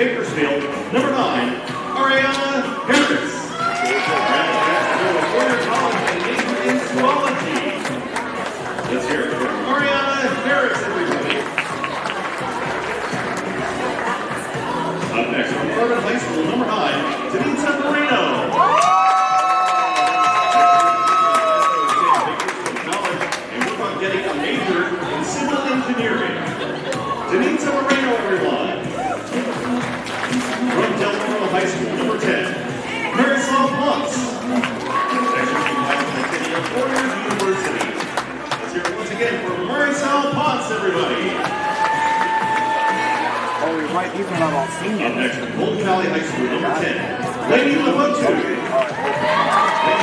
Bakersfield, number 9, Ariana Harris. In zoology. Let's hear it for Ariana Harris, everybody. Up next from Kern High School, number 9, Denise Moreno. And work on getting a major in civil engineering. Denise Moreno, everyone. From Del Toro High School, number 10, Marisol Ponce. Warriors University. Let's hear it once again for Marisol Ponce, everybody. Oh, we might even have all seen it. Up next from Golden Valley High School, number 10, Lady Lafotu. Lady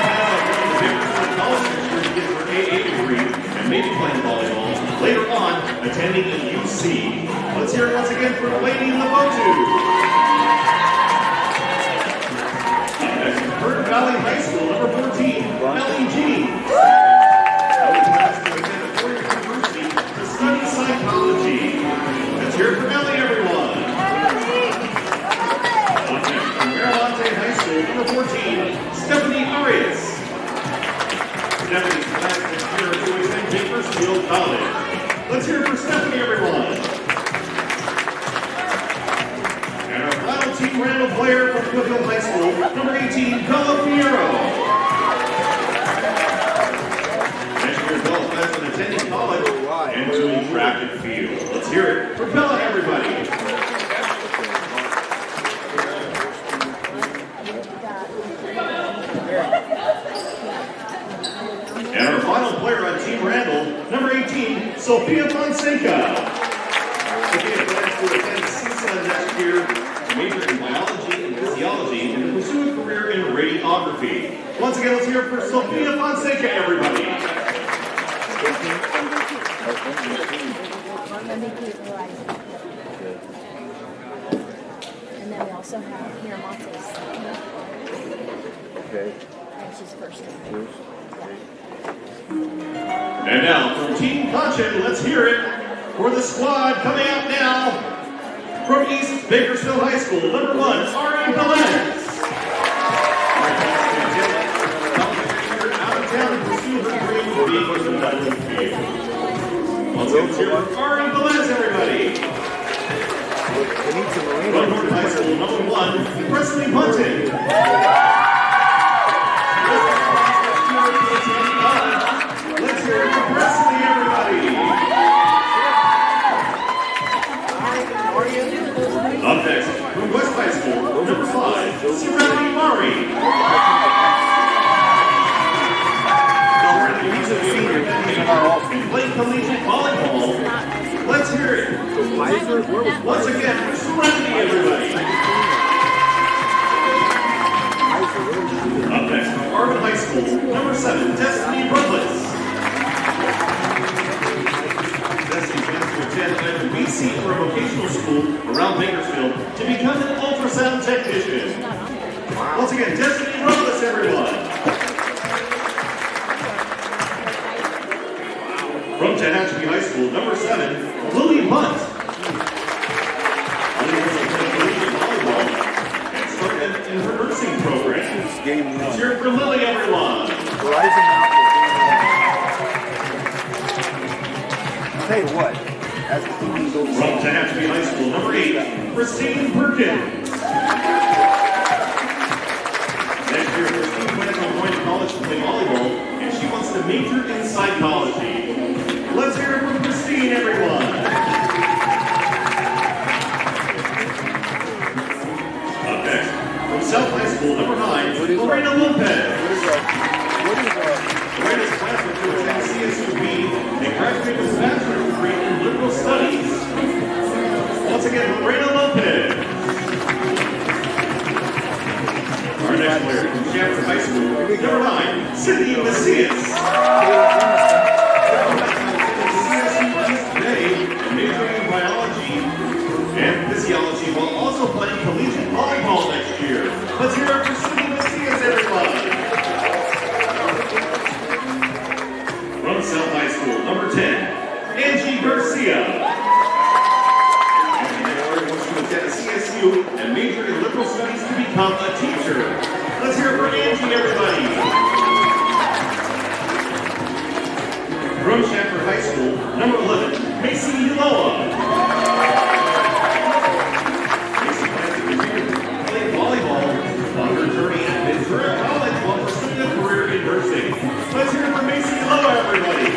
has one of the Bakersfield College next year to get her AA degree and maybe playing volleyball. Later on, attending a UC. Let's hear it once again for Lady Lafotu. Up next from Kern Valley High School, number 14, Melly G. Melly plans to attend a four-year university to study psychology. Let's hear it for Melly, everyone. Up next from Marimonte High School, number 14, Stephanie Arias. Stephanie plans next year to attend Bakersfield College. Let's hear it for Stephanie, everyone. And our final team random player from Foothill High School, number 18, Bella Fierro. Next year, Bella plans on attending college and doing track and field. Let's hear it for Bella, everybody. And our final player on Team Randall, number 18, Sophia Fonseca. Sophia plans to attend CSUN next year to major in biology and physiology and to pursue a career in radiography. Once again, let's hear it for Sophia Fonseca, everybody. And then we also have Miramontes. Okay. And she's first. And now from Team Caution, let's hear it for the squad coming out now from East Bakersfield High School, number 1, Ari Velez. Out of town to pursue her dream of being with the medal field. Let's hear it for Ari Velez, everybody. From North High School, number 1, Presley Bunton. Let's hear it for Presley, everybody. Up next, from West High School, number 5, Serenity Murray. Serenity is a senior and playing collegiate volleyball. Let's hear it once again for Serenity, everybody. Up next, from Arvin High School, number 7, Destiny Robles. Destiny plans to attend either BC or a vocational school around Bakersfield to become an ultrasound technician. Once again, Destiny Robles, everyone. From Tehachapi High School, number 7, Lily Hunt. Lily will attend collegiate volleyball and start in her nursing program. Let's hear it for Lily, everyone. I'll tell you what, as the TV goes From Tehachapi High School, number 8, Christine Perkins. Next year, Christine plans on going to college to play volleyball, and she wants to major in psychology. Let's hear it from Christine, everyone. Up next, from South High School, number 9, Lorena Lopez. Lorena's classmate to attend CSUB and graduate with a bachelor's degree in liberal studies. Once again, Lorena Lopez. Our next player from Schafford High School, number 9, Cindy Macias. Today, majoring in biology and physiology while also playing collegiate volleyball next year. Let's hear it for Cindy Macias, everyone. From South High School, number 10, Angie Garcia. Angie wants to attend a CSU pursue and major in liberal studies to become a teacher. Let's hear it for Angie, everybody. From Schaffner High School, number 11, Macy Uloa. Macy plans to continue to play volleyball on her journey at Ventura College while pursuing a career in nursing. Let's hear it for Macy Uloa, everybody.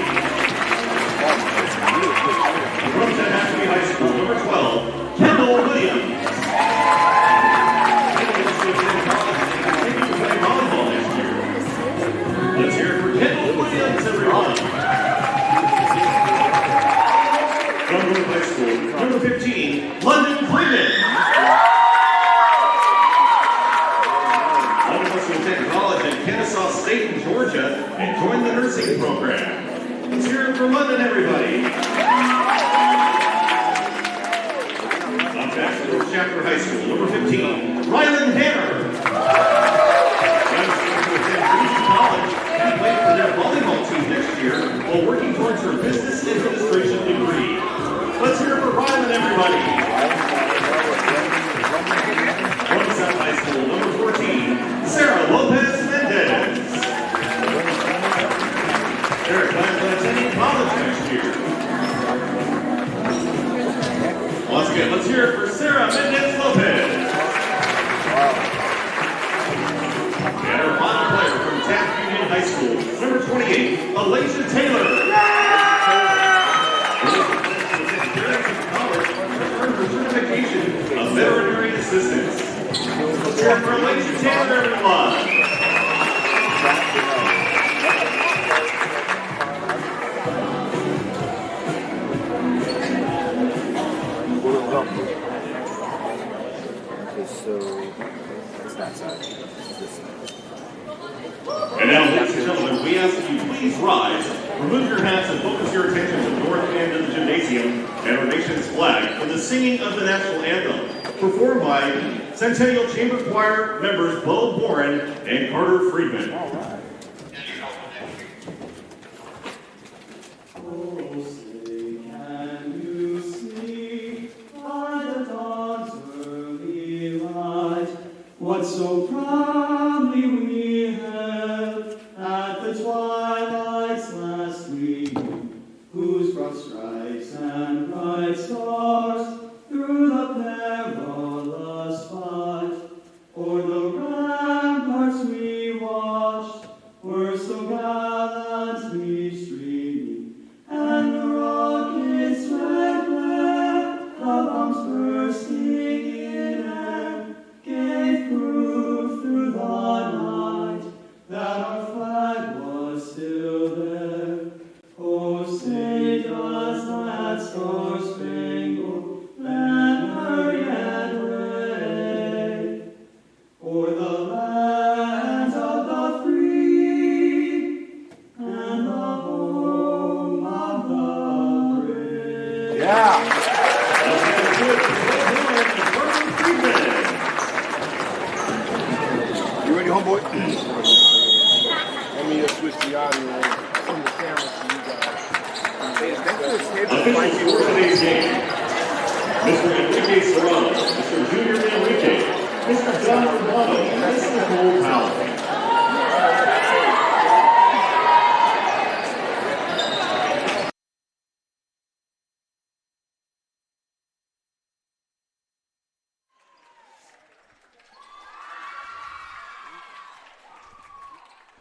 From Ashby High School, number 12, Kendall Williams. Kendall is to attend college and continue to play volleyball next year. Let's hear it for Kendall Williams, everyone. From North High School, number 15, London Freeman. London wants to attend college at Kennesaw State in Georgia and join the nursing program. Let's hear it for London, everybody. Up next, North Chapter High School, number 15, Rylan Hammer. Rylan's going to attend Trinity College and play for their volleyball team next year while working towards her business administration degree. Let's hear it for Rylan, everybody. From South High School, number 14, Sarah Lopez Mendez. Sarah plans on attending college next year. Once again, let's hear it for Sarah Mendez Lopez. And our final player from Taft Union High School, number 28, Alicia Taylor. College has earned her certification of veterinary assistance. Let's hear it for Alicia Taylor, everyone. So that's that side. This side. And now, ladies and gentlemen, we ask that you please rise, remove your hats, and focus your attention to the north end of the gymnasium and our nation's flag for the singing of the national anthem, performed by Centennial Chamber Choir members Bo Boren and Carter Friedman. All right. What so proudly we hailed at the twilight's last gleam, whose broad stripes and bright stars through the perilous fight, o'er the ramparts we watched, were so gallantly streaming, and the rockets red glare, the bombs bursting in air, gave proof through the night that our flag was still there. Oh, say does that star-spangled banner yet wave o'er the lands of the free and the home of the brave? Yeah. You ready, homeboy? Let me switch the audio and send the camera to you guys. Officials for today's game, Mr. Enrique Serrano, Mr. Junior Enrique, Mr. John Romano, and Mr. Cole Powell.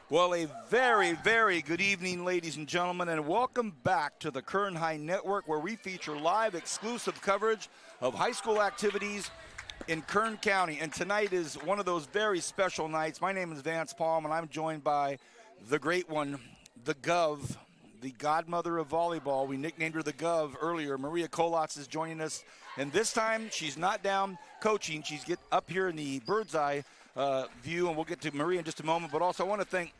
Well, a very, very good evening, ladies and gentlemen, and welcome back to the Kern High Network, where we feature live exclusive coverage of high school activities in Kern County. And tonight is one of those very special nights. My name is Vance Palm, and I'm joined by the great one, the Gov, the godmother of volleyball. We nicknamed her the Gov earlier. Maria Kolotz is joining us, and this time she's not down coaching. She's up here in the bird's eye view, and we'll get to Maria in just a moment. But also I want to thank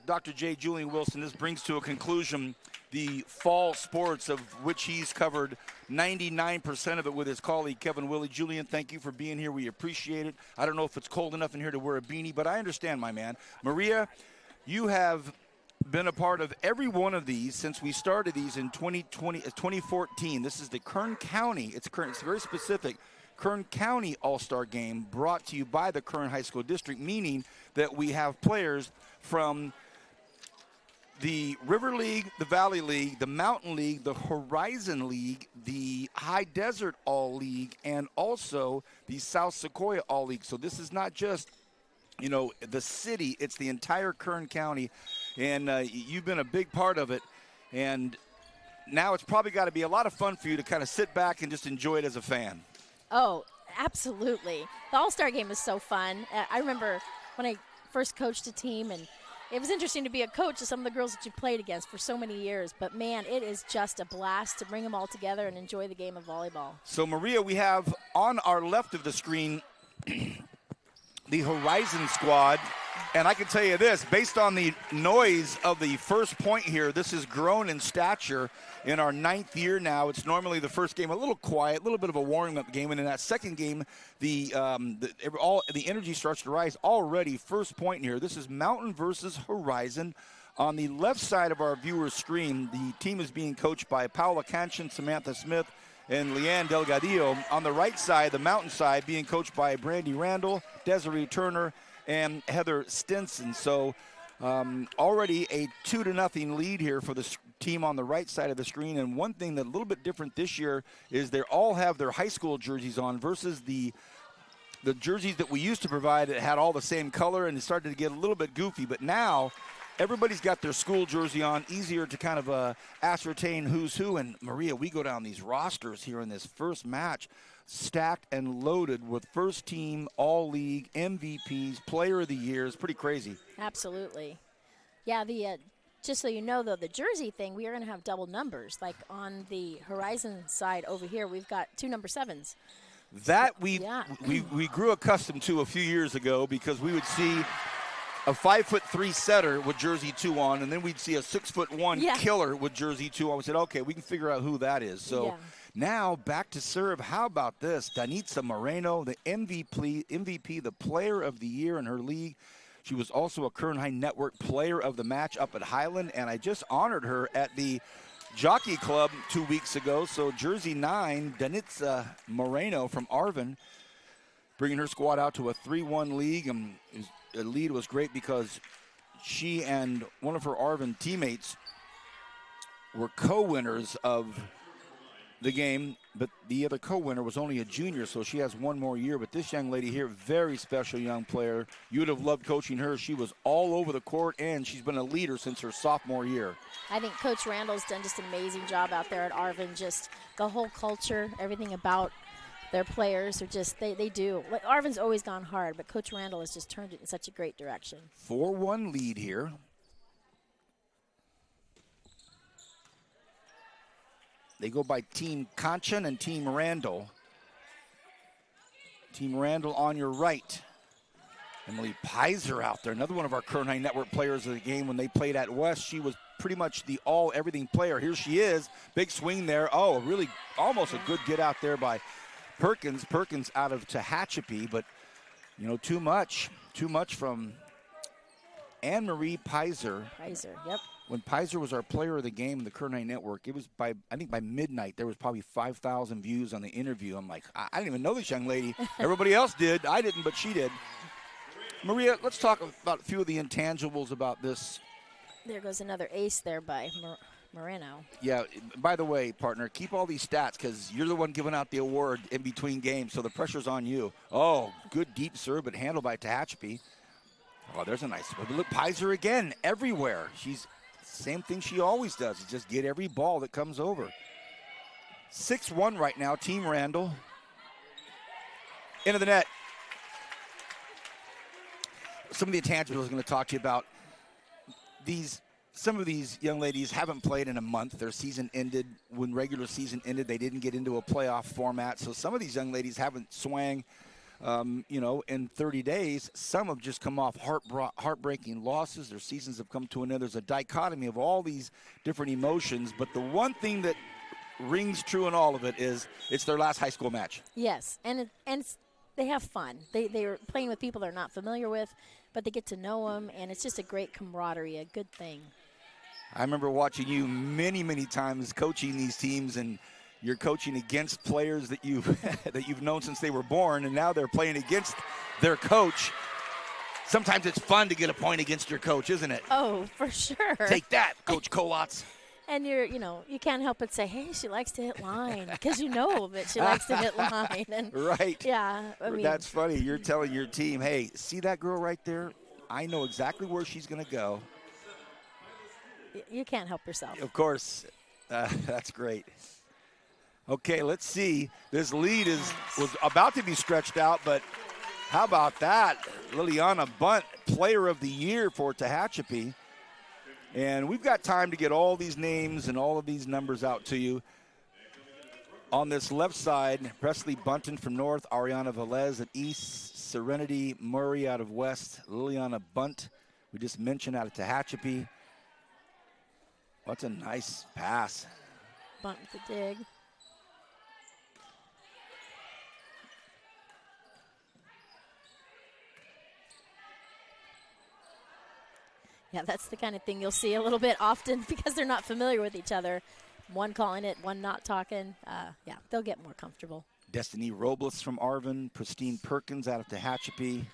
Dr. J. Julian Wilson. This brings to a conclusion the fall sports, of which he's covered 99% of it with his colleague Kevin Willie. Julian, thank you for being here. We appreciate it. I don't know if it's cold enough in here to wear a beanie, but I understand, my man. Maria, you have been a part of every one of these since we started these in 2014. This is the Kern County. It's very specific. Kern County All-Star Game brought to you by the Kern High School District, meaning that we have players from the River League, the Valley League, the Mountain League, the Horizon League, the High Desert All League, and also the South Sequoia All League. So this is not just, you know, the city, it's the entire Kern County, and you've been a big part of it. And now it's probably got to be a lot of fun for you to kind of sit back and just enjoy it as a fan. Oh, absolutely. The All-Star Game is so fun. I remember when I first coached a team, and it was interesting to be a coach of some of the girls that you played against for so many years. But, man, it is just a blast to bring them all together and enjoy the game of volleyball. So, Maria, we have on our left of the screen the Horizon squad. And I can tell you this, based on the noise of the first point here, this has grown in stature in our 9th year now. It's normally the first game a little quiet, a little bit of a warming-up game. And in that second game, the energy starts to rise already. First point here. This is Mountain versus Horizon. On the left side of our viewer's screen, the team is being coached by Paula Canchin, Samantha Smith, and Leanne Delgadillo. On the right side, the Mountain side, being coached by Brandy Randall, Desiree Turner, and Heather Stinson. So already a 2-0 lead here for the team on the right side of the screen. And one thing that's a little bit different this year is they all have their high school jerseys on versus the jerseys that we used to provide that had all the same color, and it started to get a little bit goofy. But now everybody's got their school jersey on, easier to kind of ascertain who's who. And Maria, we go down these rosters here in this first match, stacked and loaded with first team, all league, MVPs, player of the year. It's pretty crazy. Absolutely. Yeah, just so you know, though, the jersey thing, we are going to have double numbers. Like on the Horizon side over here, we've got 2 number 7s. That we grew accustomed to a few years ago, because we would see a 5'3" setter with jersey 2 on, and then we'd see a 6'1" killer with jersey 2 on. We said, okay, we can figure out who that is. So now back to serve. How about this? Danitza Moreno, the MVP, the player of the year in her league. She was also a Kern High Network player of the match up at Highland, and I just honored her at the Jockey Club 2 weeks ago. So jersey 9, Danitza Moreno from Arvin, bringing her squad out to a 3-1 league. And the lead was great because she and one of her Arvin teammates were co-winners of the game, but the other co-winner was only a junior, so she has 1 more year. But this young lady here, very special young player. You would have loved coaching her. She was all over the court, and she's been a leader since her sophomore year. I think Coach Randall's done just an amazing job out there at Arvin. Just the whole culture, everything about their players are just, they do. Like, Arvin's always gone hard, but Coach Randall has just turned it in such a great direction. 4-1 lead here. They go by Team Conchin and Team Randall. Team Randall on your right. Emily Pizer out there, another one of our Kern High Network players of the game. When they played at West, she was pretty much the all-everything player. Here she is, big swing there. Oh, really almost a good get out there by Perkins. Perkins out of Tehachapi, but, you know, too much from Anne-Marie Pizer. Pizer, yep. When Pizer was our player of the game in the Kern High Network, it was I think by midnight, there was probably 5,000 views on the interview. I'm like, I didn't even know this young lady. Everybody else did. I didn't, but she did. Maria, let's talk about a few of the intangibles about this. There goes another ace there by Moreno. Yeah, by the way, partner, keep all these stats because you're the one giving out the award in between games, so the pressure's on you. Oh, good deep serve, but handled by Tehachapi. Oh, there's a nice one. Look, Pizer again, everywhere. She's same thing she always does, is just get every ball that comes over. 6-1 right now, Team Randall. Into the net. Some of the intangibles I was going to talk to you about. Some of these young ladies haven't played in a month. Their season ended. When regular season ended, they didn't get into a playoff format. So some of these young ladies haven't swung, in 30 days. Some have just come off heartbreaking losses. Their seasons have come to an end. There's a dichotomy of all these different emotions. But the one thing that rings true in all of it is it's their last high school match. Yes, and they have fun. They're playing with people they're not familiar with, but they get to know them, and it's just a great camaraderie, a good thing. I remember watching you many, many times coaching these teams, and you're coaching against players that you've that you've known since they were born, and now they're playing against their coach. Sometimes it's fun to get a point against your coach, isn't it? Oh, for sure. Take that, Coach Kolotz. And you can't help but say, hey, she likes to hit line, because you know that she likes to hit line. And right. Yeah. I mean, that's funny. You're telling your team, hey, see that girl right there? I know exactly where she's going to go. You can't help yourself. Of course. That's great. Okay, let's see. This lead was about to be stretched out, but how about that? Liliana Bunt, Player of the Year for Tehachapi. And we've got time to get all these names and all of these numbers out to you. On this left side, Presley Bunton from north, Ariana Velez at east, Serenity Murray out of west, Liliana Bunt, we just mentioned, out of Tehachapi. What's a nice pass. Bunt with the dig. Yeah, that's the kind of thing you'll see a little bit often because they're not familiar with each other. One calling it, one not talking. Yeah, they'll get more comfortable. Destiny Robles from Arvin, Pristine Perkins out of Tehachapi,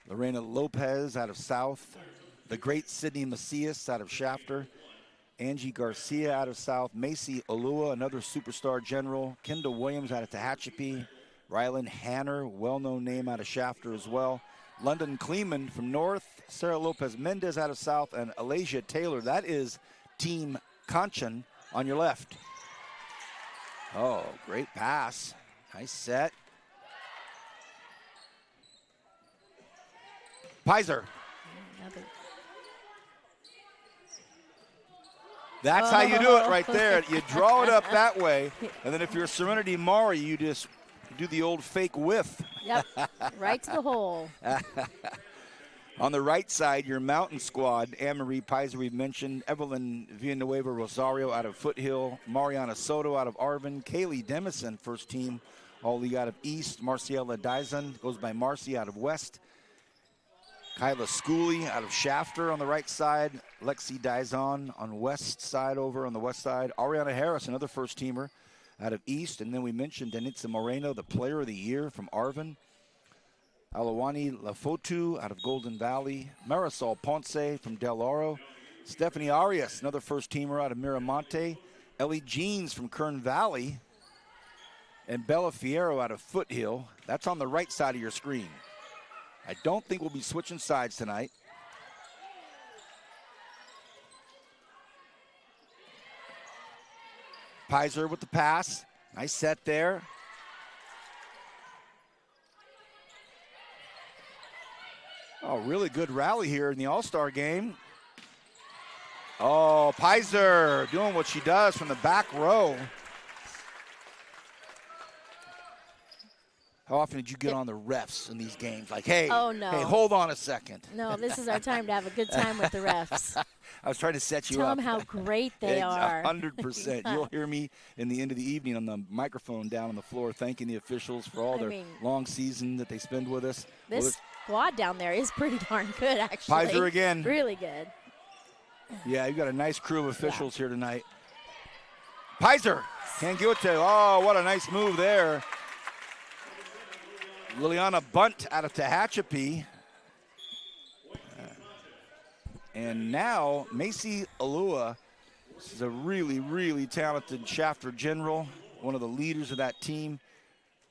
Lorena Lopez out of South, the great Sydney Macias out of Shafter, Angie Garcia out of South, Macy Olua, another superstar general, Kendall Williams out of Tehachapi, Rylan Hanner, well-known name out of Shafter as well, London Kleeman from North, Sarah Lopez Mendez out of South, and Alasia Taylor. That is Team Conchin on your left. Oh, great pass. Nice set. Pizer. That's how you do it right there. You draw it up that way, and then if you're Serenity Mari, you just do the old fake whiff. Yep, right to the hole. On the right side, your Mountain Squad, Anne-Marie Pizer, we've mentioned, Evelyn Villanueva Rosario out of Foothill, Mariana Soto out of Arvin, Kaylee Demison, first team, all league out of East, Marciela Dyson, goes by Marcy out of West, Kyla Schooley out of Shafter on the right side, Lexi Dyson on west side over on the west side, Ariana Harris, another first teamer out of East, and then we mentioned Denitza Moreno, the Player of the Year from Arvin, Alawani Lafotu out of Golden Valley, Marisol Ponce from Del Oro, Stephanie Arias, another first teamer out of Miramonte, Ellie Jeans from Kern Valley, and Bella Fierro out of Foothill. That's on the right side of your screen. I don't think we'll be switching sides tonight. Pizer with the pass. Nice set there. Oh, really good rally here in the All-Star game. Oh, Pizer doing what she does from the back row. How often did you get on the refs in these games? Like, hey, oh, no. Hey, hold on a second. No, this is our time to have a good time with the refs. I was trying to set you Tell up. them how great they are. 100%. Yeah. You'll hear me in the end of the evening on the microphone down on the floor thanking the officials for all their long season that they spend with us. This squad down there is pretty darn good, actually. Pizer again. Really good. Yeah, you've got a nice crew of officials here tonight. Pizer can't get to. Oh, what a nice move there. Liliana Bunt out of Tehachapi. And now Macy Alua. This is a really, really talented Shafter general, one of the leaders of that team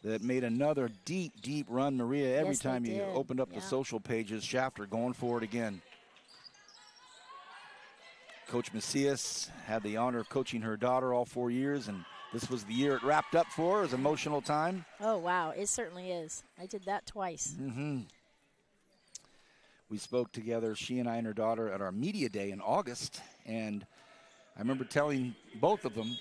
that made another deep, deep run. Maria, every time you opened up the social pages, Shafter going for it again. Coach Macias had the honor of coaching her daughter all 4 years, and this was the year it wrapped up for her. It was an emotional time. Oh, wow. It certainly is. I did that twice. Mm-hmm. We spoke together, she and I and her daughter, at our media day in August, and I remember telling both of them,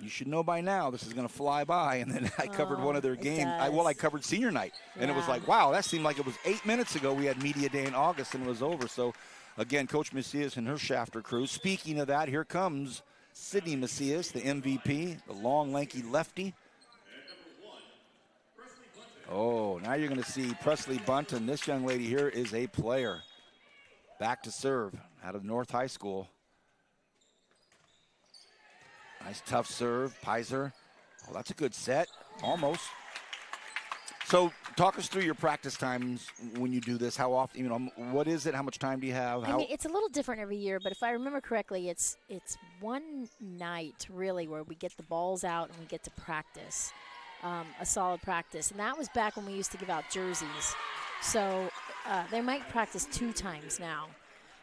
you should know by now this is going to fly by. And then I covered one of their games. I covered senior night, and it was like, wow, that seemed like it was 8 minutes ago we had media day in August and it was over. So, again, Coach Macias and her Shafter crew. Speaking of that, here comes Sydney Macias, the MVP, the long, lanky lefty. Oh, now you're going to see Presley Bunton. This young lady here is a player. Back to serve out of North High School. Nice tough serve, Pizer. Oh, that's a good set, almost. So talk us through your practice times when you do this. How often, you know, what is it? How much time do you have? I mean, it's a little different every year, but if I remember correctly, it's one night really where we get the balls out and we get to practice, a solid practice. And that was back when we used to give out jerseys. So they might practice 2 times now,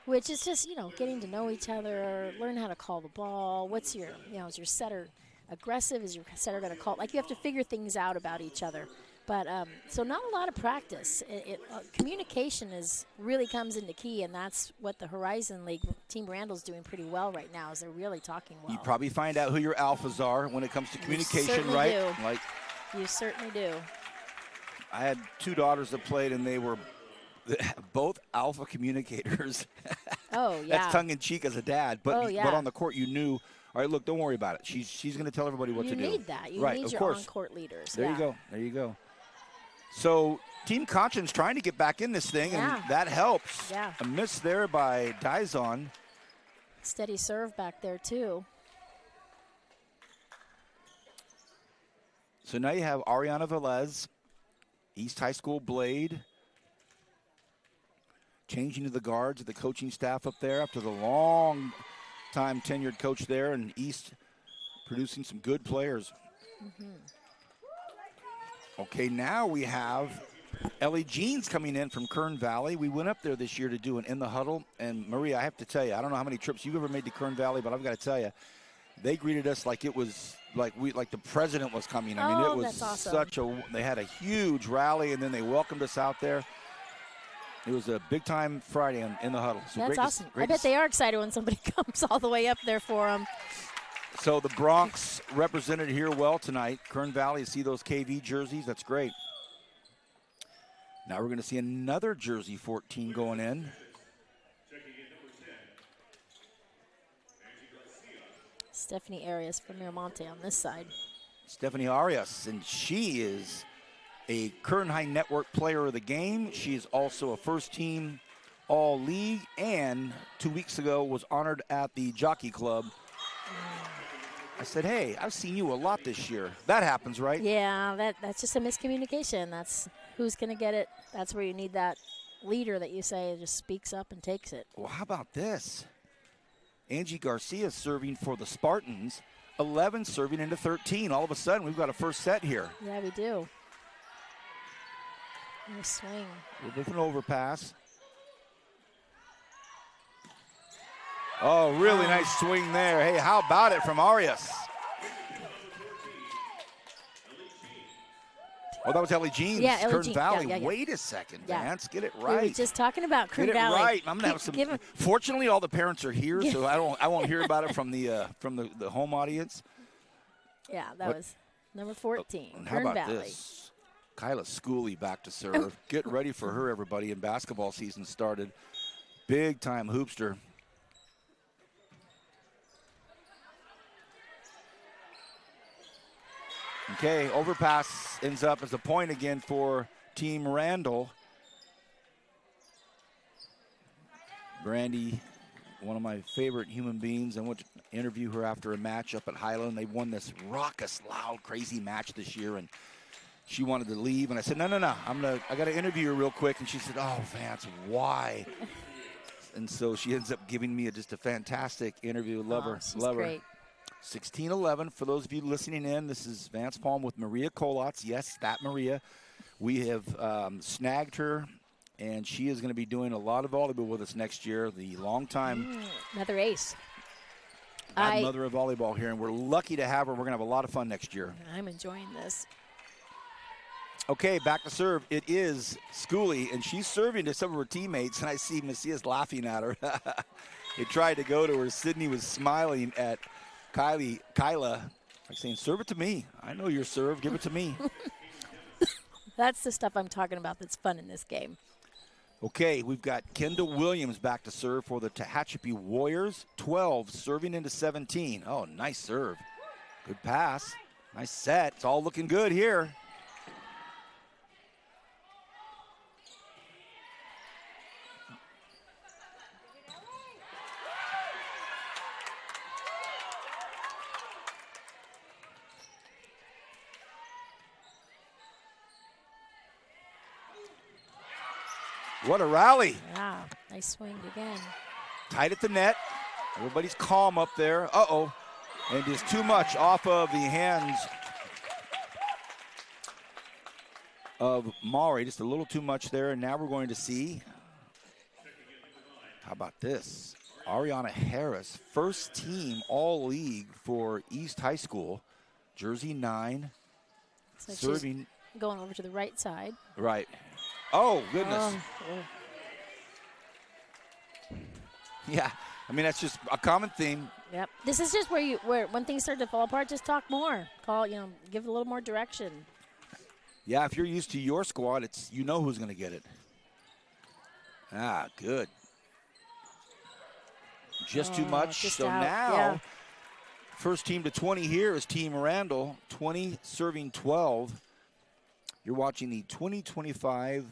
which is just, you know, getting to know each other, learn how to call the ball. What's your, you know, is your setter aggressive? Is your setter going to call? Like, you have to figure things out about each other. But so not a lot of practice. Communication really comes into key, and that's what the Horizon League Team Randall's doing pretty well right now. Is they're really talking well. You probably find out who your alphas are when it comes to communication, right? Do. Like, you certainly do. I had 2 daughters that played, and they were both alpha communicators. Oh yeah. That's tongue in cheek as a dad, but but on the court you knew. All right, look, don't worry about it. She's going to tell everybody what to do. You need that. You right, need of your course. on-court leaders. There you go. There you go. So Team Conchin's trying to get back in this thing, and that helps. Yeah. A miss there by Dizon. Steady serve back there, too. So now you have Ariana Velez, East High School Blade, changing to the guards of the coaching staff up there after the long time tenured coach there, and East producing some good players. Okay, now we have Ellie Jeans coming in from Kern Valley. We went up there this year to do an In the Huddle, and Maria, I have to tell you, I don't know how many trips you've ever made to Kern Valley, but I've got to tell you, they greeted us like it was like the president was coming. I mean, it was that's awesome. such a. They had a huge rally, and then they welcomed us out there. It was a big time Friday in the Huddle. So that's awesome. I bet they are excited when somebody comes all the way up there for them. So the Bronx represented here well tonight. Kern Valley, you see those KV jerseys. That's great. Now we're going to see another jersey 14 going in. Stephanie Arias from Miramonte on this side. Stephanie Arias, and she is a Kern High Network player of the game. She is also a first-team All-League, and 2 weeks ago was honored at the Jockey Club. I said, hey, I've seen you a lot this year. That happens, right? Yeah, that's just a miscommunication. That's who's going to get it. That's where you need that leader that you say just speaks up and takes it. Well, how about this? Angie Garcia serving for the Spartans, 11 serving into 13. All of a sudden, we've got a first set here. Yeah, we do. Nice swing. With an overpass. Oh, really nice swing there. Hey, how about it from Arias? Oh, that was Ellie Jeans. Yeah, Ellie Kern Jean. Valley. Yeah. Wait a second, Yeah. Vance. Get it We right. were just talking about Kern Get it Valley. right. I'm gonna have some. Fortunately, all the parents are here, so I won't hear about it from the home audience. Yeah, that was number 14. How Kern about Valley. this? Kyla Schooley back to serve. Get ready for her, everybody. And basketball season started. Big time hoopster. Okay, overpass ends up as a point again for Team Randall. Brandy, one of my favorite human beings. I went to interview her after a match up at Highland. They won this raucous, loud, crazy match this year, and she wanted to leave. And I said, no, I got to interview her real quick. And she said, oh, Vance, why? And so she ends up giving me just a fantastic interview. Love her. She's Love great. her. 16-11, for those of you listening in, this is Vance Palm with Maria Kolotz. Yes, that Maria. We have snagged her, and she is going to be doing a lot of volleyball with us next year. The longtime another ace. godmother of volleyball here, and we're lucky to have her. We're going to have a lot of fun next year. I'm enjoying this. Okay, back to serve. It is Schooley, and she's serving to some of her teammates, and I see Macias laughing at her. They tried to go to her. Sydney was smiling at Kyla, like saying, serve it to me. I know your serve. Give it to me. That's the stuff I'm talking about that's fun in this game. Okay, we've got Kendall Williams back to serve for the Tehachapi Warriors. 12 serving into 17. Oh, nice serve. Good pass. Nice set. It's all looking good here. What a rally. Yeah, nice swing again. Tight at the net. Everybody's calm up there. Uh-oh. And just too much off of the hands of Maury. Just a little too much there. And now we're going to see, how about this? Ariana Harris, first team all-league for East High School. Jersey 9. So serving. she's going over to the right side. Right. Oh, goodness. Yeah. I mean, that's just a common theme. Yep. This is just where when things start to fall apart, just talk more. Give it a little more direction. Yeah, if you're used to your squad, you know who's going to get it. Ah, good. Just too much. Just So out. now, Yeah. first team to 20 here is Team Randall, 20 serving 12. You're watching the 2025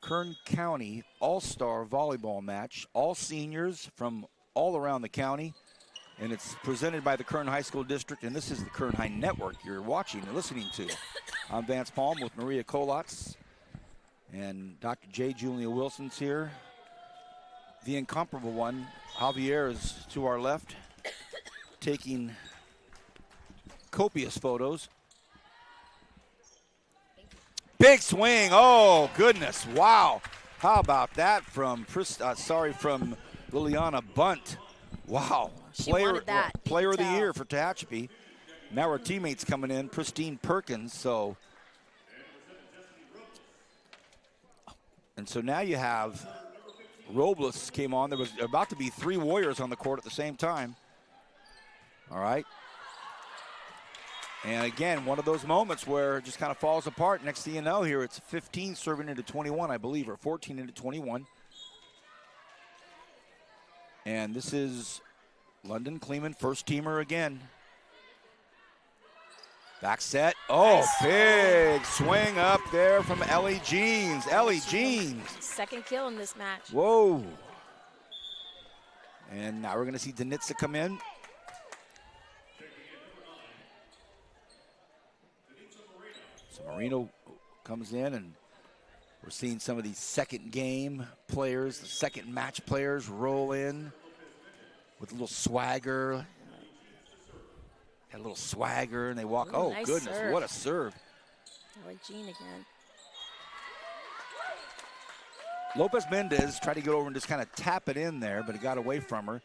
Kern County All-Star Volleyball match. All seniors from all around the county. And it's presented by the Kern High School District, and this is the Kern High Network you're watching and listening to. I'm Vance Palm with Maria Kolatz, and Dr. J. Julia Wilson's here. The incomparable one, Javier, is to our left, taking copious photos. Big swing, oh goodness, wow. How about that from Liliana Bunt. Wow. She wanted that. Player of the year for Tehachapi. Now our teammates coming in, Pristine Perkins. So now you have Robles came on. There was about to be 3 Warriors on the court at the same time. All right. And again, one of those moments where it just kind of falls apart. Next thing you know, here it's 15 serving into 21, I believe, or 14 into 21. And this is London Kleeman, first teamer again. Back set. Oh, nice. Big swing up there from Ellie Jeans. Ellie Jeans. Second kill in this match. Whoa. And now we're going to see Danitza come in. So Marino comes in, and we're seeing some of these second game players, the second match players roll in with a little swagger. Had a little swagger, and they walk. Ooh, oh, nice goodness, serve. what a serve. I like Jean again. Lopez Mendez tried to get over and just kind of tap it in there, but it got away from her.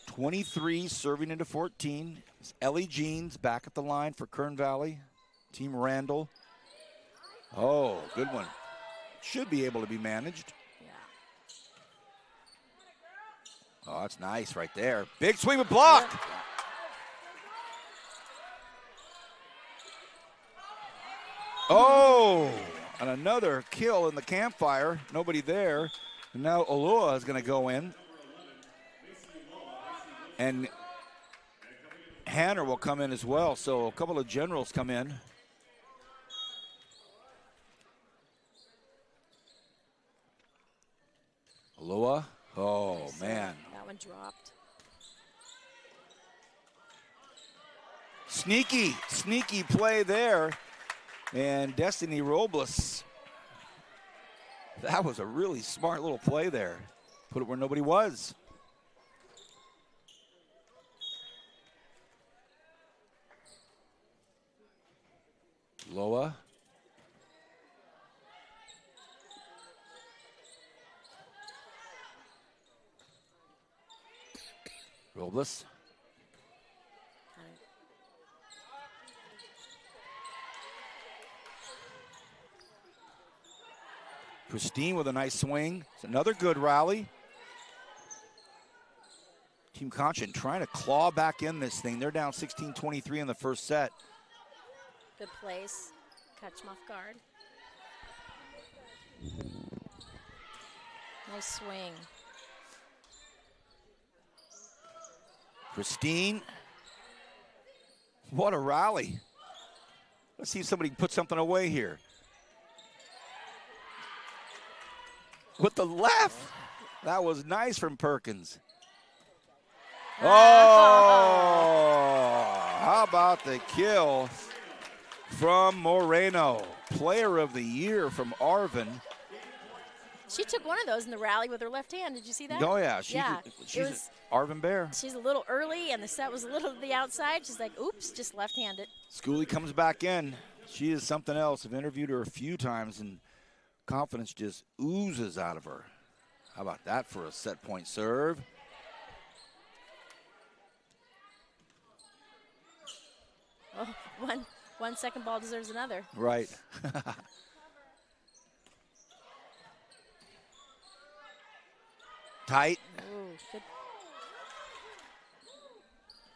23 serving into 14. It's Ellie Jeans back at the line for Kern Valley. Team Randall. Oh, good one. Should be able to be managed. Yeah. Oh, that's nice right there. Big swing with block. Yeah. Oh, and another kill in the campfire. Nobody there. And now Olua is going to go in. And Hanner will come in as well. So a couple of generals come in. Olua. Oh, man. That one dropped. Sneaky play there. And Destiny Robles, that was a really smart little play there. Put it where nobody was. Loa. Robles. Christine with a nice swing. It's another good rally. Team Conchon trying to claw back in this thing. They're down 16-23 in the first set. Good place. Catch him off guard. Nice swing. Christine. What a rally. Let's see if somebody can put something away here. With the left. That was nice from Perkins. Oh, how about the kill from Moreno? Player of the year from Arvin. She took one of those in the rally with her left hand. Did you see that? Oh, yeah. She's Arvin Bear. She's a little early, and the set was a little to the outside. She's like, oops, just left-handed. Schooley comes back in. She is something else. I've interviewed her a few times, and confidence just oozes out of her. How about that for a set point serve? Oh, one second ball deserves another. Right. Tight. Ooh, good.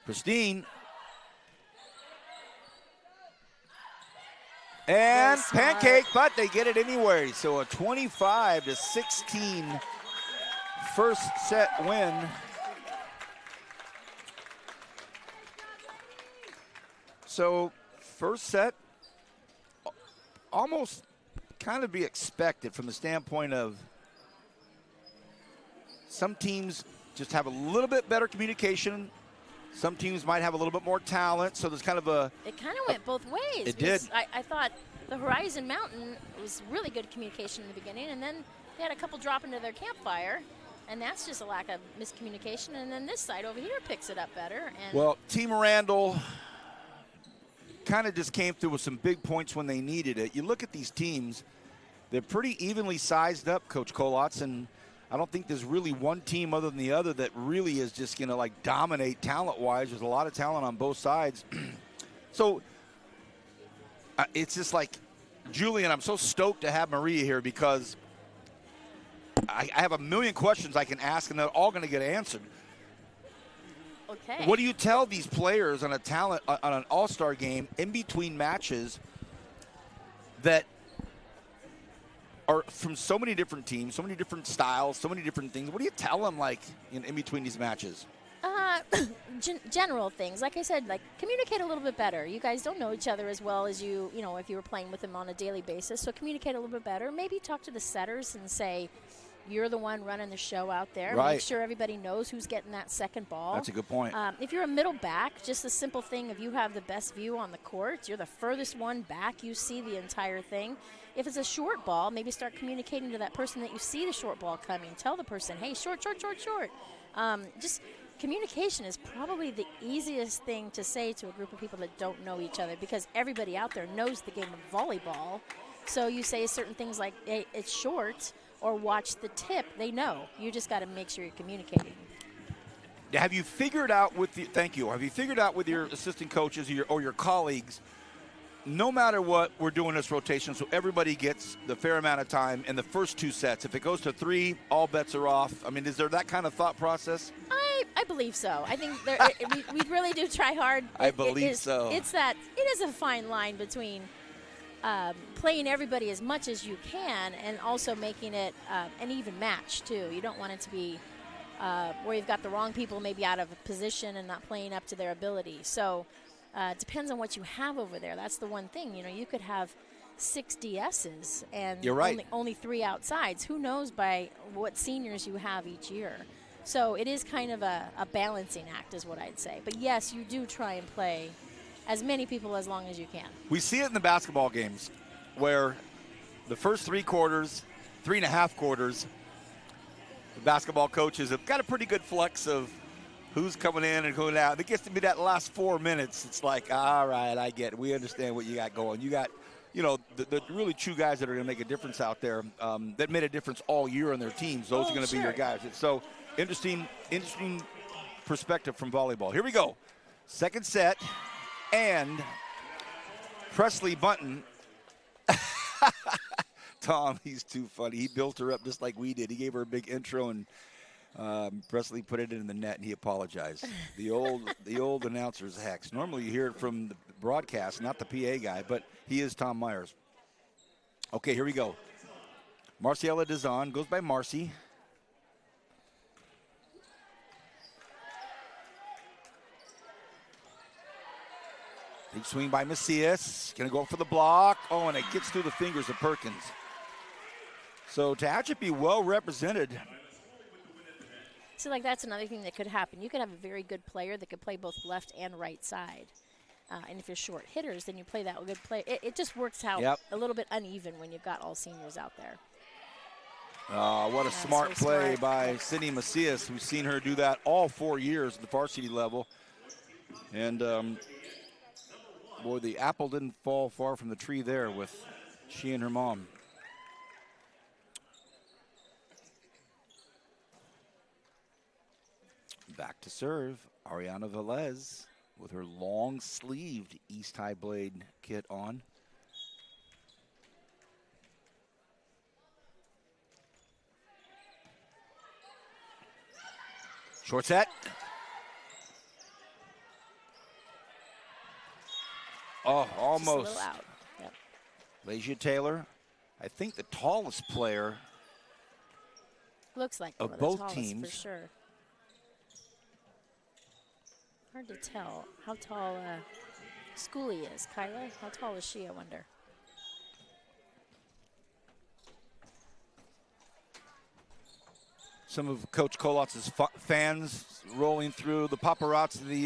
Christine. And pancake, but they get it anyway. So a 25-16 first set win. So first set, almost kind of be expected from the standpoint of some teams just have a little bit better communication. Some teams might have a little bit more talent, so there's kind of a... It kind of went both ways. It did. I thought the Horizon Mountain was really good communication in the beginning, and then they had a couple drop into their campfire, and that's just a lack of miscommunication. And then this side over here picks it up better. And well, Team Randall kind of just came through with some big points when they needed it. You look at these teams, they're pretty evenly sized up, Coach Kolotz, and I don't think there's really one team other than the other that really is just going to like dominate talent-wise. There's a lot of talent on both sides. So it's just like, Julian, I'm so stoked to have Maria here because I have a million questions I can ask and they're all going to get answered. okay. What do you tell these players on an all-star game in between matches that are from so many different teams, so many different styles, so many different things? What do you tell them, like, in between these matches? General things. Like I said, like, communicate a little bit better. You guys don't know each other as well as you know, if you were playing with them on a daily basis. So communicate a little bit better. Maybe talk to the setters and say, you're the one running the show out there. Right. Make sure everybody knows who's getting that second ball. That's a good point. If you're a middle back, just the simple thing, if you have the best view on the court, you're the furthest one back, you see the entire thing. If it's a short ball, maybe start communicating to that person that you see the short ball coming. Tell the person, hey, short, short, short, short. Just communication is probably the easiest thing to say to a group of people that don't know each other, because everybody out there knows the game of volleyball. So you say certain things like, hey, it's short, or watch the tip. They know. You just got to make sure you're communicating. Have you figured out with the, thank you, have you figured out with your assistant coaches or your colleagues, no matter what, we're doing this rotation so everybody gets the fair amount of time in the first two sets? If it goes to 3, all bets are off. I mean, is there that kind of thought process? I believe so. I think we really do try hard. I believe so. It is a fine line between playing everybody as much as you can and also making it an even match too. You don't want it to be where you've got the wrong people maybe out of position and not playing up to their ability. So it depends on what you have over there. That's the one thing. You know, you could have 6 DSs and you're right. only 3 outsides. Who knows by what seniors you have each year. So it is kind of a balancing act is what I'd say. But yes, you do try and play as many people as long as you can. We see it in the basketball games where the first 3 quarters, 3.5 quarters, the basketball coaches have got a pretty good flex of who's coming in and going out. It gets to be that last 4 minutes. It's like, all right, I get it. We understand what you got going. You got, you know, the really true guys that are going to make a difference out there that made a difference all year on their teams. Those are going to be your guys. It's so interesting perspective from volleyball. Here we go. Second set. And Presley Bunton, Tom, he's too funny. He built her up just like we did. He gave her a big intro, and Presley put it in the net, and he apologized. The old announcer's hex. Normally you hear it from the broadcast, not the PA guy, but he is Tom Myers. Okay, here we go. Marciela Dizon goes by Marcy. Big swing by Macias. Going to go for the block. Oh, and it gets through the fingers of Perkins. So Tehachapi be well represented. So, like, that's another thing that could happen. You could have a very good player that could play both left and right side. And if you're short hitters, then you play that good play. It just works out a little bit uneven when you've got all seniors out there. What a smart so play smart. by Sydney Macias. We've seen her do that all 4 years at the varsity level. And boy, the apple didn't fall far from the tree there with she and her mom. Back to serve, Ariana Velez with her long-sleeved East High Blade kit on. Short set. Oh, almost. Just a little out. Yep. Lasia Taylor, I think the tallest player Looks like of one of both the tallest teams. for sure. Hard to tell how tall Schooley is. Kyla, how tall is she, I wonder? Some of Coach Kolotz's fans rolling through. The paparazzi,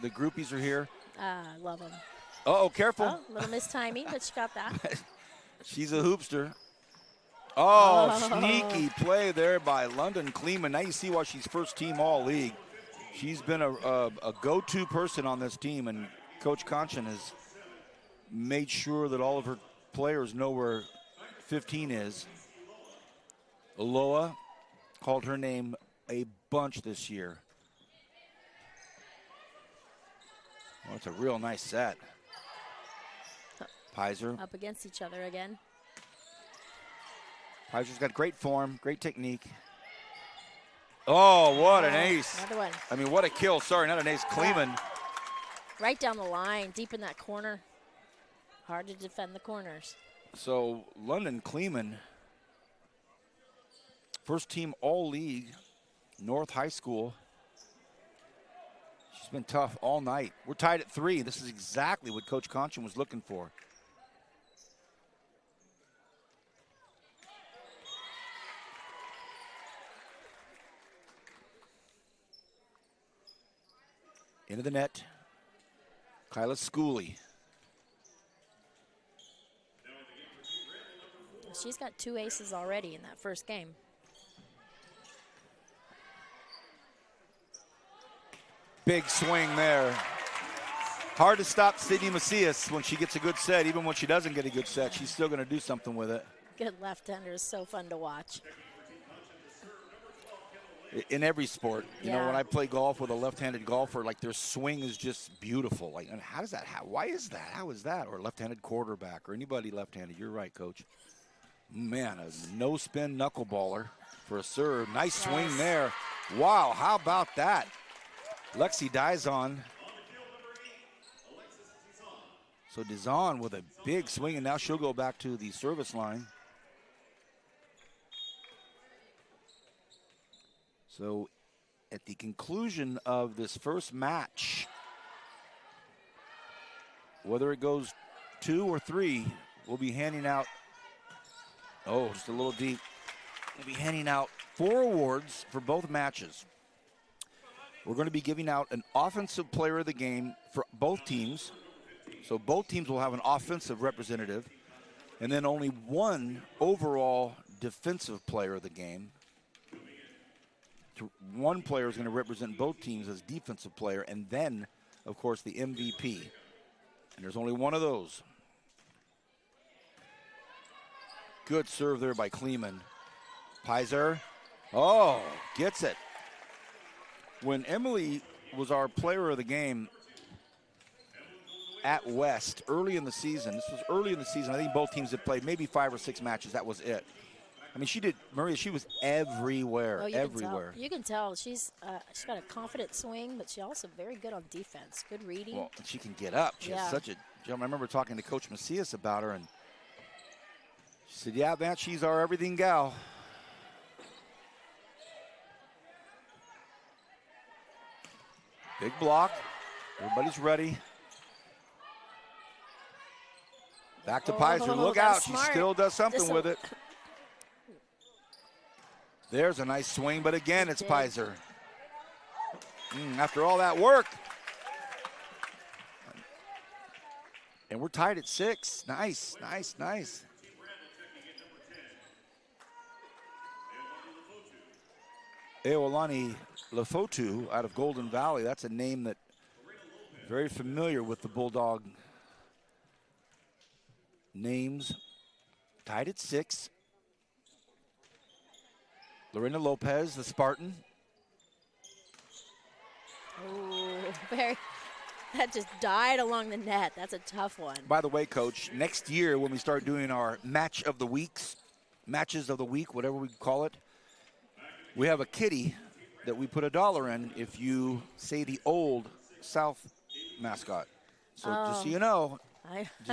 the groupies are here. I love them. Uh-oh, careful. Oh, little mistiming, but she got that. She's a hoopster. Oh, sneaky play there by London Kleeman. Now you see why she's first team all-league. She's been a go-to person on this team, and Coach Conchin has made sure that all of her players know where 15 is. Aloha called her name a bunch this year. Well, it's a real nice set. Pizer. Up against each other again. Pizer's got great form, great technique. Oh, what an ace. Another one. I mean, what a kill. Sorry, not an ace. Kleeman. Right down the line, deep in that corner. Hard to defend the corners. So, London Kleeman, first team all-league, North High School. She's been tough all night. We're tied at 3. This is exactly what Coach Conchin was looking for. Into the net, Kyla Schooley. She's got 2 aces already in that first game. Big swing there. Hard to stop Sydney Macias when she gets a good set. Even when she doesn't get a good set, she's still going to do something with it. Good left-hander is so fun to watch. In every sport, you know, Yeah. when I play golf with a left-handed golfer, like their swing is just beautiful. Like, and how does that? Why is that? How is that? Or left-handed quarterback, or anybody left-handed. You're right, Coach. Man, a no-spin knuckleballer for a serve. Nice swing there. Wow, how about that? Lexi Dizon. So Dizon with a big swing, and now she'll go back to the service line. So at the conclusion of this first match, whether it goes 2 or 3, we'll be handing out, oh, just a little deep. We'll be handing out 4 awards for both matches. We're going to be giving out an offensive player of the game for both teams. So both teams will have an offensive representative, and then only 1 overall defensive player of the game. 1 player is going to represent both teams as defensive player, and then, of course, the MVP. And there's only 1 of those. Good serve there by Kleeman. Pizer. Oh, gets it. When Emily was our player of the game at West early in the season, this was early in the season, I think both teams had played maybe 5 or 6 matches. That was it. I mean, she did, Maria, she was everywhere, Oh, everywhere. You can tell she's got a confident swing, but she's also very good on defense. Good reading. Well, she can get up. She has such a jump. I remember talking to Coach Macias about her, and she said, yeah, man, she's our everything gal. Big block. Everybody's ready. Back to Pizer. Look out. She still does something with it. There's a nice swing, but again, it's Pizer. After all that work. And we're tied at 6. Nice, nice, nice. Eolani Lefotu out of Golden Valley. That's a name that very familiar with the Bulldog names. Tied at 6. Lorena Lopez, the Spartan. Oh, that just died along the net. That's a tough one. By the way, Coach, next year when we start doing our matches of the week, whatever we call it, we have a kitty that we put $1 in if you say the old South mascot. So just so you know,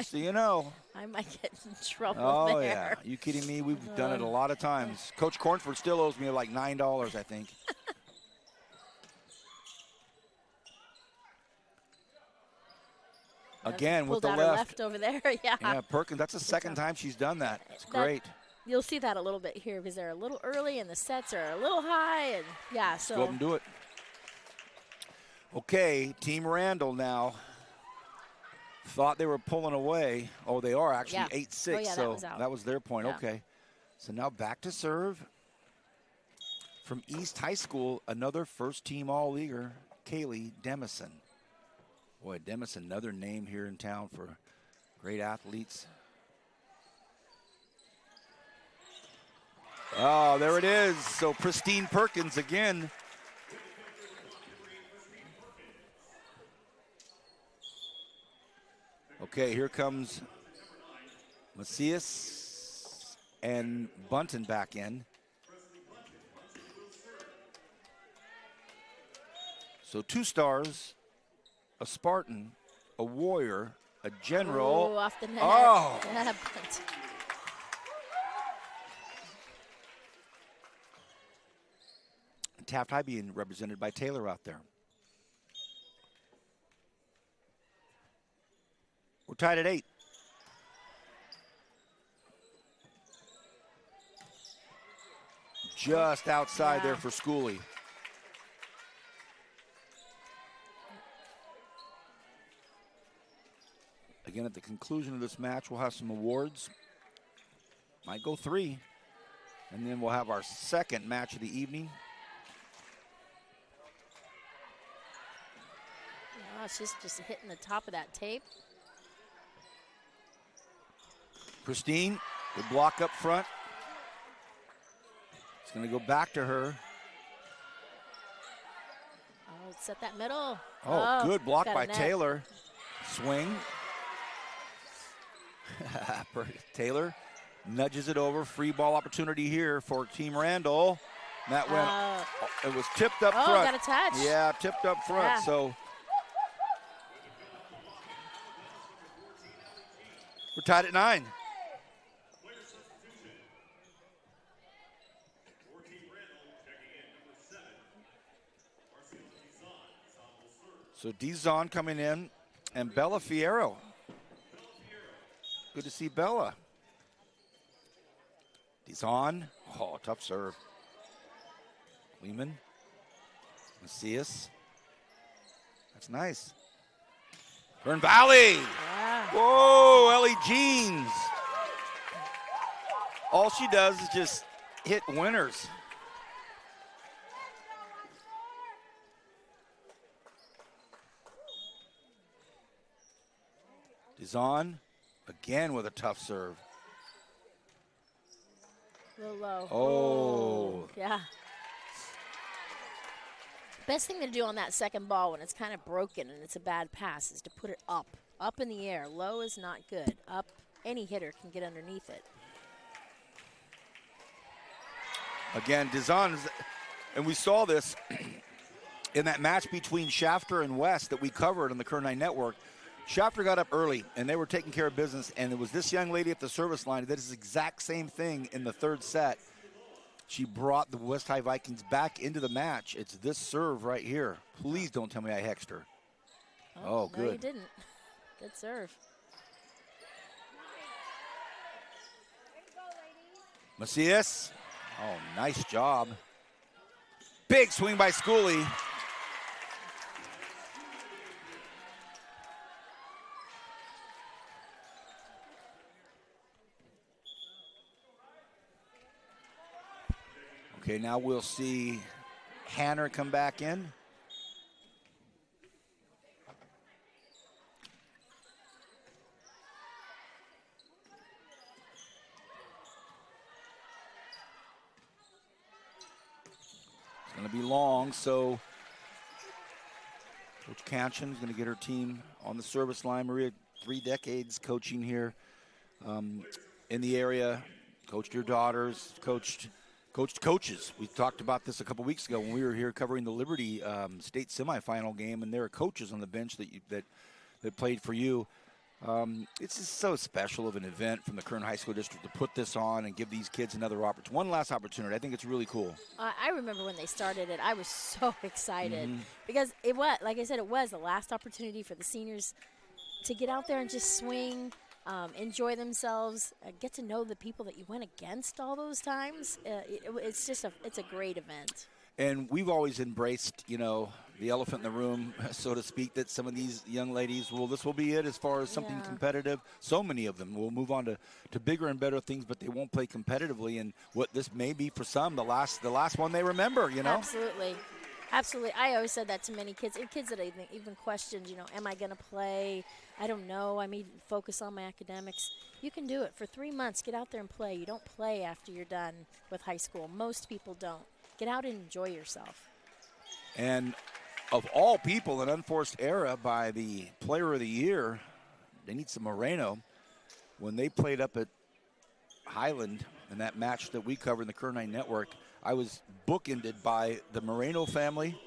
so you know. I might get in trouble Oh, there. yeah. Are you kidding me? We've done it a lot of times. Coach Cornford still owes me like $9, I think. Again, with the pulled out her left. over there, yeah. Yeah, Perkins, that's the second time she's done that. It's great. You'll see that a little bit here because they're a little early and the sets are a little high. And yeah, so. Go up and do it. Okay, Team Randall now. Thought they were pulling away. Oh, they are actually 8-6. Oh, yeah, so that was out. that was their point. Yeah. Okay. So now back to serve. From East High School, another first-team All-Leaguer, Kaylee Demison. Boy, Demison, another name here in town for great athletes. Oh, there it is. So Pristine Perkins again. Okay, here comes Macias and Bunton back in. So 2 stars, a Spartan, a Warrior, a General. Oh, off the net. Oh. Yeah, but And Taft High being represented by Taylor out there. We're tied at 8. Just outside there for Schooley. Again, at the conclusion of this match, we'll have some awards. Might go 3. And then we'll have our second match of the evening. oh, she's just hitting the top of that tape. Pristine, good block up front. It's going to go back to her. Oh, set that middle. Oh, good block got a by net. Taylor. Swing. Taylor nudges it over. Free ball opportunity here for Team Randall. That went, it was tipped up front. Got a touch. Yeah, tipped up front. Yeah. So we're tied at 9. So Dizon coming in, and Bella Fierro. Good to see Bella. Dizon. Oh, tough serve. Lehman. Macias. That's nice. Kern Valley. Yeah. Whoa, Ellie Jeans. All she does is just hit winners. Dizon again with a tough serve. A little low. Oh. Yeah. Best thing to do on that second ball when it's kind of broken and it's a bad pass is to put it up in the air. Low is not good. Up, any hitter can get underneath it. Again, Dizon, and we saw this in that match between Shafter and West that we covered on the Kern 9 Network. Shafter got up early, and they were taking care of business, and it was this young lady at the service line that did this exact same thing in the third set. She brought the West High Vikings back into the match. It's this serve right here. Please don't tell me I hexed her. Oh, good. No, you didn't. Good serve. Macias. Oh, nice job. Big swing by Schooley. Okay, now we'll see Hanner come back in. It's going to be long, so Coach Canchin is going to get her team on the service line. Maria, 3 decades coaching here in the area, coached your daughters, coached coaches. We talked about this a couple weeks ago when we were here covering the Liberty state semifinal game, and there are coaches on the bench that played for you. It's just so special of an event from the Kern High School District to put this on and give these kids another opportunity, one last opportunity. I think it's really cool. I remember when they started it, I was so excited because it was, like I said, it was the last opportunity for the seniors to get out there and just swing, enjoy themselves, get to know the people that you went against all those times. It's just it's a great event. And we've always embraced, you know, the elephant in the room, so to speak, that some of these young ladies, well, this will be it as far as something competitive. So many of them will move on to bigger and better things, but they won't play competitively. And what this may be for some, the last one they remember, you know? Absolutely. Absolutely. I always said that to many kids, and kids that I even questioned, you know, am I going to play? I don't know. I may focus on my academics. You can do it for 3 months. Get out there and play. You don't play after you're done with high school. Most people don't. Get out and enjoy yourself. And of all people, an unforced error by the Player of the Year, Denitza Moreno, when they played up at Highland in that match that we covered in the Kern 9 Network, I was bookended by the Moreno family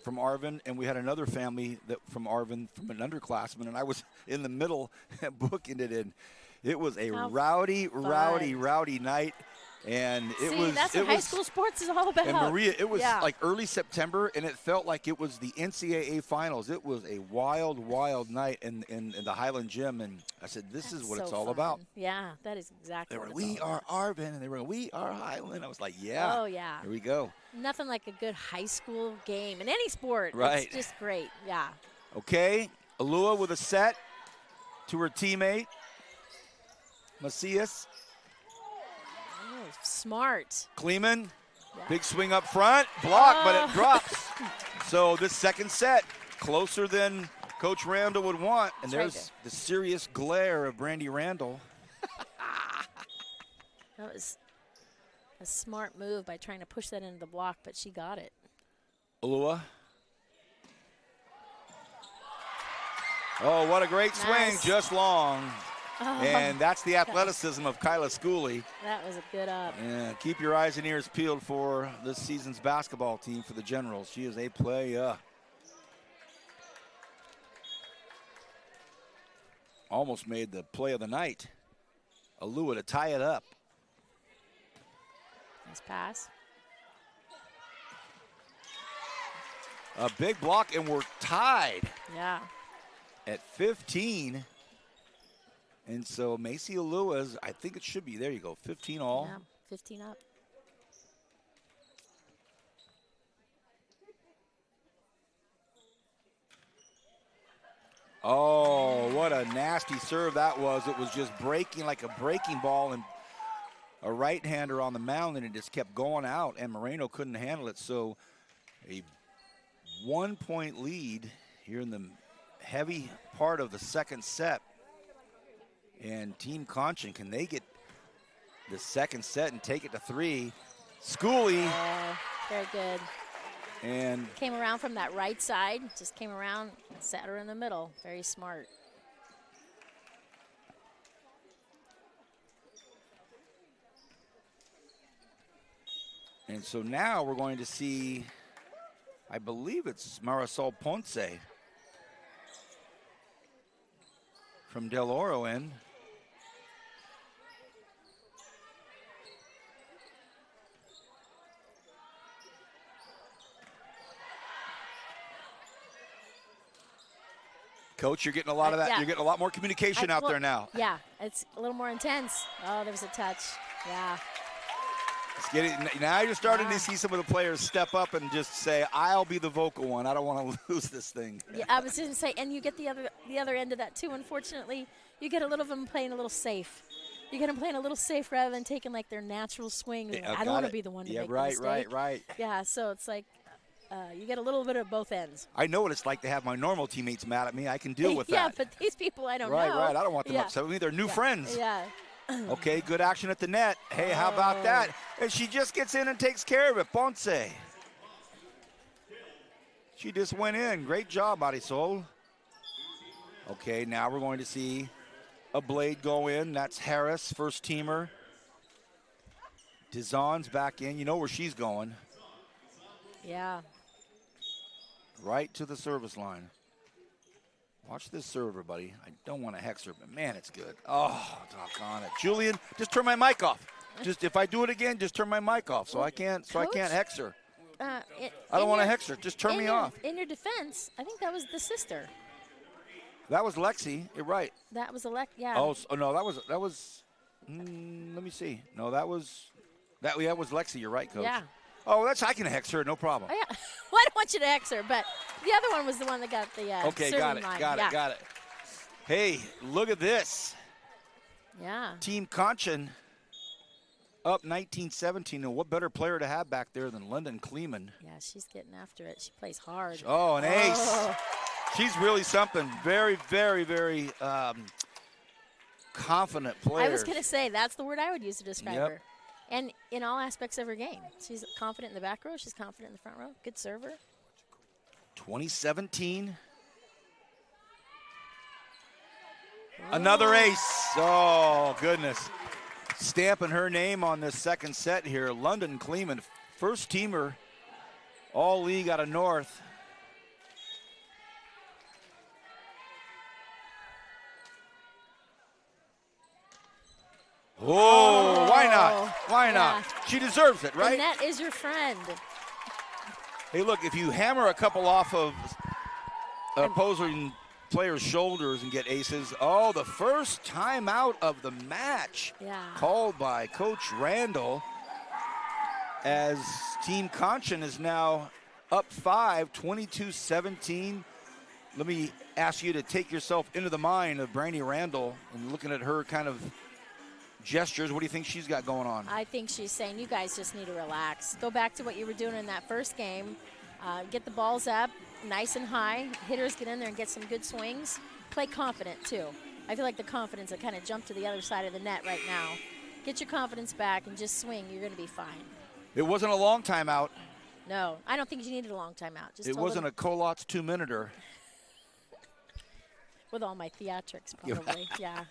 from Arvin, and we had another family from Arvin, from an underclassman, and I was in the middle, bookended in. It was a rowdy night. And that's what high school sports is all about. And Maria, it was like early September, and it felt like it was the NCAA finals. It was a wild night in the Highland Gym, and I said, this is what it's all about. Yeah, that is exactly they were, what we are Arvin, and they were, we are Highland. I was like, oh yeah, here we go. Nothing like a good high school game in any sport. Right. It's just great, yeah. Okay, Alua with a set to her teammate, Macias. Smart. Kleeman, big swing up front, block, but it drops. So this second set, closer than Coach Randall would want. And there's the serious glare of Brandy Randall. That was a smart move by trying to push that into the block, but she got it. Alua. Oh, what a great swing, just long. And that's the athleticism of Kyla Schooley. That was a good up. Yeah, keep your eyes and ears peeled for this season's basketball team for the Generals. She is a player. Almost made the play of the night. Alua to tie it up. Nice pass. A big block, and we're tied. Yeah. At 15. And so Macy Alua's, I think it should be, there you go, 15 all. Yeah, 15 up. Oh, what a nasty serve that was. It was just breaking like a breaking ball, and a right-hander on the mound, and it just kept going out, and Moreno couldn't handle it. So a 1-point lead here in the heavy part of the second set. And Team Conchin, can they get the second set and take it to 3? Schooley. Very good. And came around from that right side, just came around and sat her in the middle. Very smart. And so now we're going to see, I believe it's Marisol Ponce from Del Oro in. Coach, you're getting a lot of that. Yeah. You're getting a lot more communication out there now. Yeah, it's a little more intense. Oh, there was a touch. Yeah. It's getting, now you're starting to see some of the players step up and just say, I'll be the vocal one. I don't want to lose this thing. Yeah, I was going to say, and you get the other end of that too. Unfortunately, you get a little of them playing a little safe. You get them playing a little safe rather than taking like their natural swing. Yeah, I don't want to be the one to make the mistake. Right. Yeah, so it's like you get a little bit of both ends. I know what it's like to have my normal teammates mad at me. I can deal with Yeah, that. but these people I don't know. Right. I don't want them Yeah. upset with me. They're new friends. Yeah. Okay, good action at the net. Hey, how about that? And she just gets in and takes care of it. Ponce. She just went in. Great job, Marisol. Okay, now we're going to see a blade go in. That's Harris, first teamer. Dizon's back in. You know where she's going. Yeah. Right to the service line. Watch this server, buddy. I don't want to hex her, but man, it's good. Oh, doggone it. Julian, just turn my mic off. Just if I do it again, just turn my mic off so I can't hex her. I don't want to hex her. Just turn me off. In your defense, I think that was the sister. That was Lexi. You're right. That was yeah. Oh no, that was. Let me see. No, that was Lexi. You're right, Coach. Yeah. Oh, I can hex her, no problem. Oh, yeah. Well, I don't want you to hex her, but the other one was the one that got the Okay, serving got line. it. Hey, look at this. Yeah. Team Conchin up 19-17, and what better player to have back there than London Kleeman? Yeah, she's getting after it. She plays hard. Oh, an ace. She's really something. Very, very, very confident player. I was going to say, that's the word I would use to describe Yep. her. And in all aspects of her game. She's confident in the back row. She's confident in the front row. Good server. 2017. Another ace. Oh, goodness. Stamping her name on this second set here. London Kleeman, first teamer, all league out of North. Oh, why not? Why not? She deserves it, right? And that is your friend. Hey, look, if you hammer a couple off of opposing players' shoulders and get aces, oh, the first timeout of the match called by Coach Randall as Team Conchin is now up 5, 22-17. Let me ask you to take yourself into the mind of Brandy Randall and looking at her kind of gestures. What do you think she's got going on? I think she's saying, you guys just need to relax. Go back to what you were doing in that first game. Get the balls up nice and high. Hitters get in there and get some good swings. Play confident, too. I feel like the confidence that kind of jumped to the other side of the net right now. Get your confidence back and just swing. You're going to be fine. It wasn't a long timeout. No, I don't think you needed a long timeout. Just it wasn't a Colot's 2-minuter. With all my theatrics, probably. Yeah.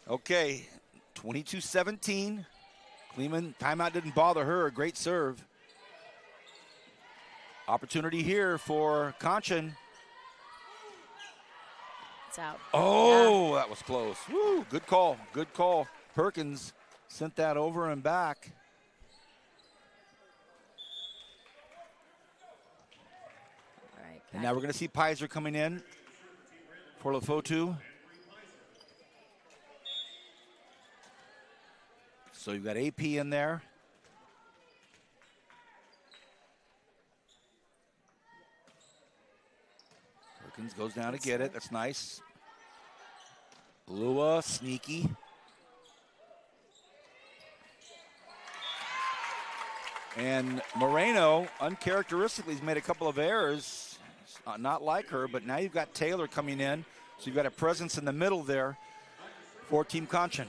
Okay, 22-17. Kleeman, timeout didn't bother her. A great serve. Opportunity here for Conchin. It's out. Oh, that was close. Woo, good call. Good call. Perkins sent that over and back. All right. And now we're going to see Pizer coming in for Lefotu. So you've got AP in there. Perkins goes down to get it. That's nice. Lua, sneaky. And Moreno, uncharacteristically, has made a couple of errors. Not like her, but now you've got Taylor coming in. So you've got a presence in the middle there for Team Conchin.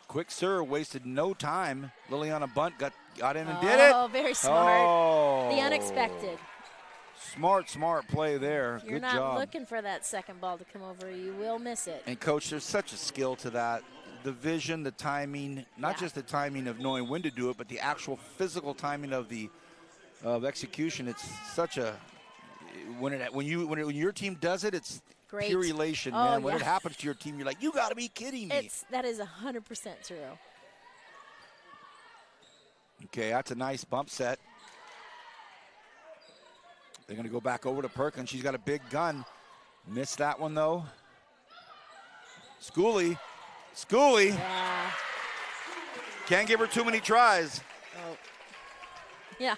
Quick serve, wasted no time. Liliana Bunt got in and did it. Oh, very smart. Oh. The unexpected. Smart play there. You're Good job. not looking for that second ball to come over. You will miss it. And, Coach, there's such a skill to that. The vision, the timing, not just the timing of knowing when to do it, but the actual physical timing of the execution. It's such a when your team does it, it's great. Pure elation, oh, man. When yeah. it happens to your team, you're like, you got to be kidding me. That is 100% true. Okay, that's a nice bump set. They're going to go back over to Perkins. She's got a big gun. Missed that one, though. Schooley. Yeah. Can't give her too many tries. Oh. Yeah.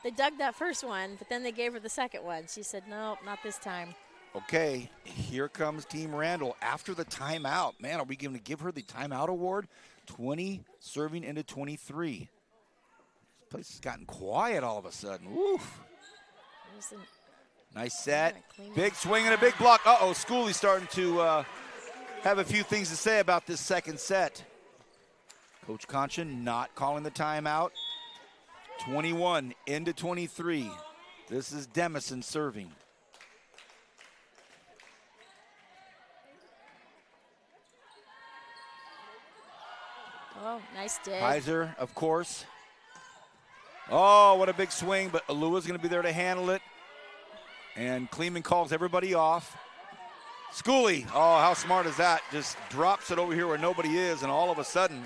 They dug that first one, but then they gave her the second one. She said, no, not this time. Okay, here comes Team Randall after the timeout. Man, are we going to give her the timeout award? 20 serving into 23. This place has gotten quiet all of a sudden. Oof. Nice set. Big swing and a big block. Uh-oh, Schooley's starting to have a few things to say about this second set. Coach Conchin not calling the timeout. 21 into 23. This is Demison serving. Oh, nice dig. Heiser, of course. Oh, what a big swing, but Alua's going to be there to handle it. And Kleeman calls everybody off. Schooley, oh, how smart is that? Just drops it over here where nobody is, and all of a sudden,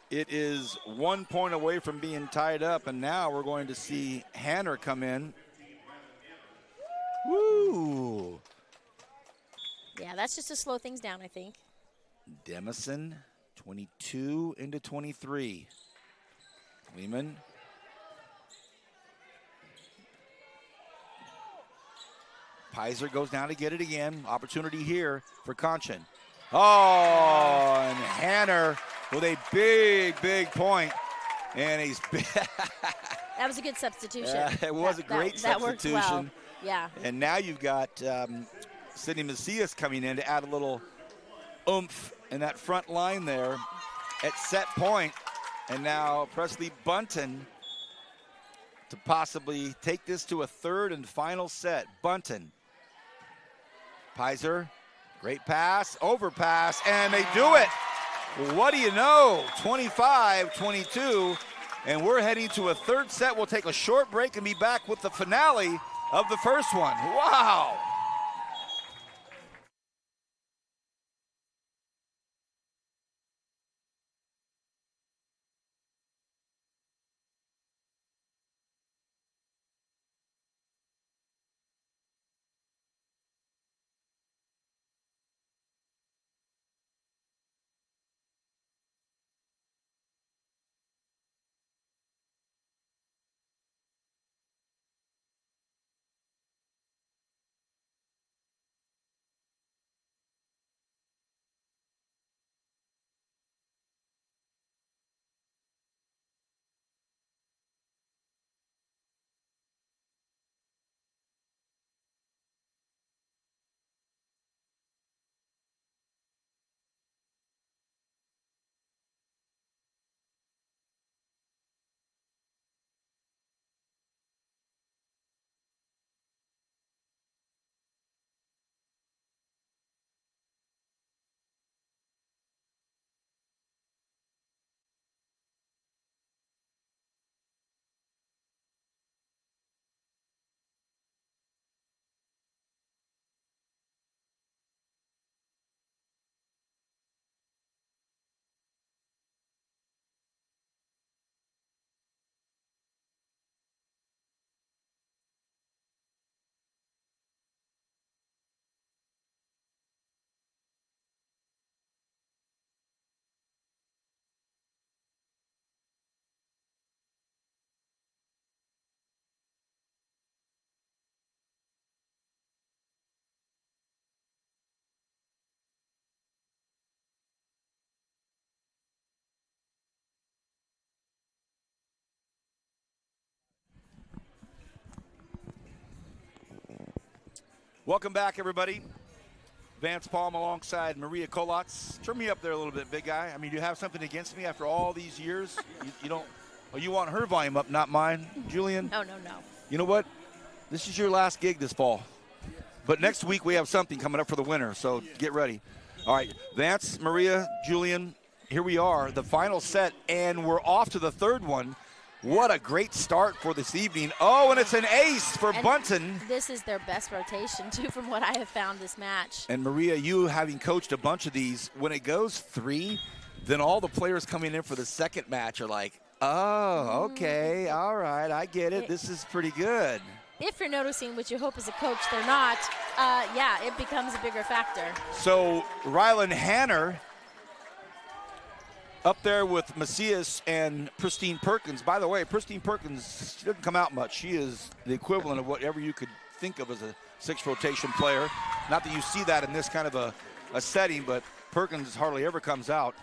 it is 1 point away from being tied up, and now we're going to see Hanner come in. Woo! Yeah, that's just to slow things down, I think. Demison, 22 into 23. Kleeman. Pizer goes down to get it again. Opportunity here for Conchin. Oh, and Hanner with a big, big point. And he's That was a good substitution. it was a great that worked substitution. well. Yeah. And now you've got Sidney Macias coming in to add a little oomph in that front line there at set point. And now Presley Bunton to possibly take this to a third and final set. Bunton. Pizer, great pass, overpass, and they do it. What do you know? 25-22, and we're heading to a third set. We'll take a short break and be back with the finale of the first one. Wow. Welcome back, everybody. Vance Palm alongside Maria Kolotz. Turn me up there a little bit, big guy. I mean, you have something against me after all these years? You don't, oh, you want her volume up, not mine, Julian? No. You know what? This is your last gig this fall. But next week we have something coming up for the winter, so get ready. All right, Vance, Maria, Julian, here we are, the final set, and we're off to the third one. What a great start for this evening. Oh, and it's an ace for Bunton. This is their best rotation, too, from what I have found this match. And Maria, you having coached a bunch of these, when it goes 3, then all the players coming in for the second match are like, oh, okay, all right, I get it. This is pretty good. If you're noticing, which you hope as a coach they're not, yeah, it becomes a bigger factor. So Rylan Hanner Up there with Macias and Pristine Perkins. By the way, Pristine Perkins, she doesn't come out much. She is the equivalent of whatever you could think of as a 6th rotation player. Not that you see that in this kind of a setting, but Perkins hardly ever comes out.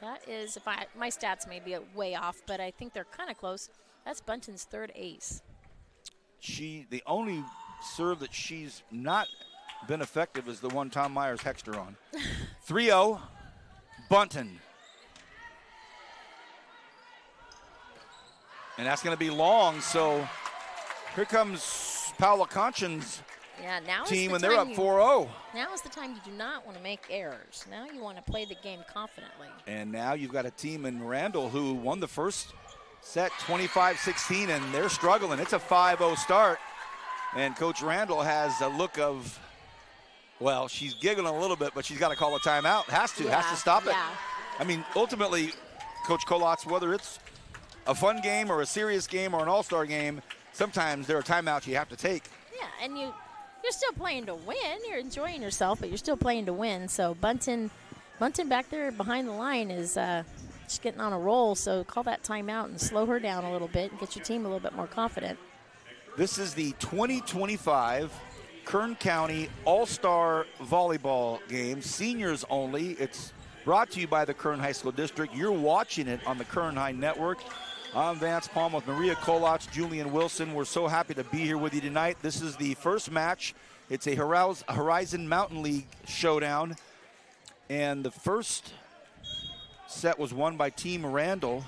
That is, my stats may be way off, but I think they're kind of close. That's Bunton's 3rd ace. The only serve that she's not been effective is the one Tom Myers hexed her on. 3-0, Bunton. And that's going to be long, so here comes Paula Conchin's team, and they're up 4-0. Now is the time you do not want to make errors. Now you want to play the game confidently. And now you've got a team in Randall who won the first set 25-16, and they're struggling. It's a 5-0 start. And Coach Randall has a look of, well, she's giggling a little bit, but she's got to call a timeout. Has to stop it. Yeah. I mean, ultimately, Coach Kolotz, whether it's a fun game or a serious game or an all-star game, sometimes there are timeouts you have to take. Yeah, and you're still playing to win. You're enjoying yourself, but you're still playing to win. So Bunton back there behind the line is just getting on a roll. So call that timeout and slow her down a little bit and get your team a little bit more confident. This is the 2025 Kern County All-Star Volleyball game, seniors only. It's brought to you by the Kern High School District. You're watching it on the Kern High Network. I'm Vance Palm with Maria Kolotz, Julian Wilson. We're so happy to be here with you tonight. This is the first match. It's a Horizon Mountain League showdown. And the first set was won by Team Randall.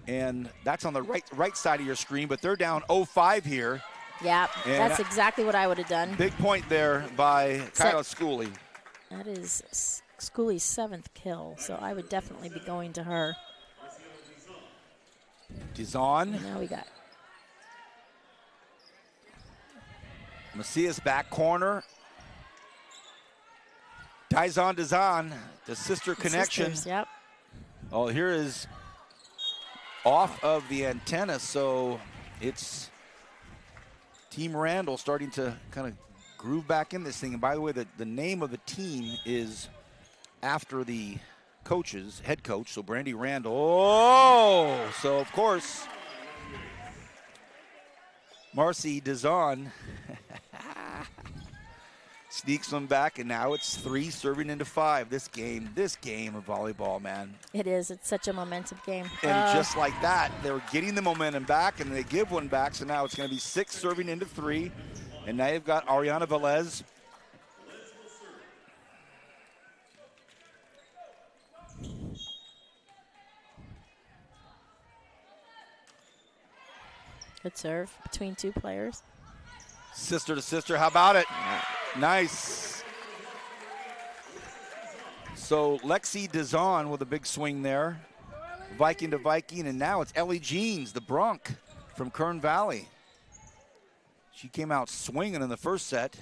And that's on the right side of your screen, but they're down 0-5 here. Yeah, and that's exactly what I would have done. Big point there by Kyla Schooley. That is Schooley's 7th kill, so I would definitely be going to her. Dizon. Now we got Macias back corner. Dizon, the sister connection. Sisters, yep. Oh, here is off of the antenna, so it's Team Randall starting to kind of groove back in this thing. And by the way, the name of the team is after the coaches, head coach, so Brandy Randall. Oh, so of course, Marcy Dizon sneaks one back, and now it's 3 serving into 5. This game of volleyball, man. It is. It's such a momentum game. And just like that, they're getting the momentum back, and they give one back, so now it's going to be 6 serving into 3. And now you've got Ariana Velez. Good serve between 2 players. Sister to sister, how about it? Nice. So Lexi Dizon with a big swing there. Viking to Viking, and now it's Ellie Jeans, the Bronc from Kern Valley. She came out swinging in the first set.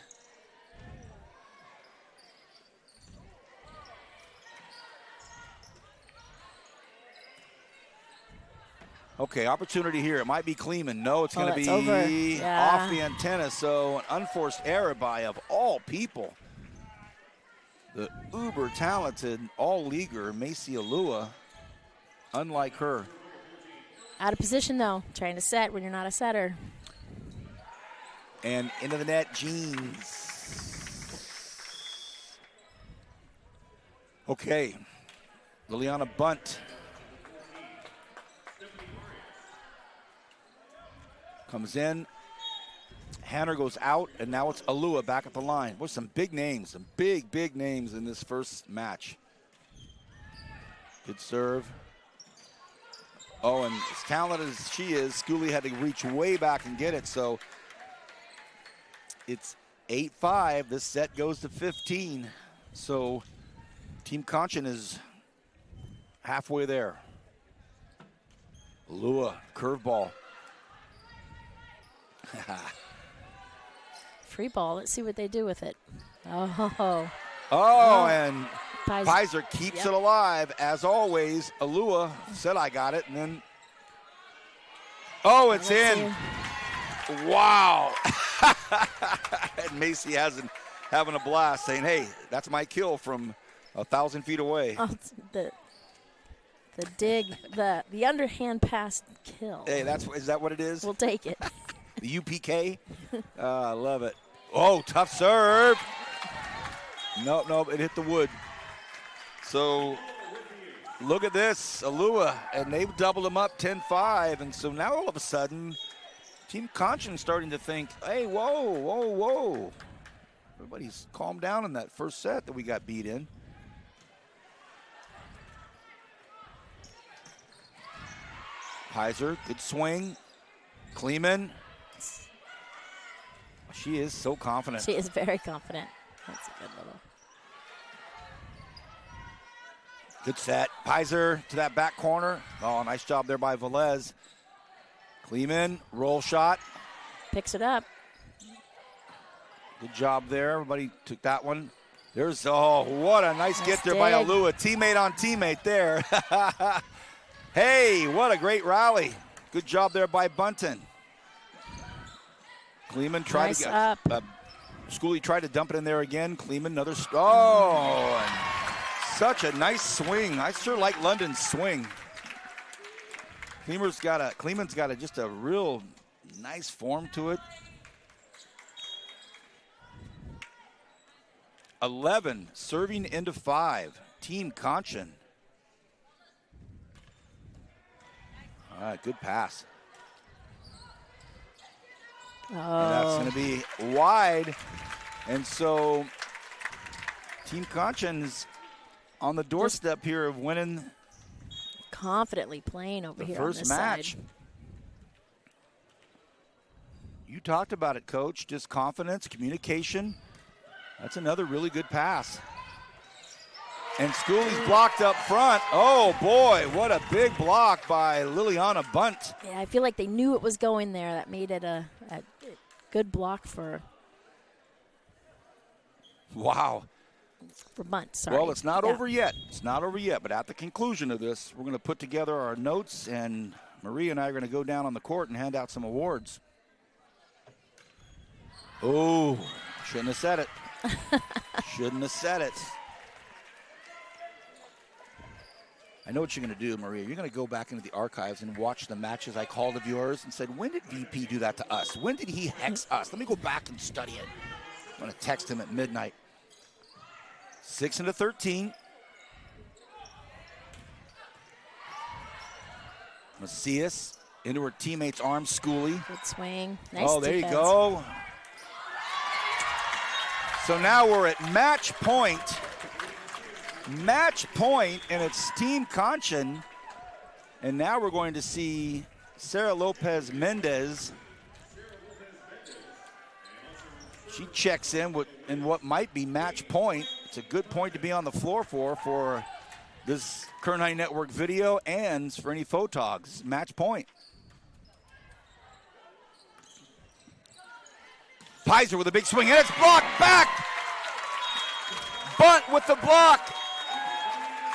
Okay, opportunity here. It might be Kleeman. No, it's going to be off the antenna. So an unforced error by, of all people, the uber talented all-leaguer Macy Alua. Unlike her. Out of position, though. Trying to set when you're not a setter. And into the net, Jeans. Okay, Liliana Bunt. Comes in, Hanner goes out, and now it's Alua back at the line. Boy, some big names, some big names in this first match. Good serve. Oh, and as talented as she is, Schooley had to reach way back and get it, so it's 8-5. This set goes to 15. So Team Conchin is halfway there. Alua, curveball. Free ball. Let's see what they do with it. Oh, and Pizer keeps it alive. As always, Alua said, I got it. And then, it's in. Wow. And Macy having a blast saying, hey, that's my kill from 1,000 feet away. Oh, the dig, the underhand pass kill. Hey, is that what it is? We'll take it. The UPK? I love it. Oh, tough serve. Nope, it hit the wood. So look at this, Alua, and they've doubled them up 10-5, and so now all of a sudden, Team Conchin's starting to think, hey, whoa. Everybody's calmed down in that first set that we got beat in. Heiser, good swing. Kleeman. She is so confident. She is very confident. That's a good little. Good set. Heiser to that back corner. Oh, nice job there by Velez. Kleeman, roll shot. Picks it up. Good job there. Everybody took that one. There's, what a nice get there by Alua. Teammate on teammate there. Hey, what a great rally. Good job there by Bunton. Kleeman tried nice to get up. Schooley tried to dump it in there again. Kleeman, another, and such a nice swing. I sure like London's swing. Kleeman's got just a real nice form to it. 11 serving into 5. Team Conchin. All right, good pass. Oh. And that's going to be wide. And so Team Conchin's on the doorstep here of winning confidently playing over here the first on this match. side. You talked about it, Coach. Just confidence, communication. That's another really good pass. And Schooley's blocked up front. Oh, boy, what a big block by Liliana Bunt. Yeah, I feel like they knew it was going there. That made it a good block for Bunt. Sorry. Well, it's not over yet. It's not over yet, but at the conclusion of this, we're going to put together our notes, and Marie and I are going to go down on the court and hand out some awards. Oh, shouldn't have said it. Shouldn't have said it. I know what you're going to do, Maria. You're going to go back into the archives and watch the matches I called of yours and said, when did VP do that to us? When did he hex us? Let me go back and study it. I'm going to text him at midnight. 6 into 13. Macias into her teammate's arms, Schooley. Good swing. Nice there defense. you go. So now we're at match point. Match point, and it's Team Conchin. And now we're going to see Sarah Lopez Mendez. She checks in what might be match point. It's a good point to be on the floor for this Kern High Network video and for any photogs. Match point. Pizer with a big swing, and it's blocked back. Bunt with the block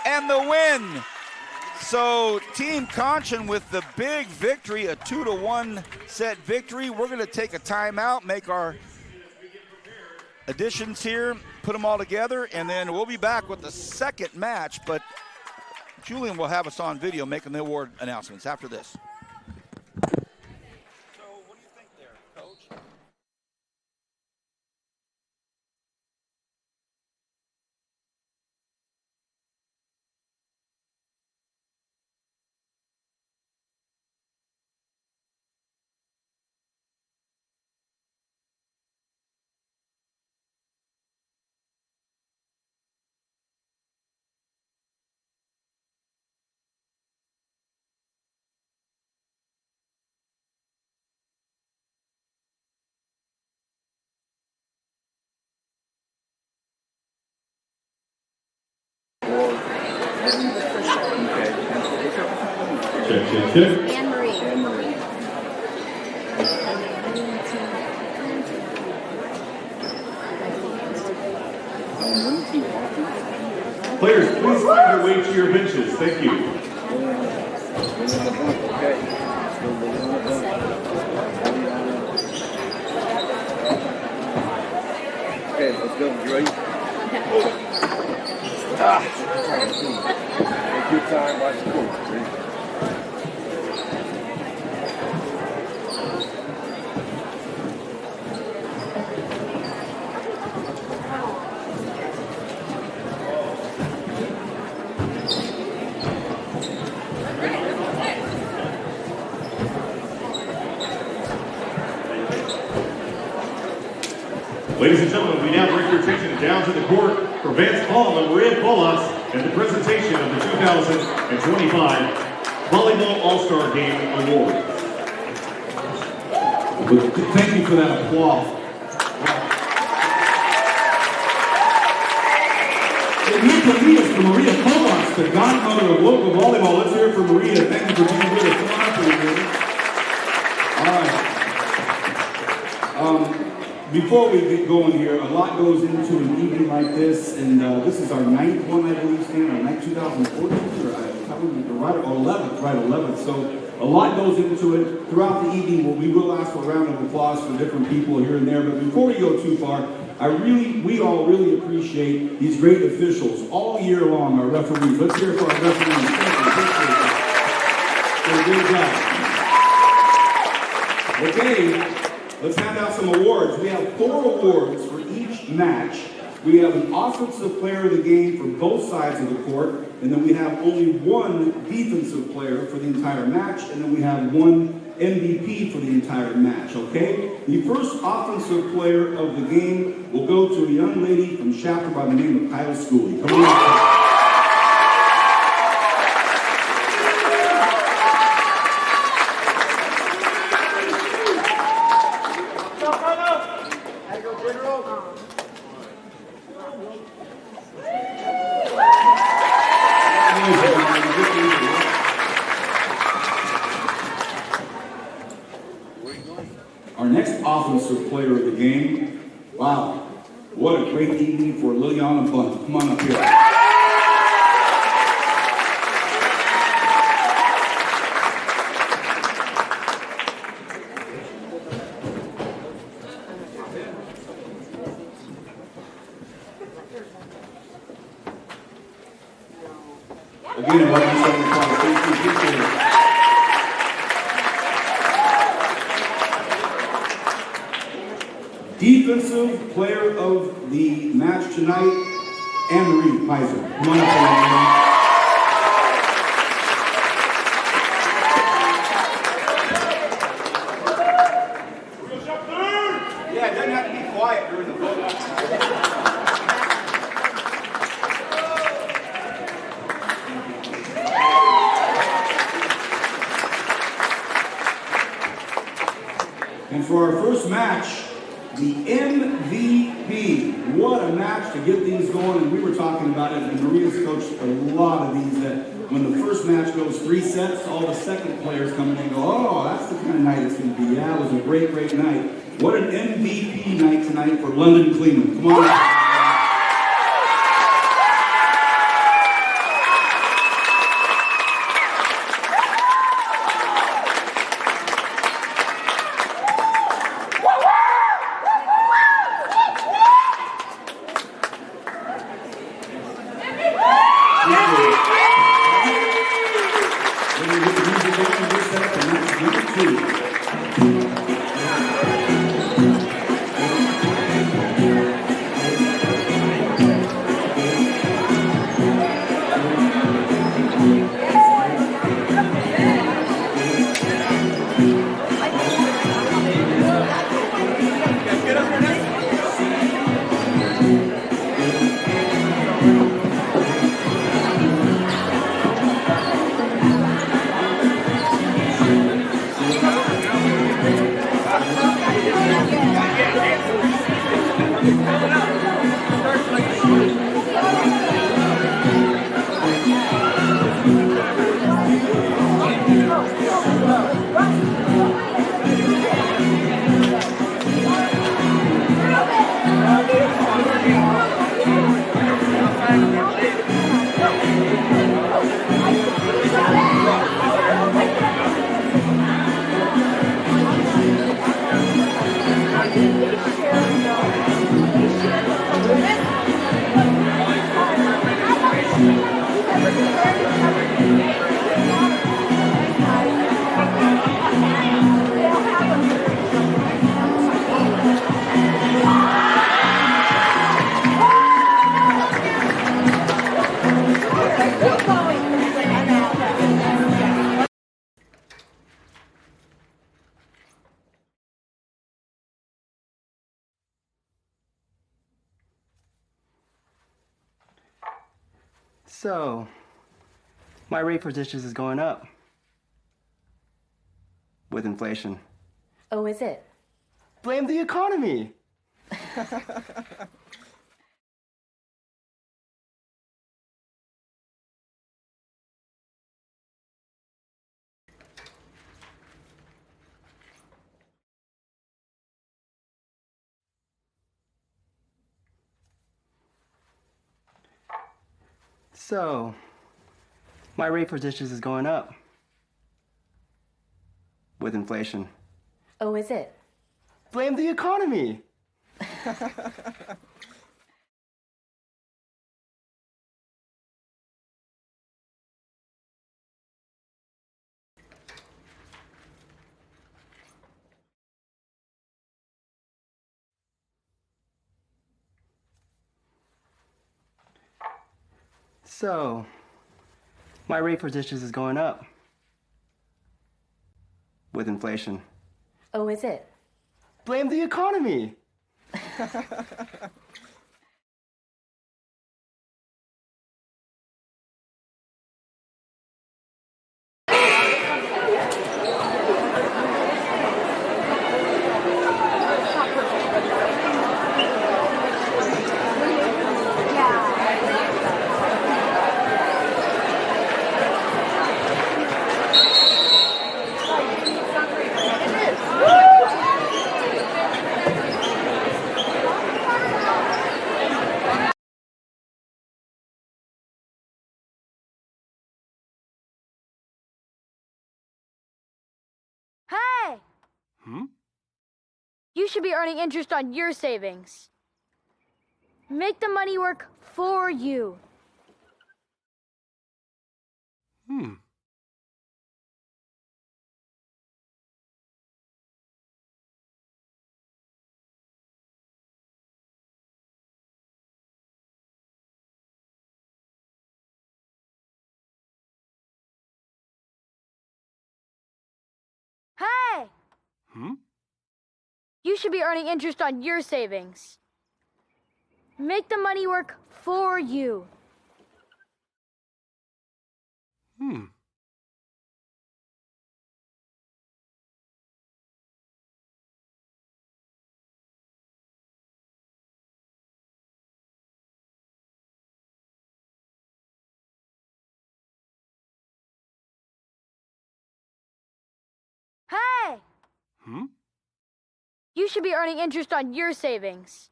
and the win. So Team Conchin with the big victory, a 2-1 set victory. We're going to take a timeout, make our additions here, put them all together, and then we'll be back with the second match. But Julian will have us on video making the award announcements after this. Check. Anne-Marie. Players, please find your way to your benches. Thank you. Okay, let's go. You ready? Take your time, watch the coach. Ladies and gentlemen, we now bring your attention down to the court for Vance Paul and Maria Polas and the presentation of the 2025 Volleyball All-Star Game Award. Thank you for that applause. And here's Maria's for Maria Polas, the godmother of local volleyball. Let's hear it for Maria. Thank you for being with us. Come on up here, Maria. All right. Before we get going here, a lot goes into an evening like this, and this is our 9th one, I believe, Stan, our 9th 2014, or 11th, right, 11th. So a lot goes into it. Throughout the evening, we will ask for a round of applause for different people here and there, but before we go too far, we all really appreciate these great officials all year long, our referees. Let's hear it for our referees. Thank you. Good job. Okay. Let's hand out some awards. We have 4 awards for each match. We have an offensive player of the game for both sides of the court, and then we have only 1 defensive player for the entire match, and then we have 1 MVP for the entire match, okay? The first offensive player of the game will go to a young lady from Shafter by the name of Kyla Schooley. Come on. Our next offensive player of the game, wow, what a great evening for Liliana Bunt. Come on up here. Again, what I'm saying, appreciate it. Defensive player of the match tonight, Anne-Marie Pizer. Come on up, Anne-Marie. Yeah, it doesn't have to be quiet during the vote. And for our first match, the MVP. What a match to get these going. And we were talking about it, and Maria's coached a lot of these, that when the first match goes 3 sets, all the second players come in and go, oh, that's the kind of night it's going to be. Yeah, it was a great, great night. What an MVP night tonight for London Cleveland. Come on. So, my rate for dishes is going up with inflation. Oh, is it? Blame the economy. So, my rate for dishes is going up with inflation. Oh, is it? Blame the economy. So, my rate for dishes is going up with inflation. Oh, is it? Blame the economy. Hey! You should be earning interest on your savings. Make the money work for you. Hey! You should be earning interest on your savings. Make the money work for you. Hey! You should be earning interest on your savings.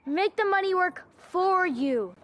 Make the money work for you.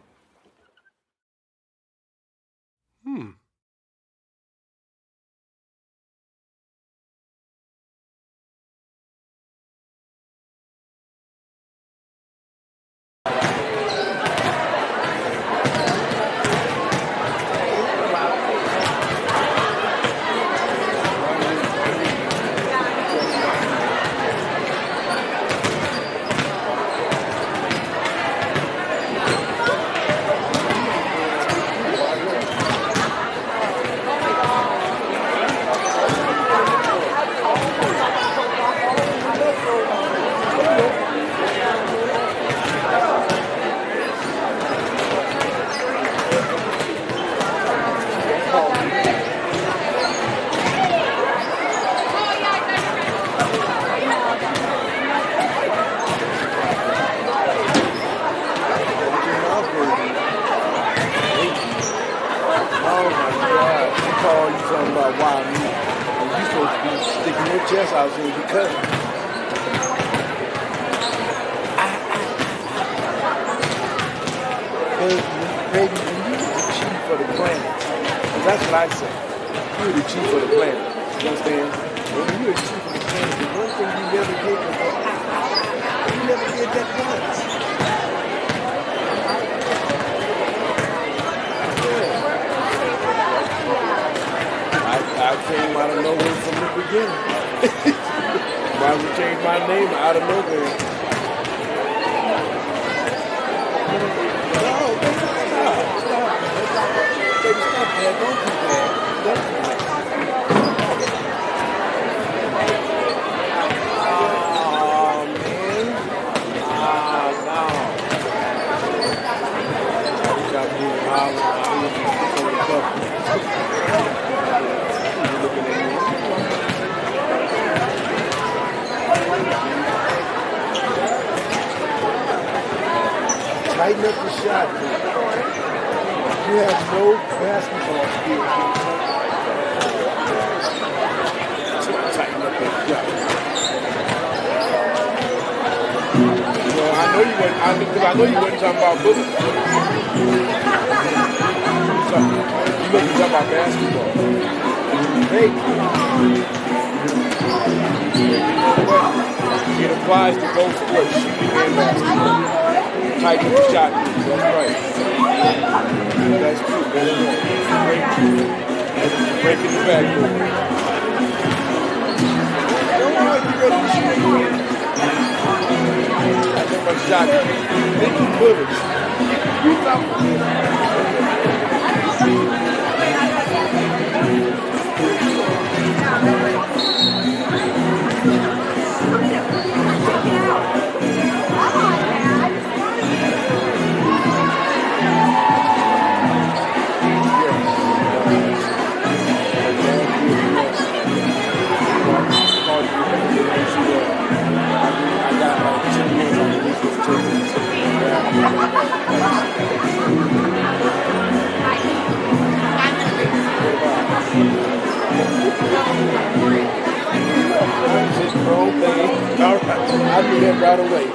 Oh my God! She called you something about why me, and you supposed to be sticking your chest out so you can cut it. Baby, you the chief for the planet. 'Cause that's what I say. You're the chief for the planet. You understand? When you're the chief for the planet, the one thing you never did was you never did that once. I came out of nowhere from the beginning. Why would change my name out of nowhere? No, baby, stop. Baby, stop that. Don't do that. Don't do that. Oh, man. No. I wish I could Tighten up the shot, man. You have no basketball skills. Tighten up that shot. Well, I know you wasn't. I know you wasn't talking about bullets. You wasn't talking about basketball. Hey, it applies to both sports, shooting and basketball. Tighten up the shot. That's right. That's true. That's right. Breaking the backboard. Don't worry, you ready to shoot. That's my shot. Thinking bullets. All right, I knew that right away.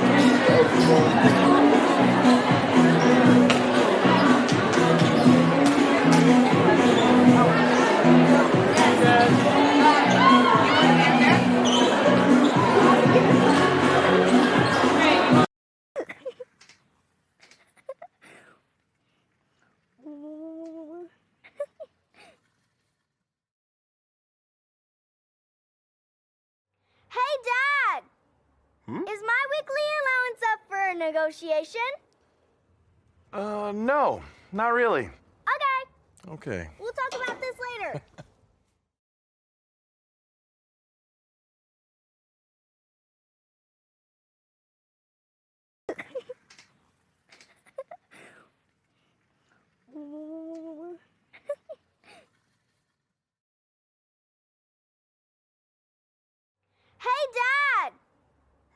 Hey, Dad! Is my weekly allowance up for a negotiation? No, not really. Okay. Okay. We'll talk about this later. Hey, Dad!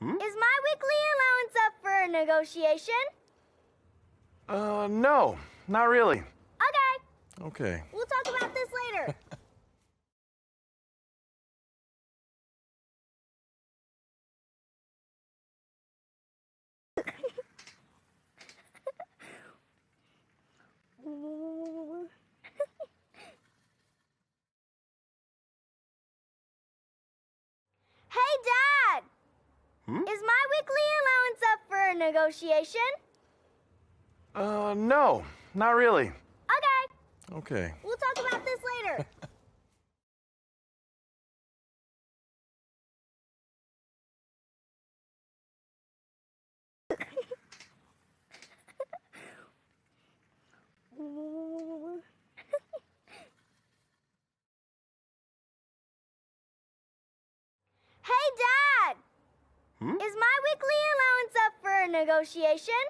Is my weekly allowance up for a negotiation? No, not really. Okay. Okay. We'll talk about this later. Hey, Dad! Is my weekly allowance up for a negotiation? No, not really. Okay. Okay. We'll talk about this later. Hey, Dad! Is my weekly allowance up for a negotiation?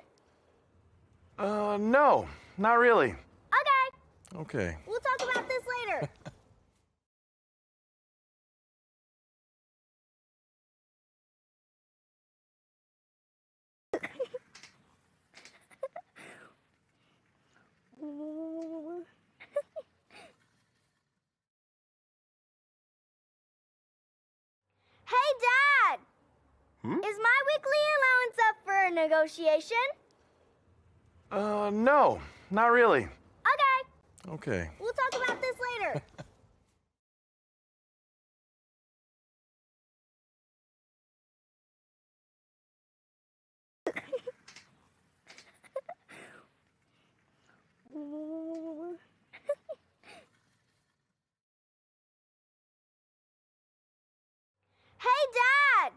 No, not really. Okay. Okay. We'll talk about this later. Hey, Dad! Is my weekly allowance up for a negotiation? No, not really. Okay. Okay. We'll talk about this later. Hey, Dad!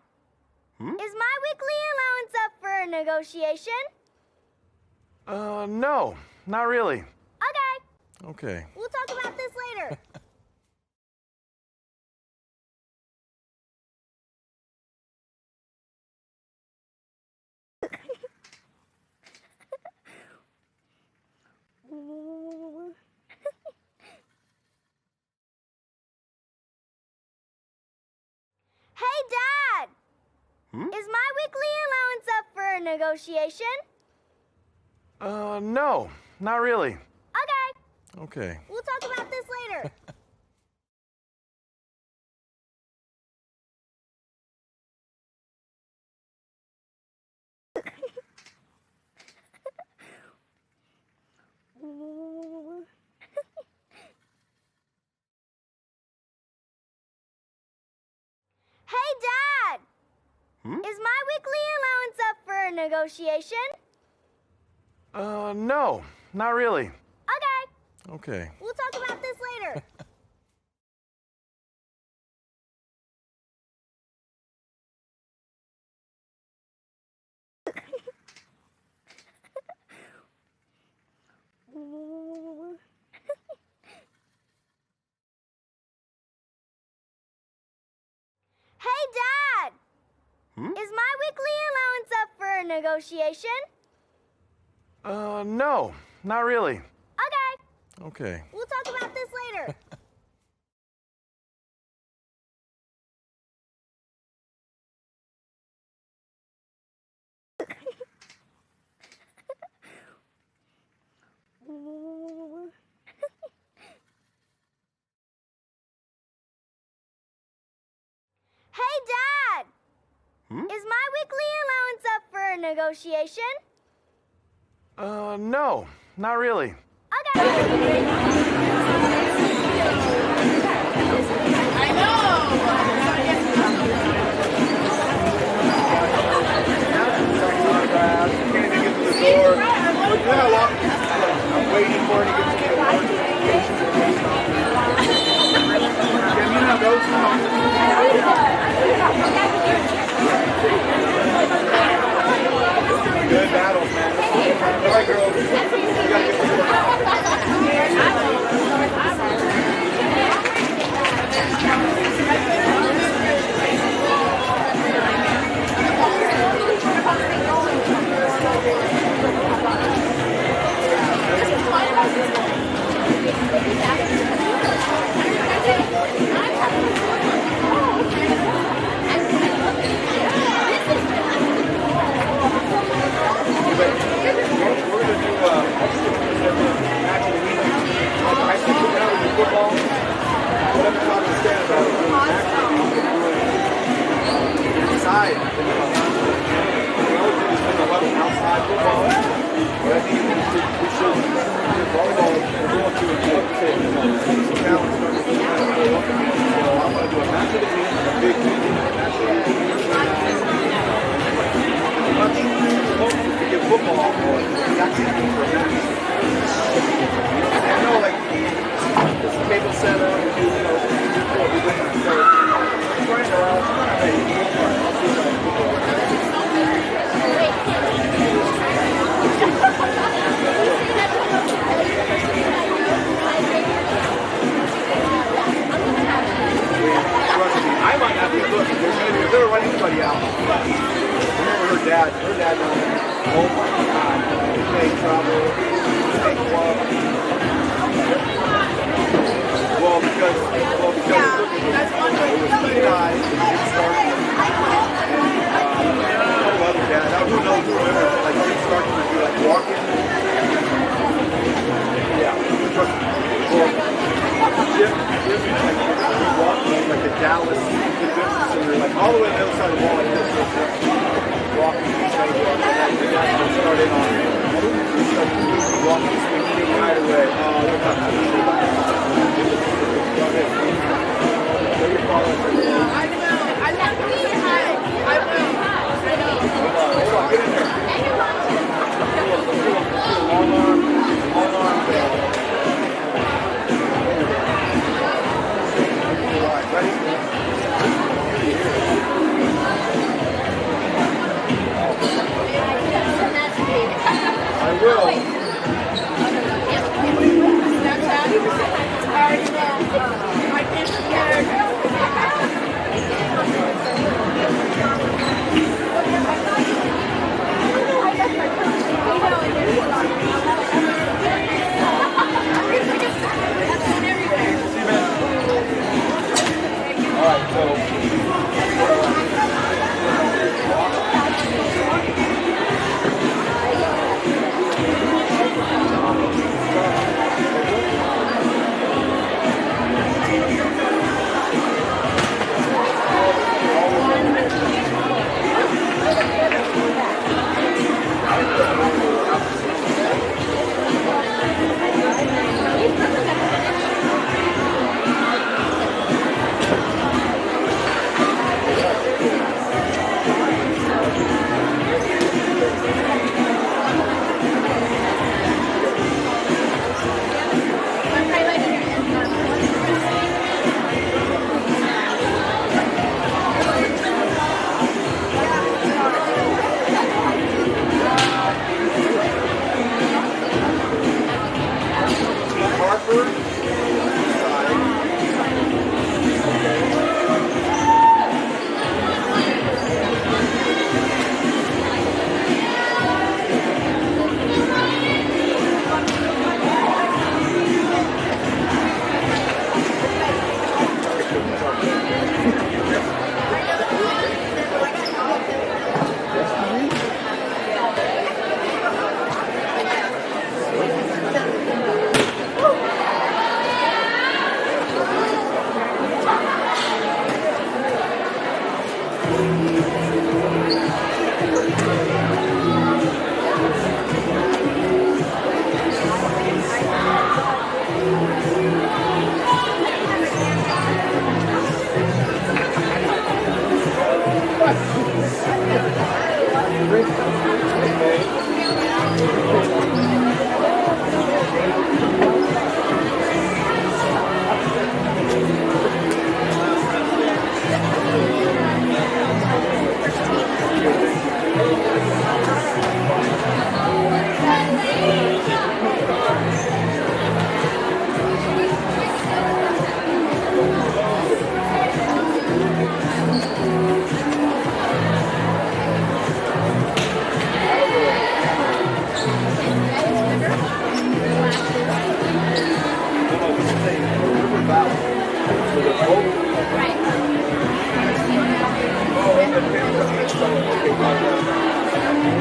Is my weekly allowance up for a negotiation? No, not really. Okay. Okay. We'll talk about this later. Hey, Dad! Is my weekly allowance up for a negotiation? No, not really. Okay. Okay. We'll talk about this later. Hey, Dad! Is my weekly allowance up for a negotiation? No, not really. Okay. Okay. We'll talk about this later. Hey, Dad! Is my weekly allowance up for a negotiation? No, not really. Okay. Okay. We'll talk about this later. Hey, Dad! Is my weekly allowance up for a negotiation? No, not really. I'm waiting for it to get to the notification. Can you have those? Good battles, man. All right, girls. You gotta get to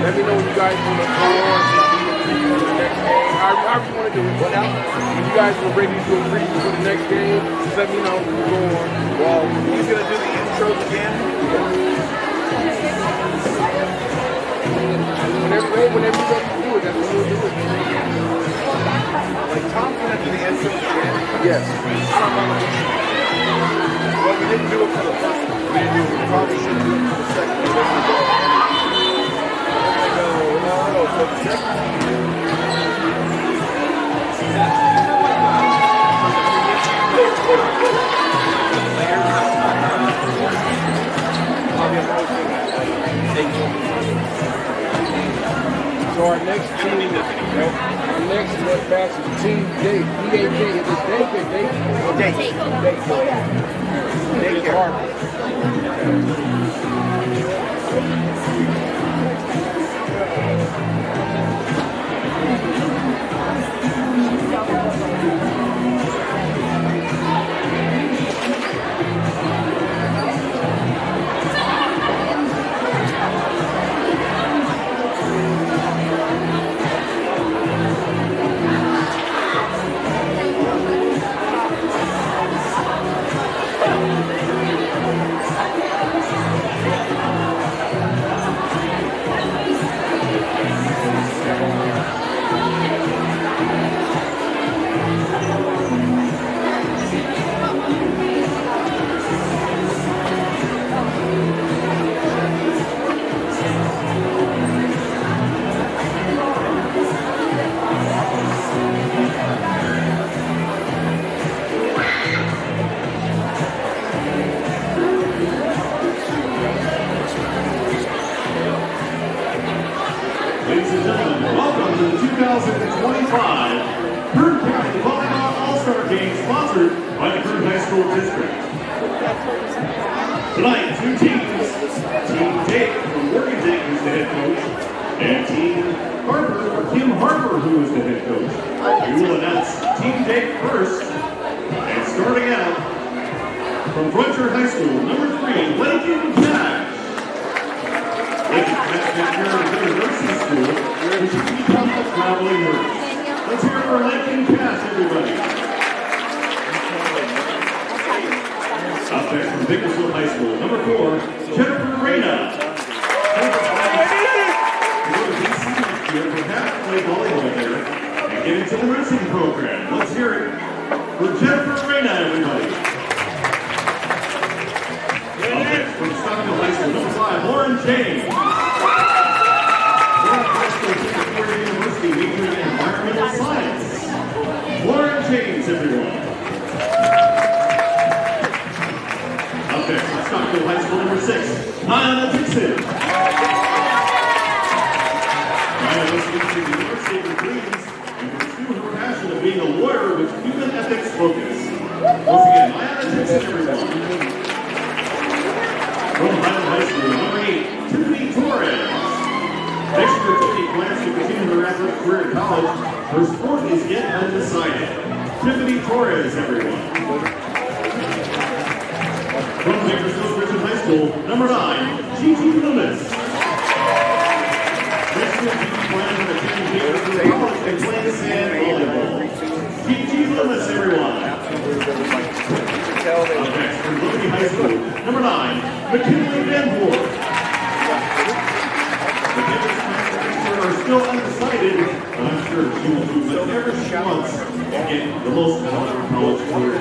Let me know when you guys want to go on to do the next game. However you want to do it. What else? When you guys are ready to do a preview for the next game, just let me know. We'll go on. Well, he's going to do the intros again. Whenever you're ready to do it, that's when we'll do it. Like Tom's going to do the intros again. Yes. Well, we didn't do it for the first one. We probably should do it for the second one. No, for the second one. So our next team, our next match is Team Dake. D-A-K. Is it Dake or Dake? Dake. Dake Harper. Ladies and gentlemen, welcome to the 2025 Kern County Volleyball All-Star Game sponsored by the Kern High School District. Tonight, two teams. Team Dake from Morgan Dake, who's the head coach, and Team Harper, or Kim Harper, who is the head coach. We will announce Team Dake first, and starting out from Frontier High School, number 3, Lincoln Cash. Lincoln Cash is here at the University School, which is become a traveling nurse. Let's hear it for Lincoln Cash, everybody. Up next from Bakersfield High School, number 4, Jennifer Reyna. Perhaps play volleyball there and get into the nursing program. Let's hear it for Jennifer Reyna, everybody. Up next from Stockton High School, number 5, Lauren James. Lauren High School is at Ford University, majoring in environmental science. Lauren James, everyone. Up next from Stockton High School, number 6, Nyla Dixon. Nyla was to the University of Queens and pursue her passion of being a lawyer with human ethics focus. Once again, Nyla Dixon, everyone. From Highland High School, number 8, Tiffany Torres. Next year, Tiffany plans to continue her athletic career in college. Her sport is yet undecided. Tiffany Torres, everyone. From Bakersfield Christian High School, number 9, Gigi Loomis. Next year, Gigi plans to attend Bakersfield College and play sand volleyball. Gigi Loomis, everyone. Up next, from Liberty High School, number 9, McKinley Van Voort. McKinley's plans for next year are still undecided, but I'm sure she will do whatever she wants and get the most out of her college career.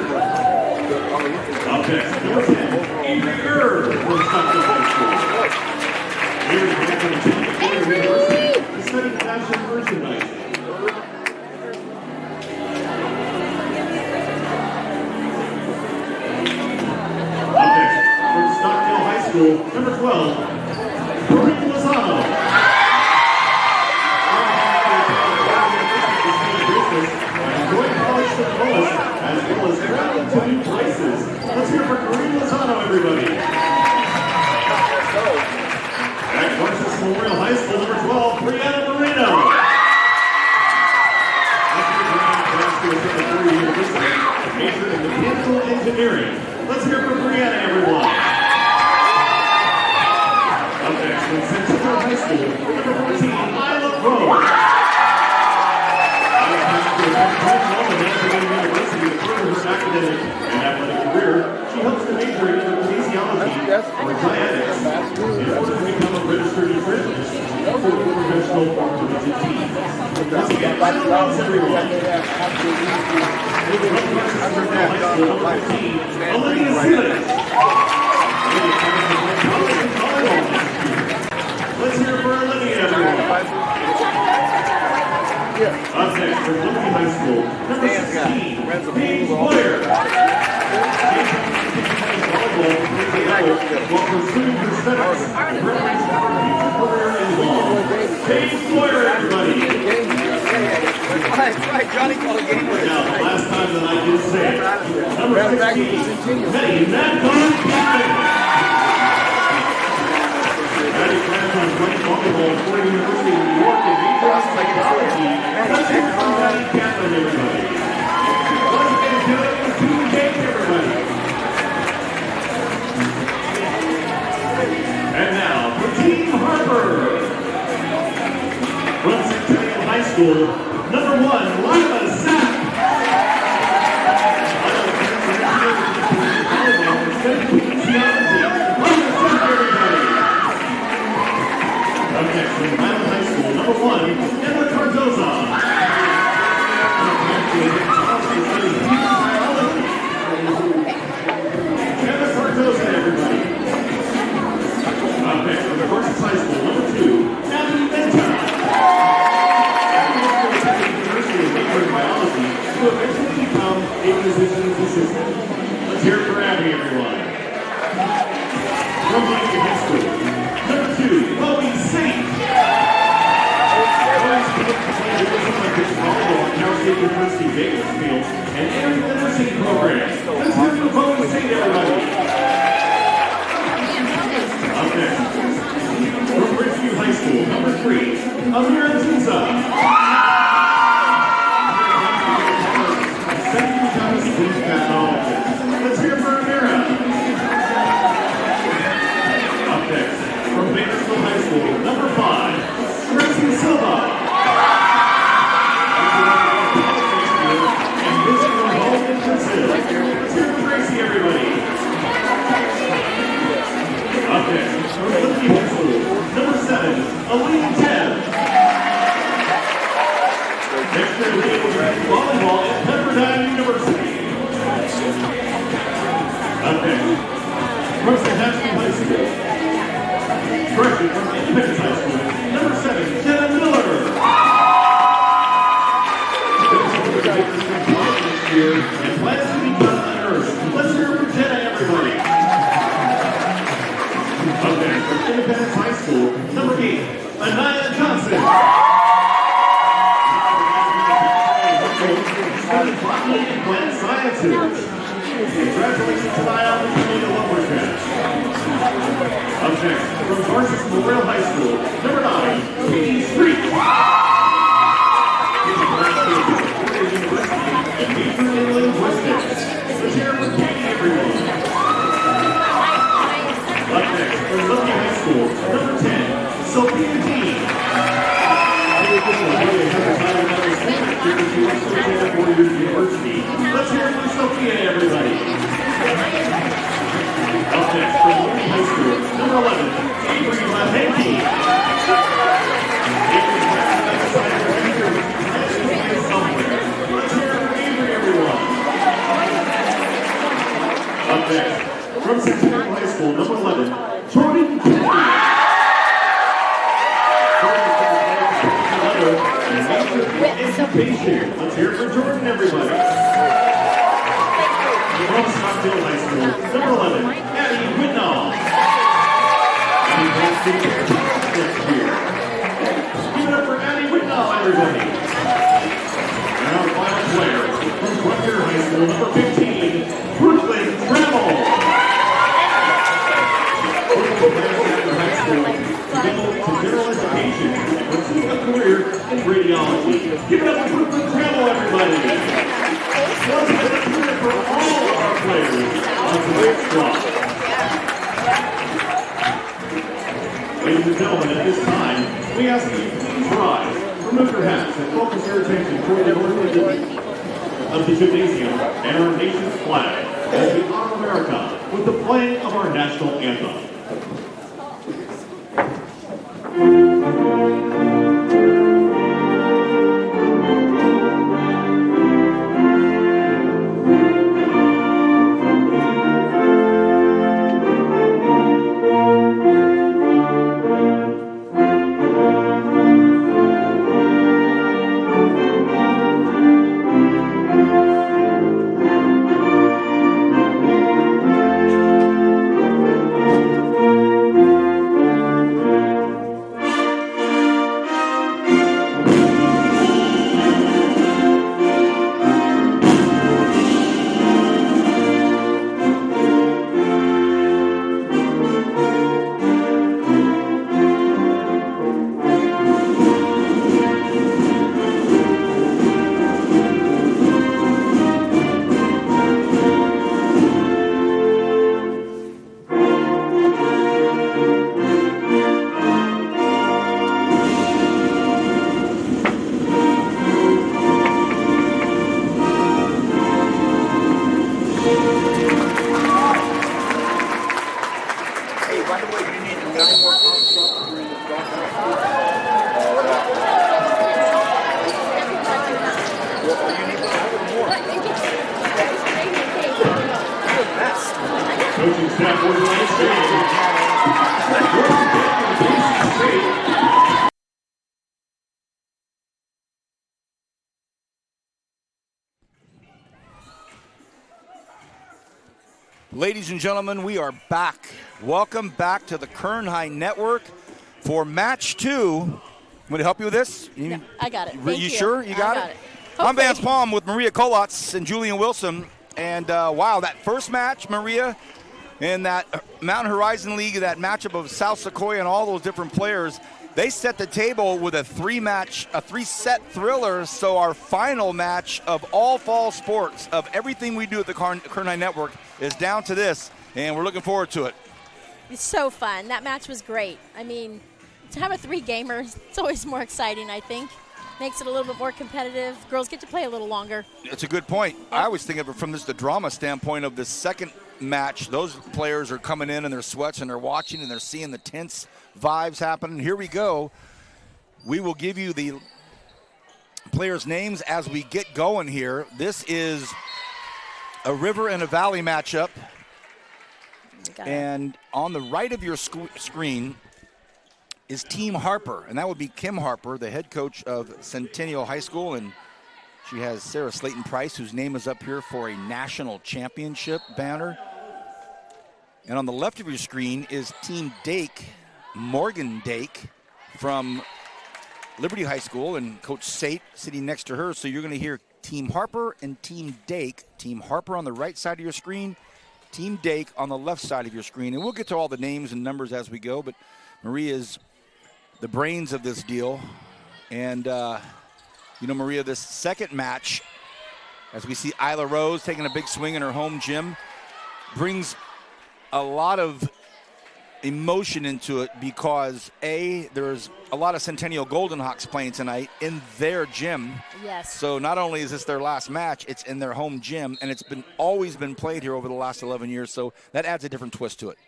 Up next, number 10, Avery Kern from Stockton High School. Avery plans to attend Ford University to study fashion merchandising. Stockdale High School, number 12, Corinne Lozano. Enjoy college to the fullest, as well as traveling to new places. Let's hear for Corinne Lozano, everybody. At Marcus Memorial High School, number 12, Brianna Moreno. After Brianna passed to attend Ford University, majored in mechanical engineering. Let's hear for Brianna, everyone. from Central High School, number 14, Isla Rose. University to further her academic and athletic career, she hopes to major in kinesiology or dietetics in order to become a registered nutritionist for the professional collegiate team. Once again, Isla Rose, everyone. Olivia Silas. Let's hear it for Olivia, everyone. Up next from Liberty High School, number 16, Paige Boyer. While pursuing her studies in preparation for a future career in law. Paige Boyer, everybody. Right, Johnny called a game winner. Now, the last time that I did say it, number 16, Maddie Madcon Captain. Maddie Madcon played volleyball at Ford University of New York and major in psychology. Let's hear it from Maddie Captain, everybody. Let's get to it with 2 games, everybody. And now, for Team Harper. From Centennial High School, number 1, Lila Sack. Up next from Lila High School, number 1, Emma Cardoza. Emma Cardoza, everybody. Up next from Bakersfield High School, number 2, Abby Menta. Biology to eventually become a physician's assistant. Let's hear it for Abby, everyone. From Monica High School, number 2, Chloe Saint. Chloe's committed to playing division Olympics volleyball at Cal State University Bakersfield and entering the nursing program. Let's hear it for Chloe Saint, everybody. Up next, from Bridgeview High School, number 3, Amira Tusa. Let's hear for Amira. Up next, from Bakersfield High School, number 5, Tracy Silva. And visit her home in Brazil. Let's hear for Tracy, everybody. Up next, from Liberty High School, number 7, Elaine Tebb. Next year, Elaine will be volleyball at Pepperdine University. Up next, from St. High School. Correction, from Independence High School, number 7, Jenna Miller. This year and plans to become a nurse. Let's hear it for Jenna, everybody. Up next, from Independence High School, number 8, Anaya Johnson. Studying botany and plant sciences. Congratulations to Anaya on becoming a lumberjack. Up next, from Tarsus Memorial High School, number 9, Katie Street. And major in linguistics. Let's hear it for Katie, everyone. Up next, from Liberty High School, number 10, Sophia Dean. University. Let's hear it for Sophia, everybody. Up next, from Liberty High School, number 11, Avery Lahenke. Avery's mathematics science major with plans to play somewhere. Let's hear it for Avery, everyone. Up next, from Centennial High School, number 11, Jordan Kennedy. Education. Let's hear it for Jordan, everybody. From Stockdale High School, number 11, Addie Whitnall. Addie plans to be next year. Give it up for Addie Whitnall, everybody. And our final player from Frontier High School, number 15, Brooklyn Trammell. Brooklyn High School to go to general education and pursue a career in radiology. Give it up for Brooklyn Trammell, everybody. Let's give it up for all of our players on tonight's draw. Ladies and gentlemen, gentlemen, at this time, we ask that you please rise, remove your hats, and focus your attention toward the north end of the gymnasium and our nation's flag as we honor America with the playing of our national anthem. Coaching staff board Ladies and gentlemen, we are back. Welcome back to the Kern High Network for match 2. Want to help you with this? No, I got it. Thank you. Sure? You got it? I'm Hopefully. Vance Palm with Maria Kolotz and Julian Wilson. And wow, that first match, Maria, in that Mountain Horizon League, that matchup of South Sequoia and all those different players, they set the table with a three-set thriller. So our final match of all fall sports, of everything we do at the Kern High Network, is down to this, and we're looking forward to it. It's so fun. That match was great. I mean, to have a 3-gamer, it's always more exciting, I think. Makes it a little bit more competitive. Girls get to play a little longer. It's a good point. I always think of it from the drama standpoint of the second match. Those players are coming in their sweats and they're watching and they're seeing the tense vibes happen. Here we go. We will give you the players' names as we get going here. This is a river and a valley matchup. And on the right of your screen is Team Harper, and that would be Kim Harper, the head coach of Centennial High School, and she has Sarah Slayton Price, whose name is up here for a national championship banner. And on the left of your screen is Team Dake, Morgan Dake, from Liberty High School, and Coach Sate sitting next to her. So you're going to hear Team Harper and Team Dake. Team Harper on the right side of your screen, Team Dake on the left side of your screen. And we'll get to all the names and numbers as we go, but Maria is the brains of this deal. And, Maria, this second match, as we see Isla Rose taking a big swing in her home gym, brings a lot of emotion into it because, there's a lot of Centennial Golden Hawks playing tonight in their gym. Yes. So not only is this their last match, it's in their home gym, and it's always been played here over the last 11 years, so that adds a different twist to it.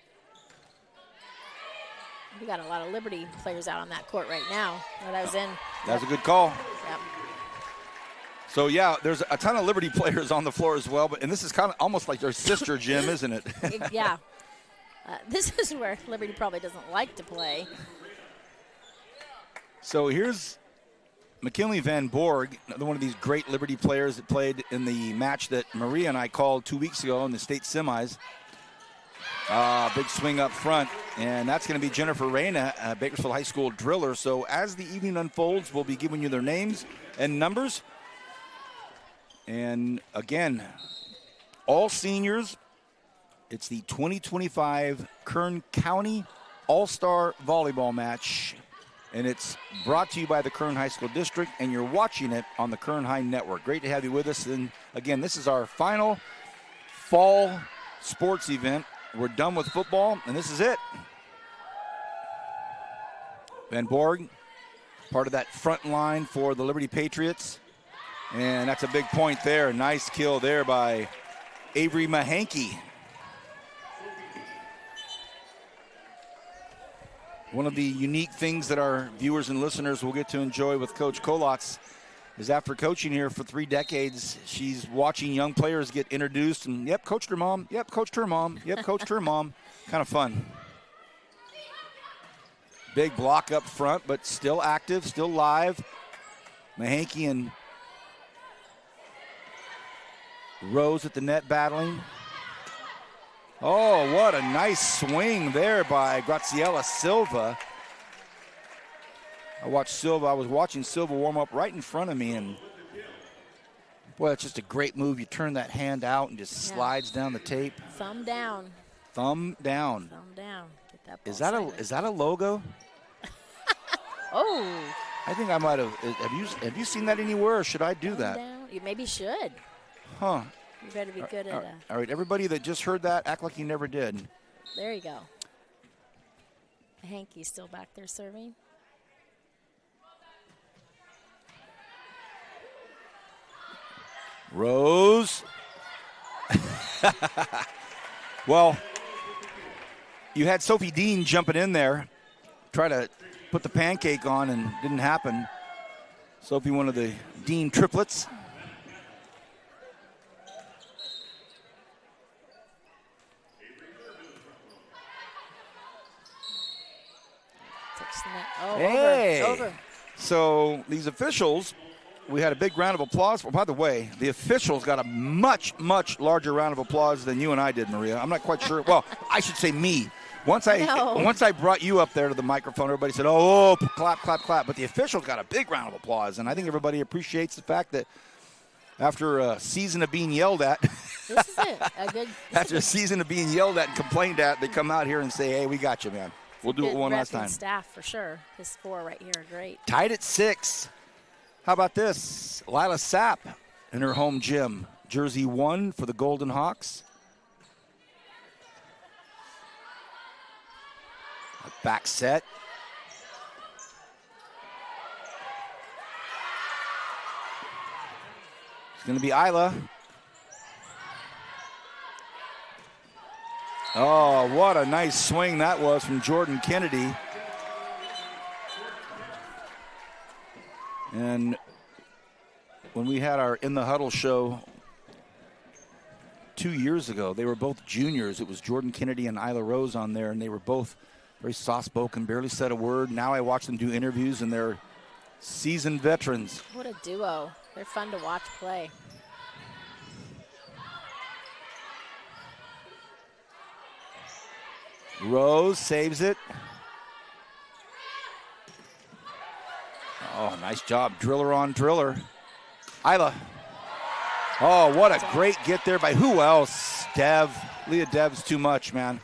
We got a lot of Liberty players out on that court right now. That was in. That's a good call. Yep. So, yeah, there's a ton of Liberty players on the floor as well, and this is kind of almost like their sister gym, isn't it? Yeah. This is where Liberty probably doesn't like to play. So here's McKinley Van Borg, another one of these great Liberty players that played in the match that Maria and I called 2 weeks ago in the state semis. Big swing up front, and that's going to be Jennifer Reyna, Bakersfield High School driller. So as the evening unfolds, we'll be giving you their names and numbers. And again, all seniors. It's the 2025 Kern County All-Star Volleyball match, and it's brought to you by the Kern High School District, and you're watching it on the Kern High Network. Great to have you with us. And again, this is our final fall sports event. We're done with football, and this is it. Van Borg, part of that front line for the Liberty Patriots. And that's a big point there. Nice kill there by Avery Mahanke. One of the unique things that our viewers and listeners will get to enjoy with Coach Kolotz is after coaching here for 3 decades, she's watching young players get introduced and, yep, coached her mom, yep, coached her mom, yep, coached her mom. Kind of fun. Big block up front, but still active, still live. Mahanke and Rose at the net battling. Oh, what a nice swing there by Graciela Silva. I was watching Silva warm up right in front of me, and boy, that's just a great move. You turn that hand out and just slides down the tape. Thumb down. Thumb down. Thumb down. Get that ball Is that a logo? Oh. I think I might have. Have you seen that anywhere, or should I do that? Down. You maybe should. Huh. You better be good at it. All right, everybody that just heard that, act like you never did. There you go. Hanky's still back there serving. Rose. Well, you had Sophie Dean jumping in there, try to put the pancake on, and didn't happen. Sophie, one of the Dean triplets. Oh, hey. over. So these officials, we had a big round of applause. Well, by the way, the officials got a much, much larger round of applause than you and I did, Maria. I'm not quite sure. Well, I should say me. Once I brought you up there to the microphone, everybody said, oh, clap, clap, clap. But the officials got a big round of applause, and I think everybody appreciates the fact that after a season of being yelled at, this is it. After a season of being yelled at and complained at, they come out here and say, hey, we got you, man. We'll do it one last time. Staff for sure. His 4 right here are great. Tied at 6. How about this? Lila Sapp in her home gym. Jersey 1 for the Golden Hawks. A back set. It's going to be Isla. Oh, what a nice swing that was from Jordan Kennedy. And when we had our In the Huddle show 2 years ago, they were both juniors. It was Jordan Kennedy and Isla Rose on there, and they were both very soft-spoken, barely said a word. Now I watch them do interviews, and they're seasoned veterans. What a duo. They're fun to watch play. Rose saves it. Oh, nice job. Driller on driller. Isla. Oh, what a great get there by who else? Dev. Leah Dev's too much, man.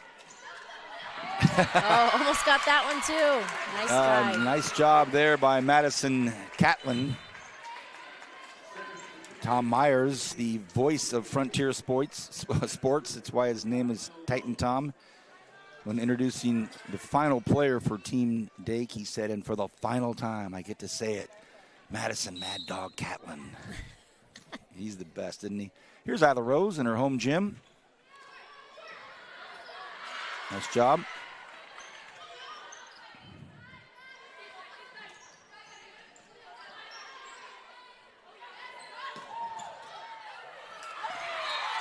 Oh, almost got that one too. Nice try. Nice job there by Madison Catlin. Tom Myers, the voice of Frontier Sports. That's why his name is Titan Tom. When introducing the final player for Team Dake, he said, and for the final time, I get to say it, Madison Mad Dog Catlin. He's the best, isn't he? Here's Isla Rose in her home gym. Nice job.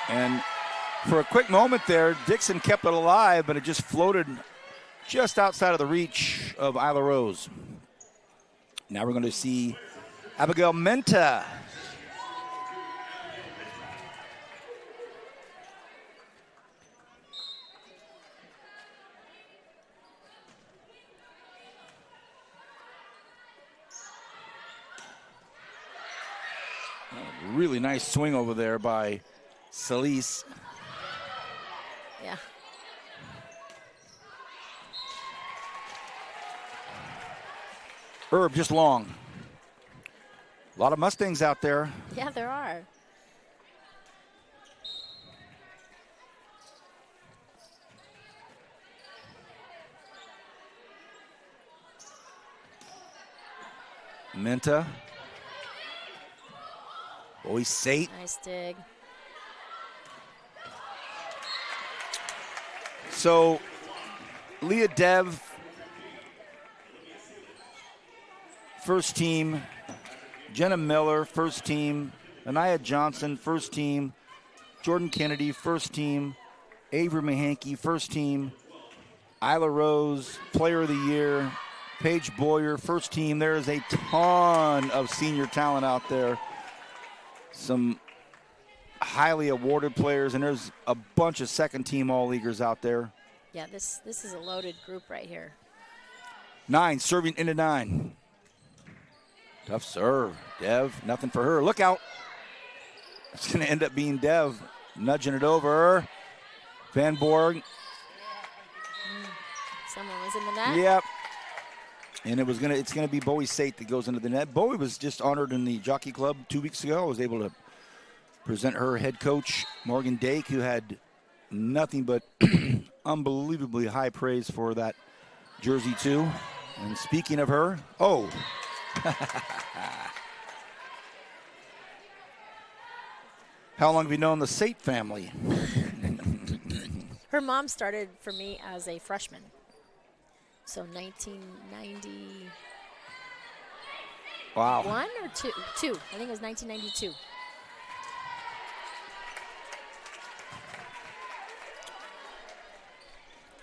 And for a quick moment there, Dixon kept it alive, but it just floated just outside of the reach of Isla Rose. Now we're going to see Abigail Menta. Really nice swing over there by Celise. Yeah. Herb just long. A lot of Mustangs out there. Yeah, there are. Minta. Bowie Sate. Nice dig. So, Leah Dev, first team. Jenna Miller, first team. Anaya Johnson, first team. Jordan Kennedy, first team. Avery Mahankey, first team. Isla Rose, Player of the Year. Paige Boyer, first team. There is a ton of senior talent out there. Some highly awarded players, and there's a bunch of second-team All-Leaguers out there. Yeah, this is a loaded group right here. 9, serving into 9. Tough serve. Dev, nothing for her. Look out. It's going to end up being Dev nudging it over. Van Borg. Someone was in the net. Yep. And it's gonna be Bowie Sate that goes into the net. Bowie was just honored in the Jockey Club 2 weeks ago. I was able to present her head coach, Morgan Dake, who had nothing but unbelievably high praise for that jersey too. And speaking of her, oh. How long have you known the Sate family? Her mom started for me as a freshman. So 1990. Wow. 1 or 2? 2. I think it was 1992.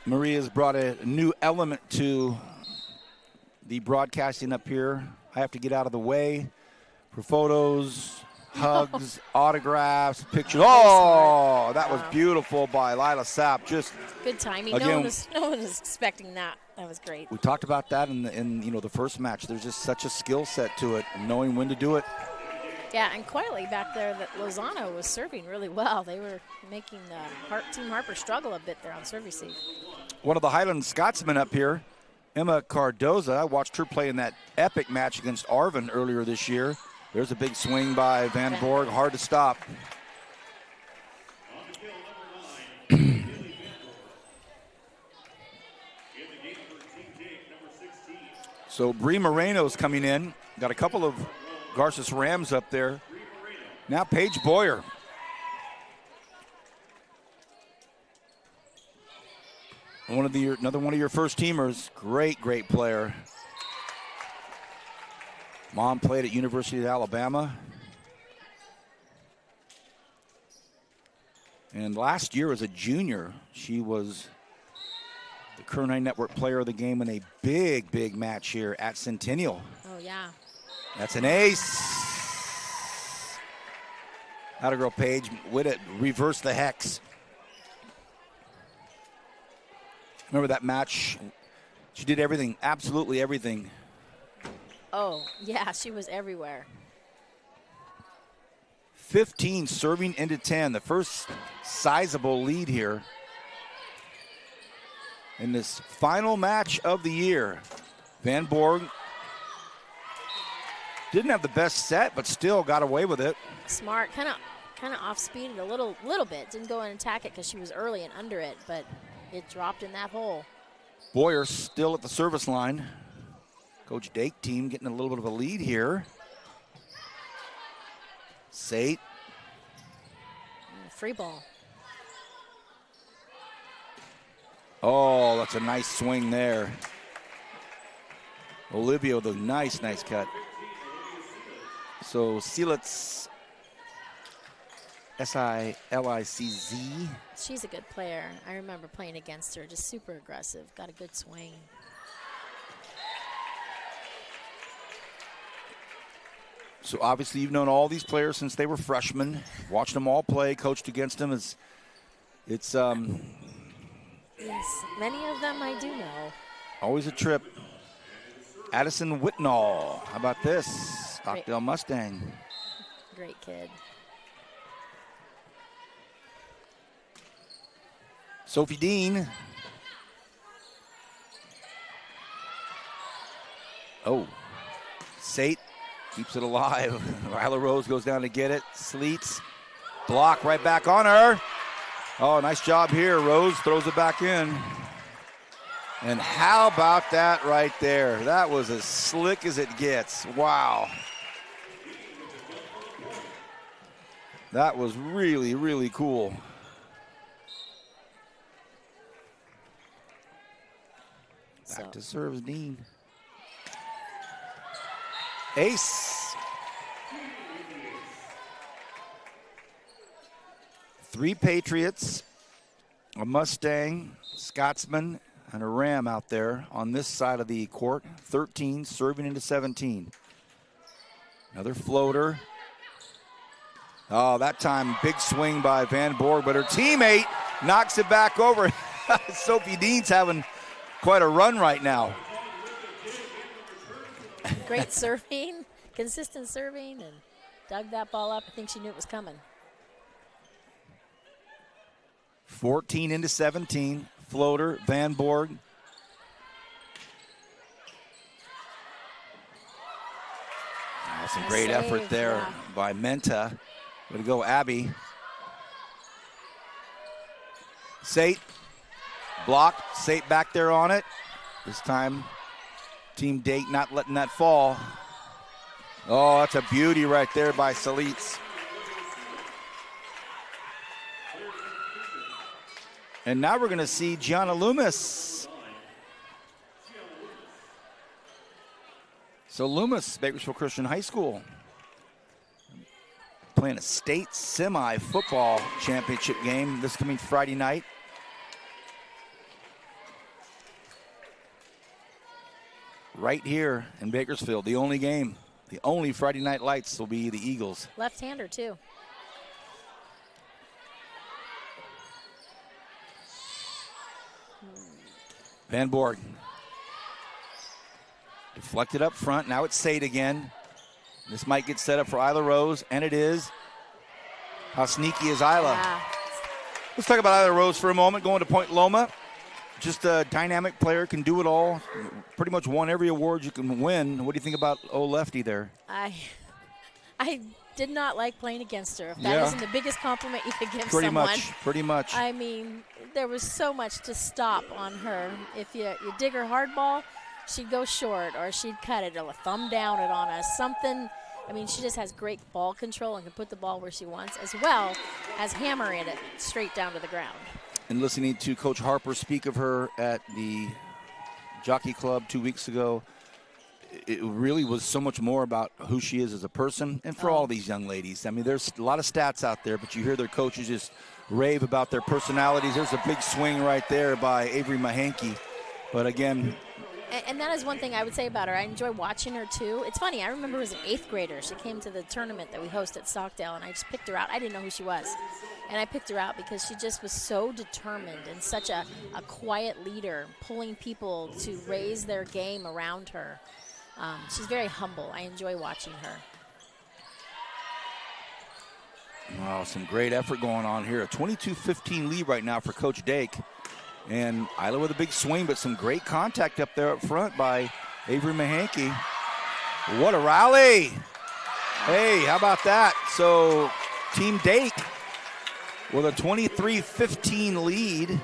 Maria's brought a new element to the broadcasting up here. I have to get out of the way for photos, hugs, autographs, pictures. Oh, that was beautiful by Lila Sapp. Just good timing. Again, no one was expecting that. That was great. we talked about that in the first match. There's just such a skill set to it, knowing when to do it. Yeah, and quietly back there, that Lozano was serving really well. They were making Team Harper struggle a bit there on serve receive. One of the Highland Scotsmen up here, Emma Cardoza. I watched her play in that epic match against Arvin earlier this year. There's a big swing by Van Borg, hard to stop. So Bree Moreno's coming in. Got a couple of Garces Rams up there. Now Paige Boyer. Another one of your first teamers. Great player. Mom played at University of Alabama. And last year as a junior, she was the Kern High Network Player of the Game in a big match here at Centennial. Oh, yeah. That's an ace. Atta girl Paige with it. Reverse the hex. Remember that match? She did everything, absolutely everything. Oh, yeah, she was everywhere. 15 serving into 10. The first sizable lead here in this final match of the year. Van Borg didn't have the best set, but still got away with it. Smart, kind of off speed a little bit. Didn't go and attack it because she was early and under it, but it dropped in that hole. Boyer still at the service line. Coach Dake team getting a little bit of a lead here. Sate. Free ball. Oh, that's a nice swing there. Olivia with a nice cut. So Silicz, S-I-L-I-C-Z. She's a good player. I remember playing against her. Just super aggressive. Got a good swing. So obviously you've known all these players since they were freshmen. Watched them all play, coached against them. It's Yes, many of them I do know. always a trip. Addison Whitnall. How about this? Stockdale Mustang. Great kid. Sophie Dean. Oh, Sate keeps it alive. Ryla Rose goes down to get it. Sleets. Block right back on her. Oh, nice job here. Rose throws it back in. And how about that right there? That was as slick as it gets. Wow. That was really, really cool. Back to serves, Dean. Ace. 3 Patriots, a Mustang, Scotsman, and a Ram out there on this side of the court. 13 serving into 17. Another floater. Oh, that time big swing by Van Borg, but her teammate knocks it back over. Sophie Dean's having quite a run right now. Great serving, consistent serving, and dug that ball up. I think she knew it was coming. 14 into 17. Floater, Van Borg. Oh, some great effort there by Menta. Way to go, Abby. Sate. Blocked. Sate back there on it. This time, Team Dake not letting that fall. Oh, that's a beauty right there by Salitz. And now we're going to see Gianna Loomis. So Loomis, Bakersfield Christian High School, playing a state semi-football championship game this coming Friday night. Right here in Bakersfield, the only game, the only Friday night lights will be the Eagles. Left-hander, too. Van Borg. Deflected up front. Now it's Sade again. This might get set up for Isla Rose, and it is. How sneaky is Isla? Yeah. Let's talk about Isla Rose for a moment. Going to Point Loma. Just a dynamic player, can do it all. Pretty much won every award you can win. What do you think about old Lefty there? I did not like playing against her. If that isn't the biggest compliment you could give someone. Pretty much. I mean, there was so much to stop on her. If you dig her hard ball, she'd go short, or she'd cut it, or a thumb down it on us. Something. I mean, she just has great ball control and can put the ball where she wants, as well as hammering it straight down to the ground. And listening to Coach Harper speak of her at the Jockey Club 2 weeks ago, it really was so much more about who she is as a person and for all these young ladies. I mean, there's a lot of stats out there, but you hear their coaches just rave about their personalities. There's a big swing right there by Avery Mahanke. But again, and that is one thing I would say about her. I enjoy watching her, too. It's funny. I remember as an 8th grader, she came to the tournament that we host at Stockdale, and I just picked her out. I didn't know who she was. And I picked her out because she just was so determined and such a quiet leader, pulling people to raise their game around her. She's very humble. I enjoy watching her. Wow, some great effort going on here. A 22-15 lead right now for Coach Dake. And Isla with a big swing, but some great contact up there up front by Avery Mahanke. What a rally. Hey, how about that? So Team Dake with a 23-15 lead,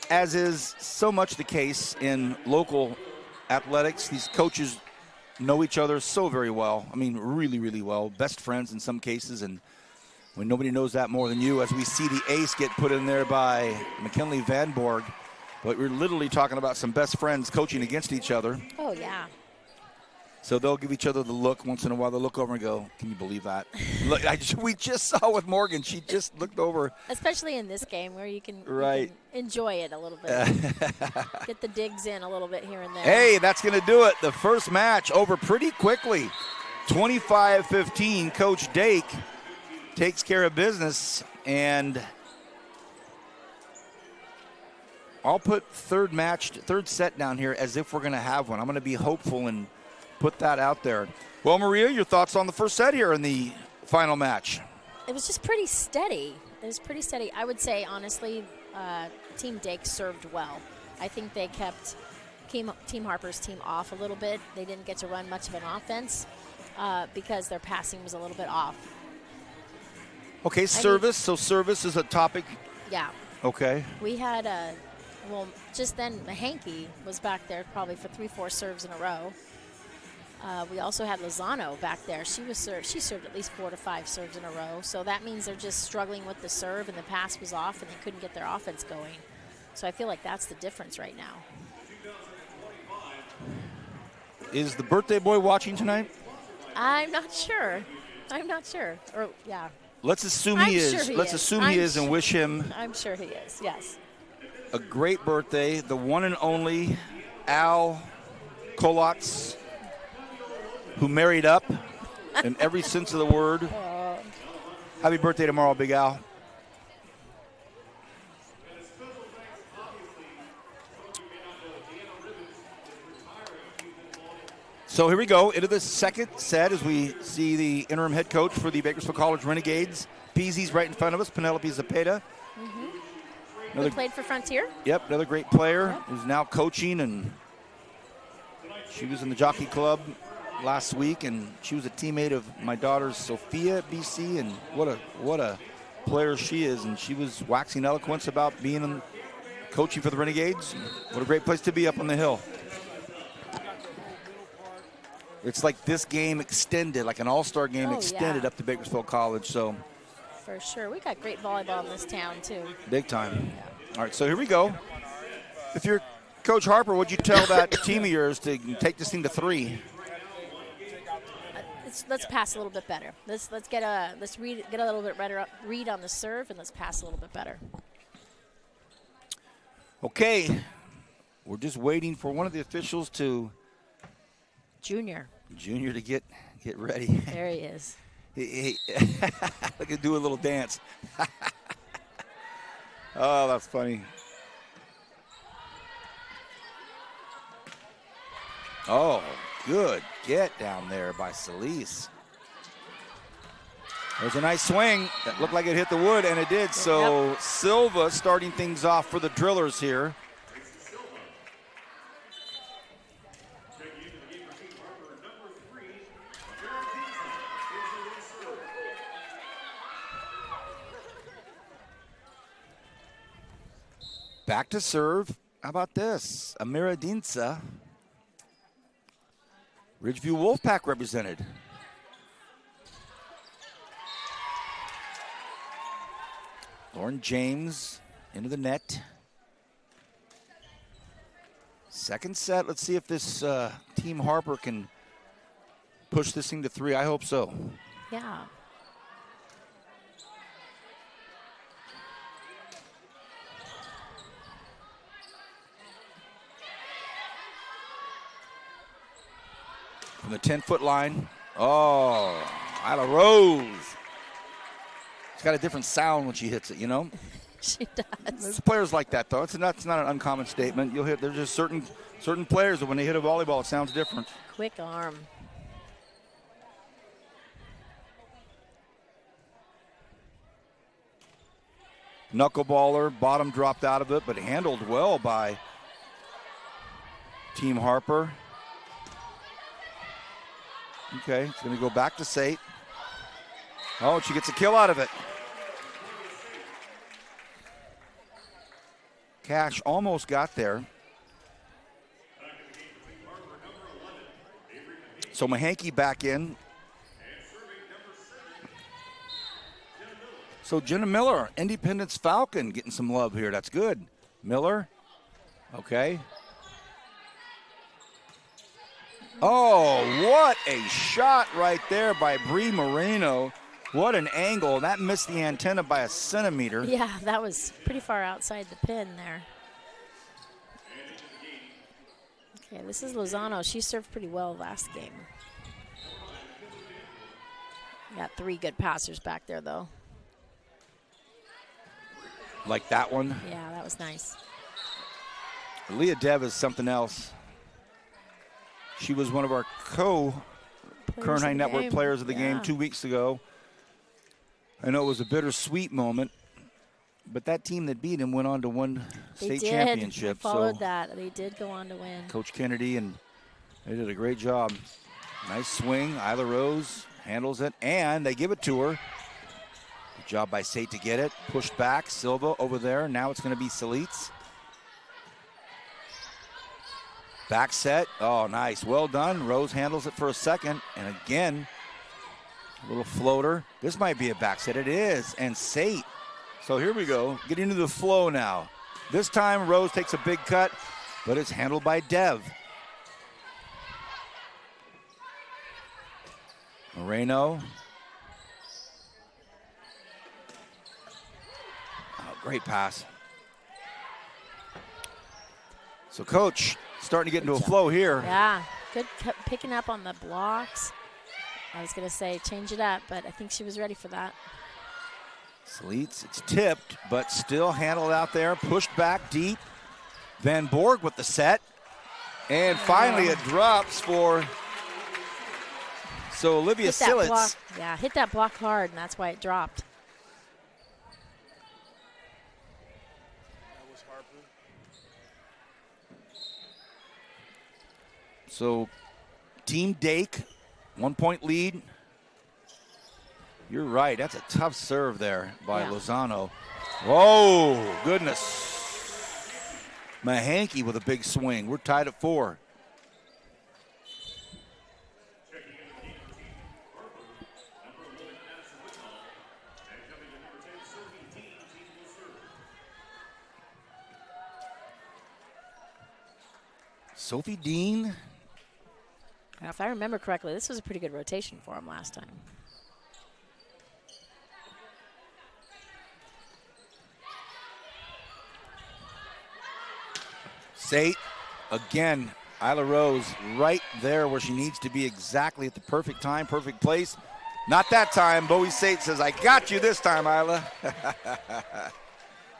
as is so much the case in local athletics. These coaches know each other so very well. I mean, really, really well. Best friends in some cases, and when nobody knows that more than you, as we see the ace get put in there by McKinley Van Borg. But we're literally talking about some best friends coaching against each other. Oh, yeah. So they'll give each other the look once in a while. They'll look over and go, can you believe that? Look, we just saw with Morgan. She just looked over. Especially in this game where you can, enjoy it a little bit. Get the digs in a little bit here and there. Hey, that's going to do it. The first match over pretty quickly. 25-15. Coach Dake takes care of business. And I'll put third set down here as if we're going to have one. I'm going to be hopeful and put that out there. Well, Maria, your thoughts on the first set here in the final match? It was just pretty steady. It was pretty steady. I would say, honestly, Team Dake served well. I think they kept Team Harper's team off a little bit. They didn't get to run much of an offense because their passing was a little bit off. Okay, service. So service is a topic. Yeah. Okay. We had Well, just then Mahanke was back there probably for 3-4 serves in a row. We also had Lozano back there. She served at least 4 to 5 serves in a row. So that means they're just struggling with the serve, and the pass was off, and they couldn't get their offense going. So I feel like that's the difference right now. Is the birthday boy watching tonight? I'm not sure. Or yeah. Let's assume I'm he is. sure he Let's is. assume he is and wish him I'm sure he is. Yes. a great birthday. The one and only Al Kolotz, who married up in every sense of the word. Happy birthday tomorrow, Big Al. So here we go into the second set as we see the interim head coach for the Bakersfield College Renegades. Peasy's right in front of us, Penelope Zepeda. Who played for Frontier? Yep, another great player who's now coaching, and she was in the jockey club last week, and she was a teammate of my daughter's Sophia at BC, and what a player she is, and she was waxing eloquence about being in coaching for the Renegades. What a great place to be up on the hill. It's like this game extended, like an all-star game extended up to Bakersfield College. So for sure. We got great volleyball in this town, too. Big time. All right, so here we go. If you're Coach Harper, would you tell that team of yours to take this thing to 3? Let's pass a little bit better. Let's get a little bit better read on the serve, and let's pass a little bit better. Okay, we're just waiting for one of the officials to Junior to get ready. There he is. I could do a little dance. Oh, that's funny. Oh, good get down there by Solis. There's a nice swing. That looked like it hit the wood, and it did. So Silva starting things off for the Drillers here. Back to serve. How about this? Amira Dinsa. Ridgeview Wolfpack represented. Lauren James into the net. Second set. Let's see if this Team Harper can push this thing to 3. I hope so. Yeah. From the 10-foot line. Oh, Isla Rose. She's got a different sound when she hits it, you know? She does. There's players like that, though. That's not an uncommon statement. You'll hit. There's just certain players that when they hit a volleyball, it sounds different. Quick arm. Knuckleballer, bottom dropped out of it, but handled well by Team Harper. Okay, it's going to go back to Sate. Oh, she gets a kill out of it. Cash almost got there. So Mahanke back in. So Jenna Miller, Independence Falcon, getting some love here. That's good. Miller, okay. Oh, what a shot right there by Bree Moreno. What an angle. That missed the antenna by a centimeter. Yeah, that was pretty far outside the pin there. Okay, this is Lozano. She served pretty well last game. Got 3 good passers back there, though. Like that one? Yeah, that was nice. Leah Dev is something else. She was one of our Kern High Network players of the game 2 weeks ago. I know it was a bittersweet moment, but that team that beat him went on to win state championship. They followed that. They did go on to win. Coach Kennedy, and they did a great job. Nice swing. Isla Rose handles it, and they give it to her. Good job by Sate to get it. Pushed back. Silva over there. Now it's going to be Salitz. Back set. Oh, nice. Well done. Rose handles it for a second. And again, a little floater. This might be a back set. It is. And Sate. So here we go. Get into the flow now. This time, Rose takes a big cut, but it's handled by Dev. Moreno. Oh, great pass. So, Coach, starting to get into a flow here. Yeah, good picking up on the blocks. I was going to say change it up, but I think she was ready for that. Sleets, it's tipped, but still handled out there, pushed back deep. Van Borg with the set. And finally it drops for, so Olivia Silitz. Yeah, hit that block hard, and that's why it dropped. So Team Dake, 1 point lead. You're right, that's a tough serve there by Lozano. Whoa, goodness. Mahanke with a big swing. We're tied at 4. Sophie Dean. Now, if I remember correctly, this was a pretty good rotation for him last time. Sate, again, Isla Rose right there where she needs to be, exactly at the perfect time, perfect place. Not that time. Bowie Sate says, I got you this time, Isla.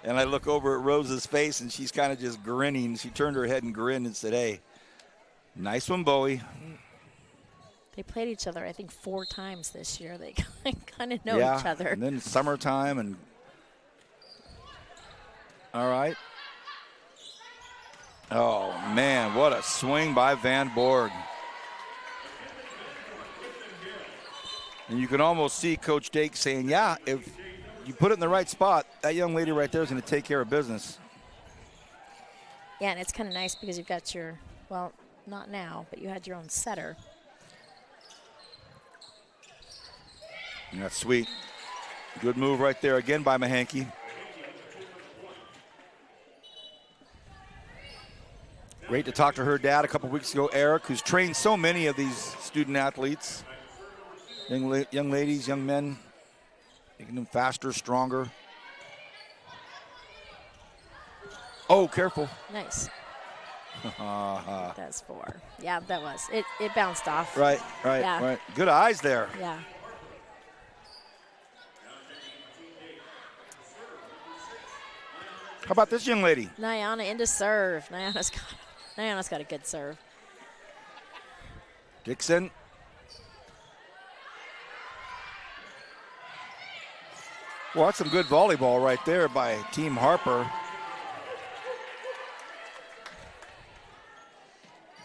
And I look over at Rose's face, and she's kind of just grinning. She turned her head and grinned and said, hey, nice one, Bowie. They played each other, I think, 4 times this year. They kind of know each other. And then summertime and all right. Oh, man, what a swing by Van Borg. And you can almost see Coach Dake saying, yeah, if you put it in the right spot, that young lady right there is going to take care of business. Yeah, and it's kind of nice because you've got your, well, not now, but you had your own setter. And that's sweet. Good move right there again by Mahanke. Great to talk to her dad a couple weeks ago, Eric, who's trained so many of these student athletes, young ladies, young men, making them faster, stronger. Oh, careful. Nice. That's 4. Yeah, that was. It bounced off. Right. Yeah. Right. Good eyes there. Yeah. How about this young lady? Nyana into serve. Nyana's got a good serve. Dixon. Well, that's some good volleyball right there by Team Harper.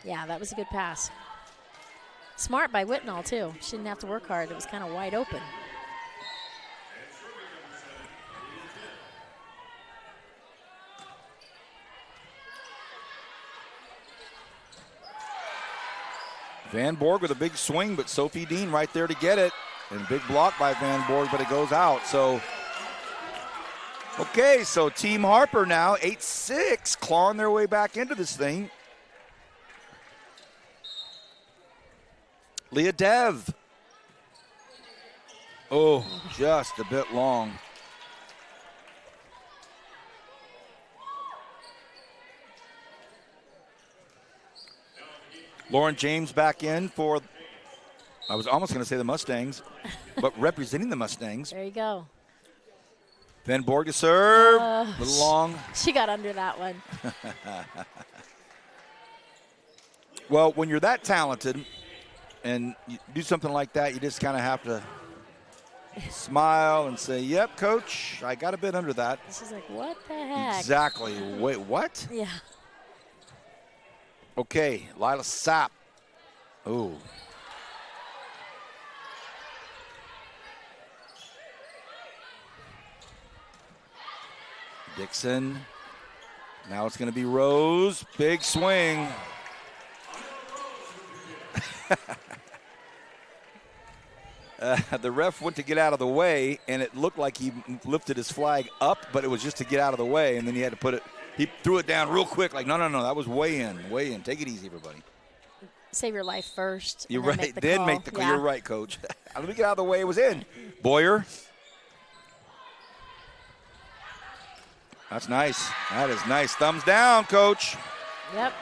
Yeah, that was a good pass. Smart by Whitnall, too. She didn't have to work hard. It was kind of wide open. Van Borg with a big swing, but Sophie Dean right there to get it. And big block by Van Borg, but it goes out. So, okay, so Team Harper now, 8-6, clawing their way back into this thing. Leah Dev. Oh, just a bit long. Lauren James back in for, I was almost going to say the Mustangs, but representing the Mustangs. There you go. Van Borg to serve, a little long. She got under that one. Well, when you're that talented and you do something like that, you just kind of have to smile and say, yep, coach, I got a bit under that. She's like, what the heck? Exactly. Wait, what? Yeah. Okay, Lila Sapp. Ooh. Dixon. Now it's going to be Rose. Big swing. The ref went to get out of the way, and it looked like he lifted his flag up, but it was just to get out of the way, and then he had to put it, he threw it down real quick, like, no, that was way in. Take it easy, everybody. Save your life first. You're and right. Then make the call. You're right, Coach. Let me get out of the way. It was in. Boyer. That's nice. That is nice. Thumbs down, Coach. Yep.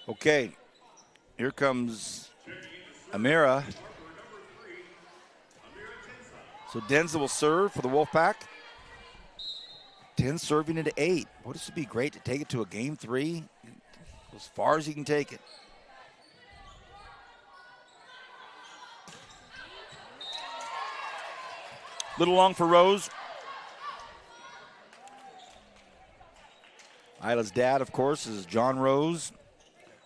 Okay. Here comes Amira. So Denza will serve for the Wolfpack. 10 serving into 8. Boy, this would be great to take it to a game 3. As far as he can take it. Little long for Rose. Isla's dad, of course, is John Rose.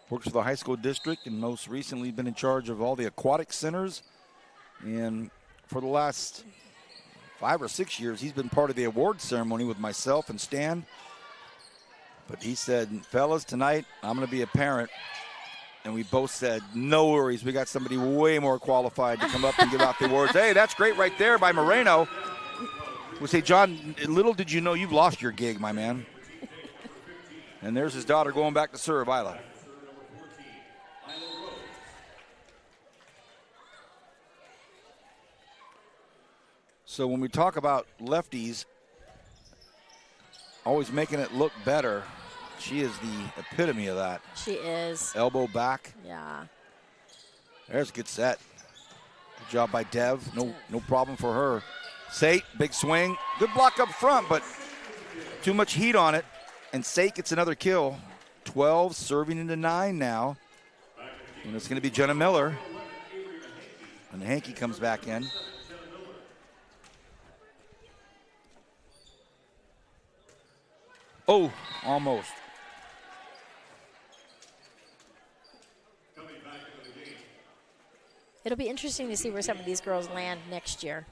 Works for the high school district and most recently been in charge of all the aquatic centers. And for the last 5 or 6 years, he's been part of the award ceremony with myself and Stan. But he said, fellas, tonight I'm going to be a parent. And we both said, no worries. We got somebody way more qualified to come up and give out the awards. Hey, that's great right there by Moreno. We say, John, little did you know you've lost your gig, my man. And there's his daughter going back to serve, Isla. So when we talk about lefties always making it look better, she is the epitome of that. She is. Elbow back. Yeah. There's a good set. Good job by Dev. No problem for her. Sate, big swing. Good block up front, but too much heat on it. And Sate gets another kill. 12 serving into 9 now. And it's going to be Jenna Miller. And Hankey comes back in. Oh, almost. It'll be interesting to see where some of these girls land next year.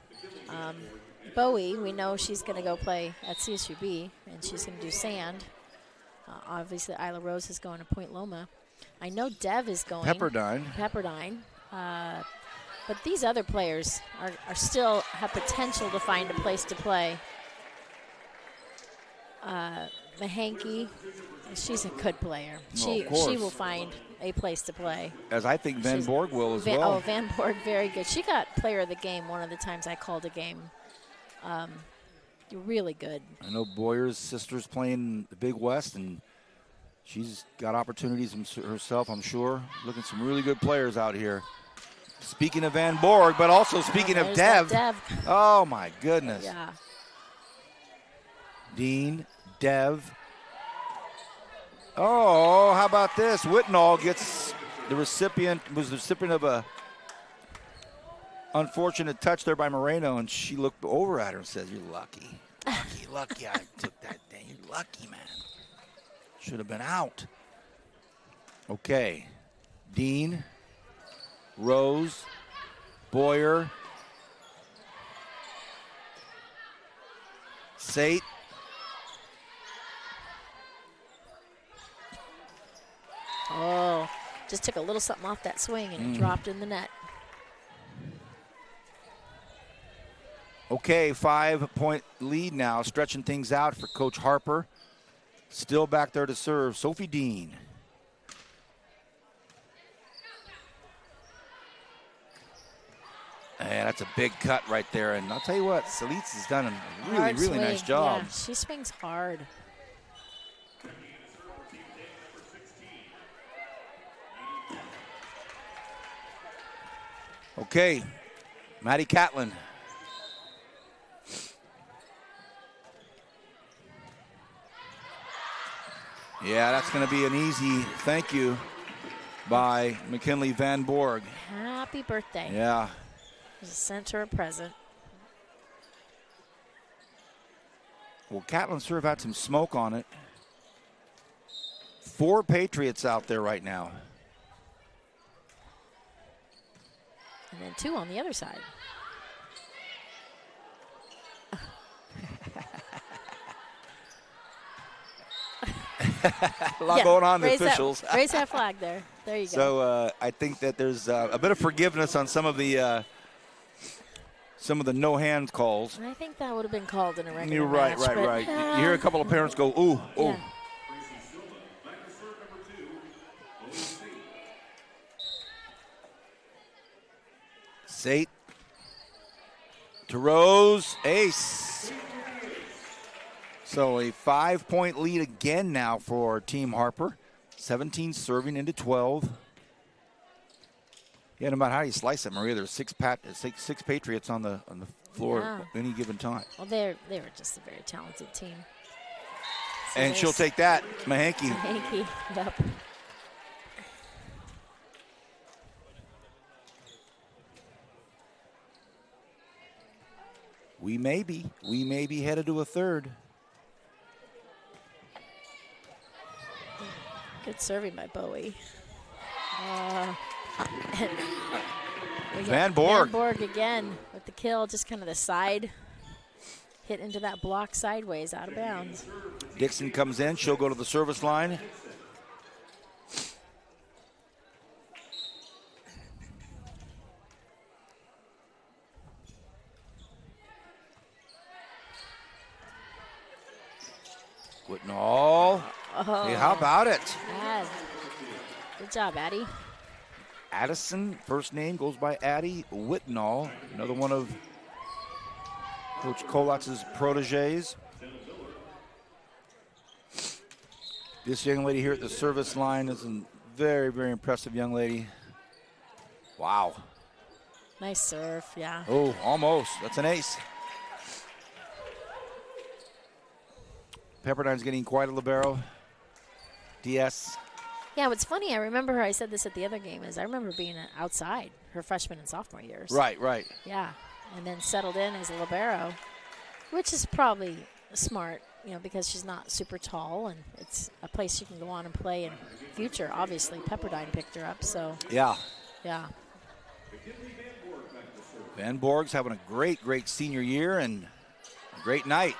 Bowie, we know she's going to go play at CSUB, and she's going to do sand. Obviously, Isla Rose is going to Point Loma. I know Dev is going. Pepperdine. But these other players are still have potential to find a place to play. Mahanky, she's a good player. She will find a place to play. As I think Van Borg will as well. Oh, Van Borg, very good. She got player of the game one of the times I called a game. Really good. I know Boyer's sister's playing the Big West, and she's got opportunities herself, I'm sure. Looking some really good players out here. Speaking of Van Borg, but also speaking of Dev. Oh, my goodness. Yeah. Dean, Dev. Oh, how about this? Whitnall gets was the recipient of a unfortunate touch there by Moreno, and she looked over at her and said, you're lucky. Lucky I took that thing. You're lucky, man. Should have been out. Okay. Dean, Rose, Boyer, Sate. Oh, just took a little something off that swing and it dropped in the net. Okay, 5-point lead now, stretching things out for Coach Harper. Still back there to serve, Sophie Dean. And that's a big cut right there. And I'll tell you what, Salitz has done a really nice job. Yeah, she swings hard. Okay, Maddie Catlin. Yeah, that's going to be an easy thank you by McKinley Van Borg. Happy birthday. Yeah. Just sent her a present. Well, Catlin sort of had some smoke on it. 4 Patriots out there right now. And then 2 on the other side. A lot going on, the raise officials. Raise that flag there. There you go. So I think that there's a bit of forgiveness on some of the no hands calls. And I think that would have been called in a regular You're right, match, right. You hear a couple of parents go, ooh, ooh. Yeah. Sate to Rose, ace. So a 5-point lead again now for Team Harper. 17 serving into 12. Yeah, no matter how you slice it, Maria, there's six Patriots on the floor at any given time. Well, they were just a very talented team. So And she'll take that, Mahanky. Mahanky, yep. We may be headed to a third. Good serving by Bowie. Van Borg. Van Borg again with the kill, just kind of the side hit into that block sideways, out of bounds. Dixon comes in. She'll go to the service line. Whitnall. Oh. Hey, how about it? Good job, Addie. Addison, first name goes by Addie Whitnall, another one of Coach Kolatz's proteges. This young lady here at the service line is a very, very impressive young lady. Wow. Nice serve, yeah. Oh, almost. That's an ace. Pepperdine's getting quite a libero. DS. Yeah, what's funny, I remember her, I said this at the other game, is I remember being outside her freshman and sophomore years. Right, right. Yeah, and then settled in as a libero, which is probably smart, because she's not super tall, and it's a place she can go on and play in future. Obviously, Pepperdine picked her up, so. Yeah. Yeah. Van Borg's having a great, great senior year and a great night.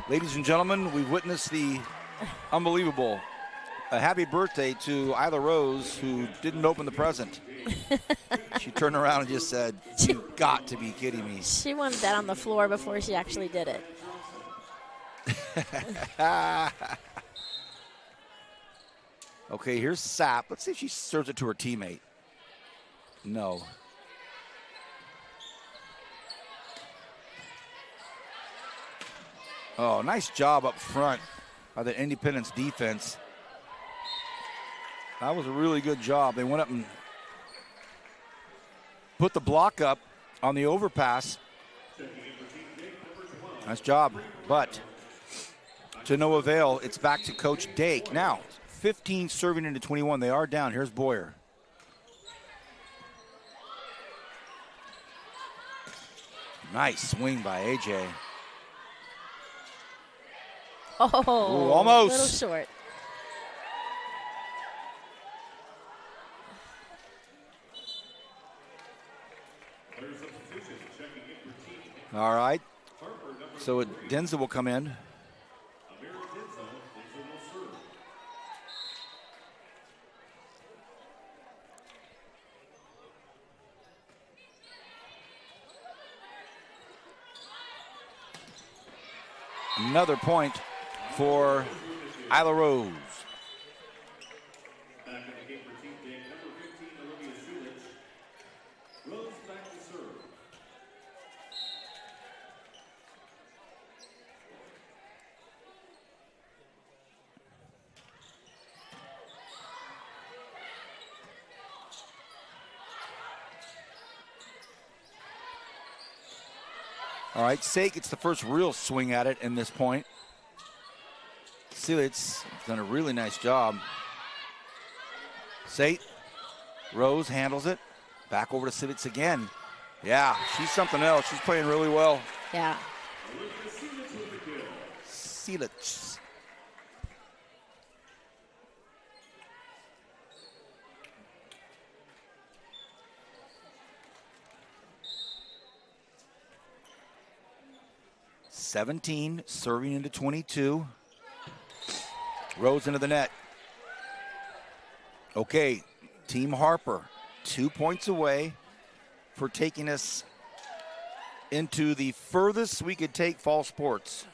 Ladies and gentlemen, we've witnessed the unbelievable. A happy birthday to Isla Rose, who didn't open the present. She turned around and just said, "You've got to be kidding me." She wanted that on the floor before she actually did it. Okay, here's Sapp. Let's see if she serves it to her teammate. No. Oh, nice job up front by the Independence defense. That was a really good job. They went up and put the block up on the overpass. Nice job, but to no avail. It's back to Coach Dake. Now, 15 serving into 21. They are down. Here's Boyer. Nice swing by AJ. Oh, ooh, almost. A little short. All right. So Denza will come in. Another point for Isla Rose. All right, Sake gets the first real swing at it in this point. Silitz done a really nice job. Sate, Rose handles it. Back over to Silitz again. Yeah, she's something else. She's playing really well. Yeah. Silitz. (17) serving into 22. Rose into the net. Okay, Team Harper, 2 points away for taking us into the furthest we could take fall sports.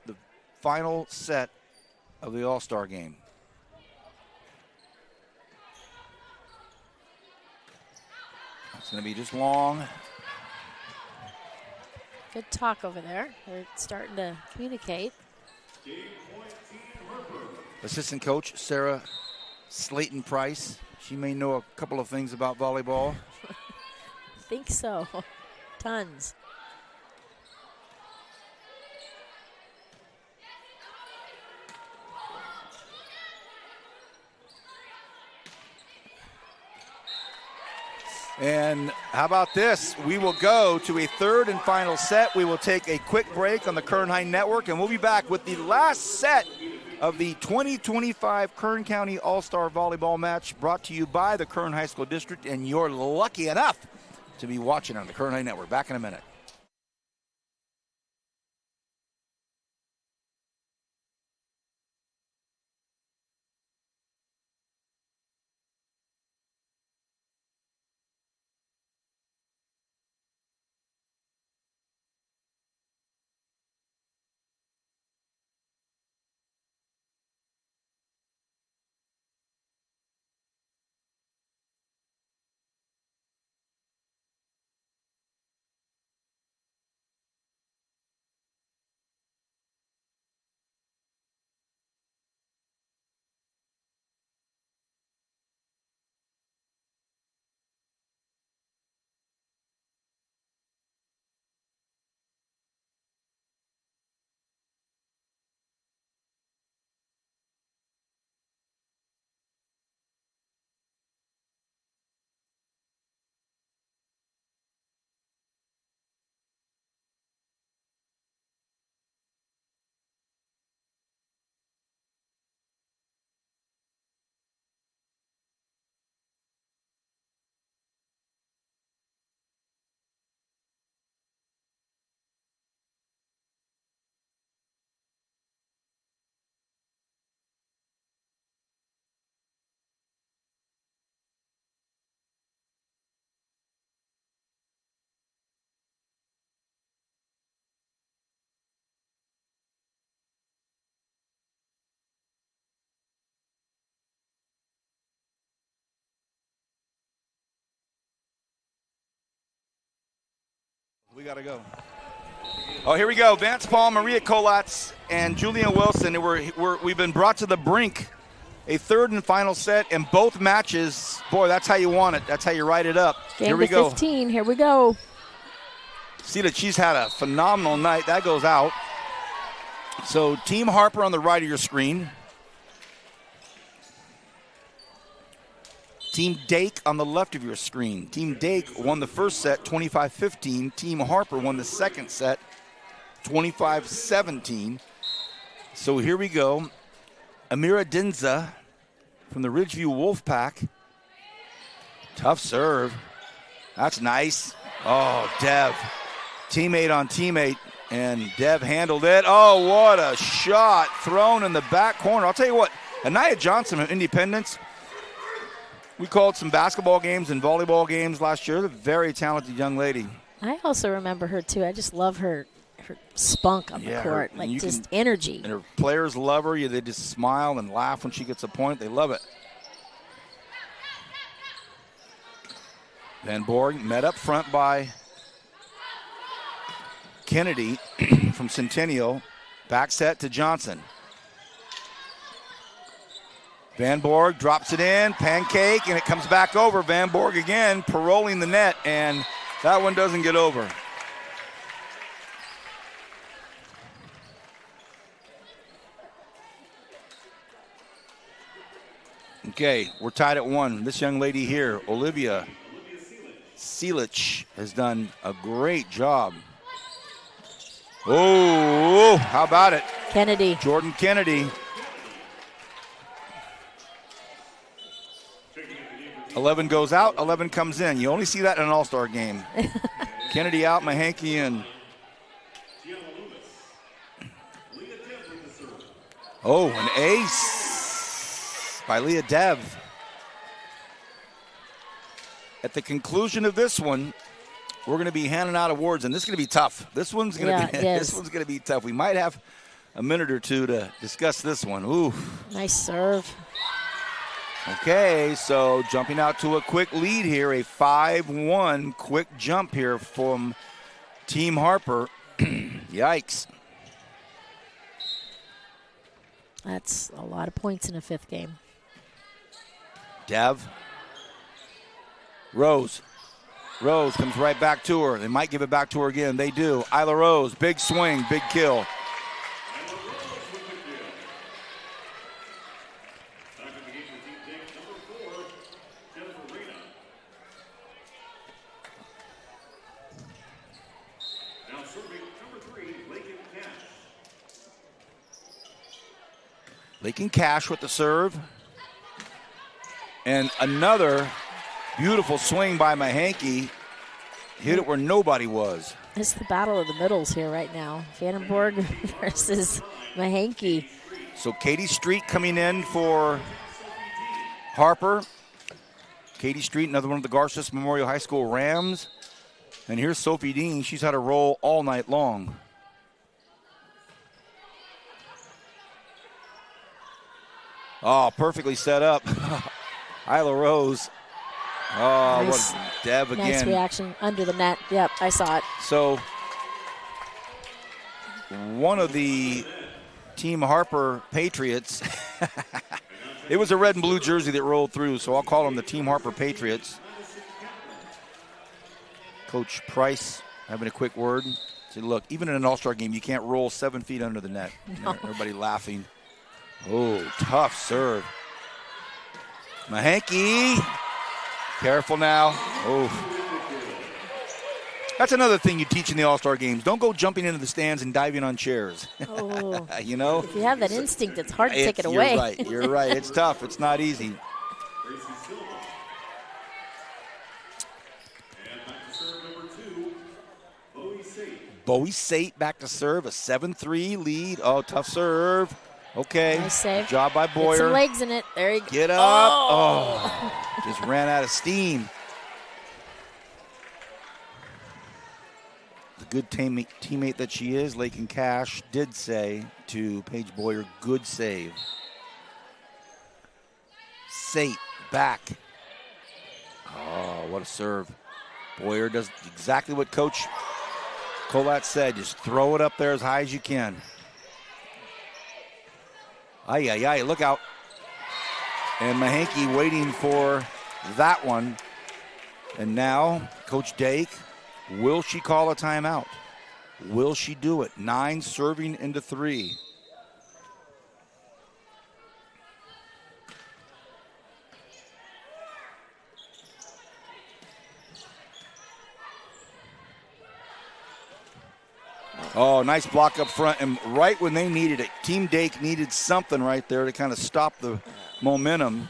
The final set of the All-Star game. It's going to be just long. Good talk over there. They're starting to communicate. Assistant coach Sarah Slayton Price. She may know a couple of things about volleyball. Think so. Tons. And how about this? We will go to a third and final set. We will take a quick break on the Kern High Network, and we'll be back with the last set of the 2025 Kern County All-Star Volleyball match, brought to you by the Kern High School District, and you're lucky enough to be watching on the Kern High Network. Back in a minute. We got to go. Oh, here we go. Vance Paul, Maria Kolatz, and Julian Wilson. We've been brought to the brink. A third and final set, and both matches, boy, that's how you want it. That's how you write it up. Game here we to go. 15. Here we go. See that she's had a phenomenal night. That goes out. So Team Harper on the right of your screen. Team Dake on the left of your screen. Team Dake won the first set 25-15. Team Harper won the second set 25-17. So here we go. Amira Dinza from the Ridgeview Wolfpack. Tough serve. That's nice. Oh, Dev. Teammate on teammate, and Dev handled it. Oh, what a shot thrown in the back corner. I'll tell you what, Anaya Johnson of Independence, we called some basketball games and volleyball games last year. A very talented young lady. I also remember her, too. I just love her spunk on the court, energy. And her players love her. They just smile and laugh when she gets a point. They love it. Van Borg met up front by Kennedy from Centennial. Back set to Johnson. Van Borg drops it in, pancake, and it comes back over. Van Borg again, paroling the net, and that one doesn't get over. Okay, we're tied at 1. This young lady here, Olivia Selich, has done a great job. Oh, how about it? Kennedy. Jordan Kennedy. 11 goes out, 11 comes in. You only see that in an all-star game. Kennedy out, Mahanke in. Oh, an ace by Leah Dev. At the conclusion of this one, we're going to be handing out awards, and this is going to be tough. This one's going to be this one's going to be tough. We might have a minute or two to discuss this one. Ooh. Nice serve. Okay, so jumping out to a quick lead here, a 5-1 quick jump here from Team Harper. Yikes. That's a lot of points in a 5th game. Dev. Rose. Rose comes right back to her. They might give it back to her again. They do. Isla Rose, big swing, big kill. Lakin Cash with the serve. And another beautiful swing by Mahanke. Hit it where nobody was. It's the battle of the middles here right now. Vandenborg versus Mahanke. So Katie Street coming in for Harper. Katie Street, another one of the Garces Memorial High School Rams. And here's Sophie Dean. She's had a roll all night long. Oh, perfectly set up. Isla Rose. Oh, Nice. what a Deb again. Nice reaction under the net. Yep, I saw it. So one of the Team Harper Patriots, it was a red and blue jersey that rolled through, so I'll call them the Team Harper Patriots. Coach Price having a quick word. Said, look, even in an all-star game, you can't roll 7 feet under the net. No. Everybody laughing. Oh, tough serve. Mahanke. Careful now. Oh. That's another thing you teach in the all-star games. Don't go jumping into the stands and diving on chairs. Oh. You know? If you have that instinct, it's hard to take it You're away. right. You're right. It's tough. It's not easy. Bowie Sate back to serve. A 7-3 lead. Oh, tough serve. Okay. Nice save. Good job by Boyer. Get some legs in it. There you go. Get up. Oh. Just ran out of steam. The good teammate that she is, Lakin Cash, did say to Paige Boyer, good save. Sate back. Oh, what a serve. Boyer does exactly what Coach Colette said. Just throw it up there as high as you can. Ay, ay, ay, look out. And Mahanke waiting for that one. And now, Coach Dake, will she call a timeout? Will she do it? 9 serving into 3. Oh, nice block up front, and right when they needed it, Team Dake needed something right there to kind of stop the momentum.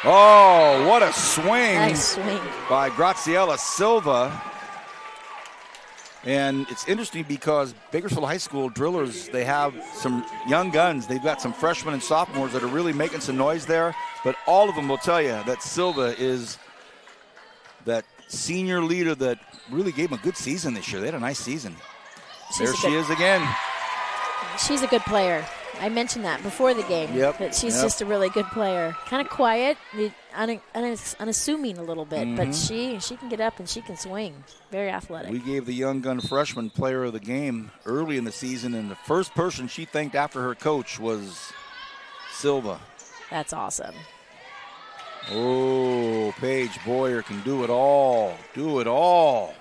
Oh, what a swing, Nice swing by Graciela Silva. And it's interesting because Bakersfield High School drillers, they have some young guns. They've got some freshmen and sophomores that are really making some noise there. But all of them will tell you that Silva is that senior leader that really gave them a good season this year. They had a nice season. There she is again. She's a good player. I mentioned that before the game. Yep. But she's just a really good player. Kind of quiet, unassuming a little bit, but she can get up and she can swing. Very athletic. We gave the young gun freshman player of the game early in the season, and the first person she thanked after her coach was Silva. That's awesome. Oh, Paige Boyer can do it all. Do it all.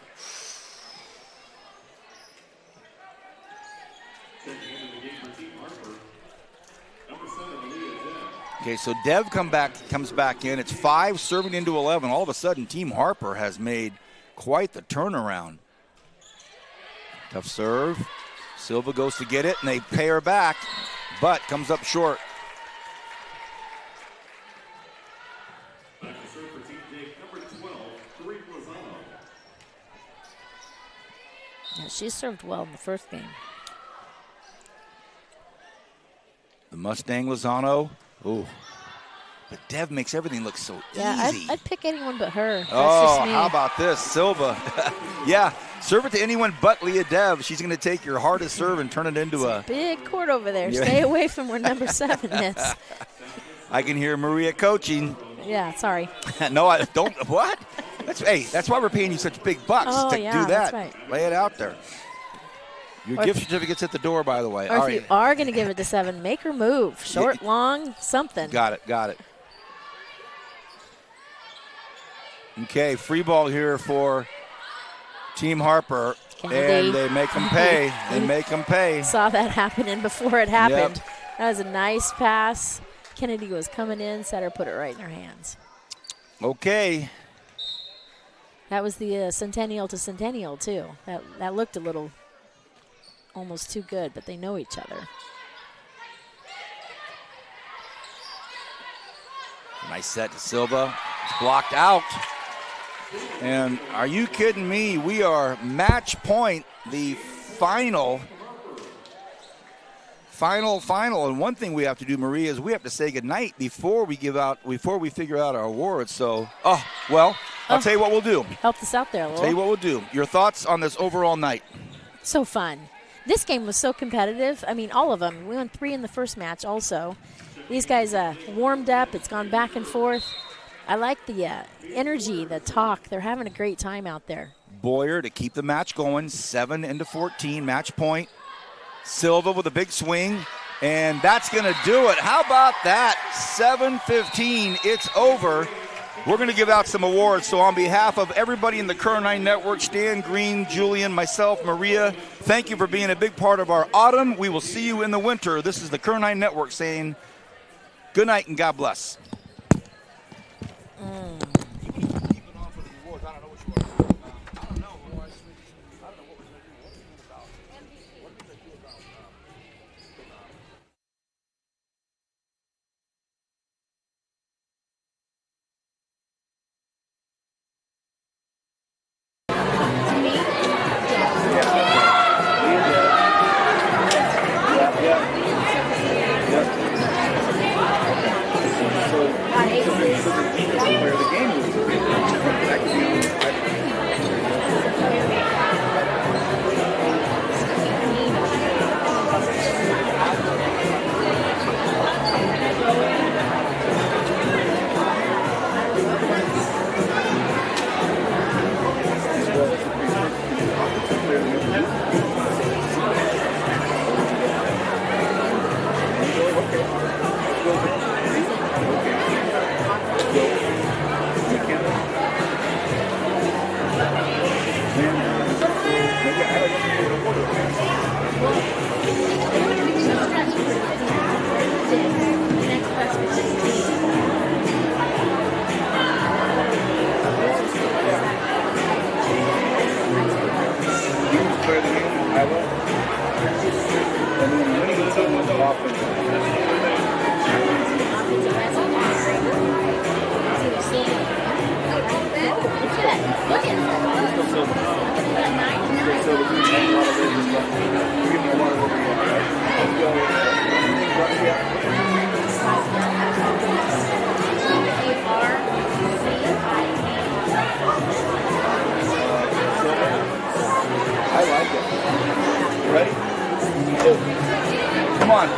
Okay, so Dev comes back in. It's 5 serving into 11. All of a sudden, Team Harper has made quite the turnaround. Tough serve. Silva goes to get it, and they pay her back. but comes up short. Back to serve for Team Jake, number 12, Tariq Lozano. Yeah, she served well in the first game. The Mustang Lozano. Ooh. But Dev makes everything look so easy. I'd pick anyone but her. That's Oh, just me. how about this? Silva. Yeah, serve it to anyone but Leah Dev. She's going to take your hardest serve and turn it into a big court over there. Yeah. Stay away from where number 7 is. I can hear Maria coaching. Yeah, sorry. No, I don't. What? That's why we're paying you such big bucks to do that. That's right. Lay it out there. Your gift certificate's at the door, by the way. Or if you are going to give it to 7, make her move. Short, long, something. Got it. Okay, free ball here for Team Harper. Kennedy. And they make them pay. Saw that happening before it happened. Yep. That was a nice pass. Kennedy was coming in, Setter put it right in her hands. Okay. That was the Centennial to Centennial, too. That looked a little almost too good, but they know each other. Nice set to Silva. It's blocked out. And are you kidding me? We are match point, the final. And one thing we have to do, Maria, is we have to say goodnight before we figure out our awards. So, I'll tell you what we'll do. Help us out there a little. Tell you what we'll do. Your thoughts on this overall night? So fun. This game was so competitive. I mean, all of them. We won 3 in the first match also. These guys warmed up. It's gone back and forth. I like the energy, the talk. They're having a great time out there. Boyer to keep the match going, 7-14, match point. Silva with a big swing, and that's going to do it. How about that? 7-15, it's over. We're going to give out some awards. So on behalf of everybody in the Kern 9 Network, Stan, Green, Julian, myself, Maria, thank you for being a big part of our autumn. We will see you in the winter. This is the Kern 9 Network saying good night and God bless. Come on.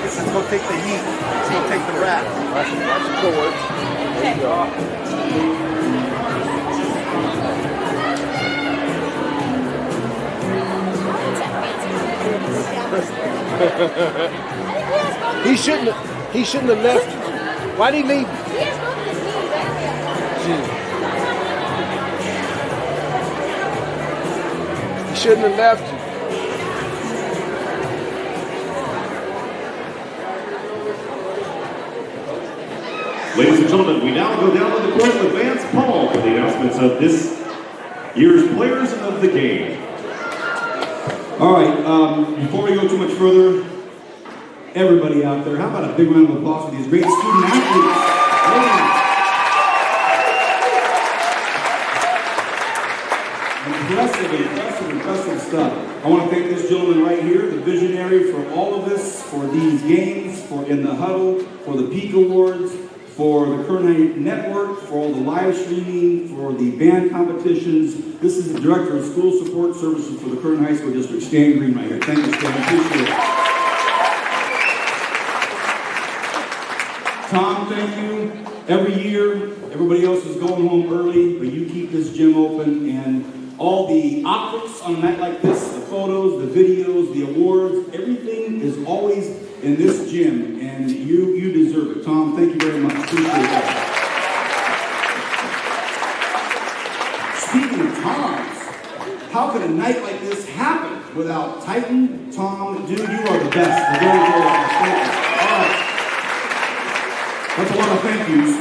Let's go take the heat. Let's go take the rap. Watch the forward. There you go. He shouldn't have left. Why did he leave? He shouldn't have left. Ladies and gentlemen, we now go down to the court with Vance Paul for the announcements of this year's Players of the Game. All right, before we go too much further, everybody out there. How about a big round of applause for these great student athletes? Impressive stuff. I want to thank this gentleman right here, the visionary for all of this, for these games, for In the Huddle, for the Peak Awards, for the Kern High Network, for all the live streaming, for the band competitions. This is the Director of School Support Services for the Kern High School District, Stan Green, right here. Thank you, Stan. Appreciate it. Tom, thank you. Every year, everybody else is going home early, but you keep this gym open, and all the optics on a night like this, the photos, the videos, the awards, everything is always in this gym, and you deserve it. Tom, thank you very much. Appreciate that. Speaking of Toms, how could a night like this happen without Titan, Tom? Dude, you are the best. The very, very best. Thank you. All right. That's a lot of thank yous,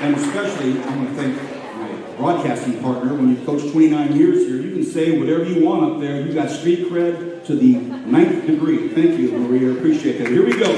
and especially I want to thank my broadcasting partner. When you've coached 29 years here, you can say whatever you want up there. You got street cred to the 9th degree. Thank you, Maria. Appreciate that. Here we go.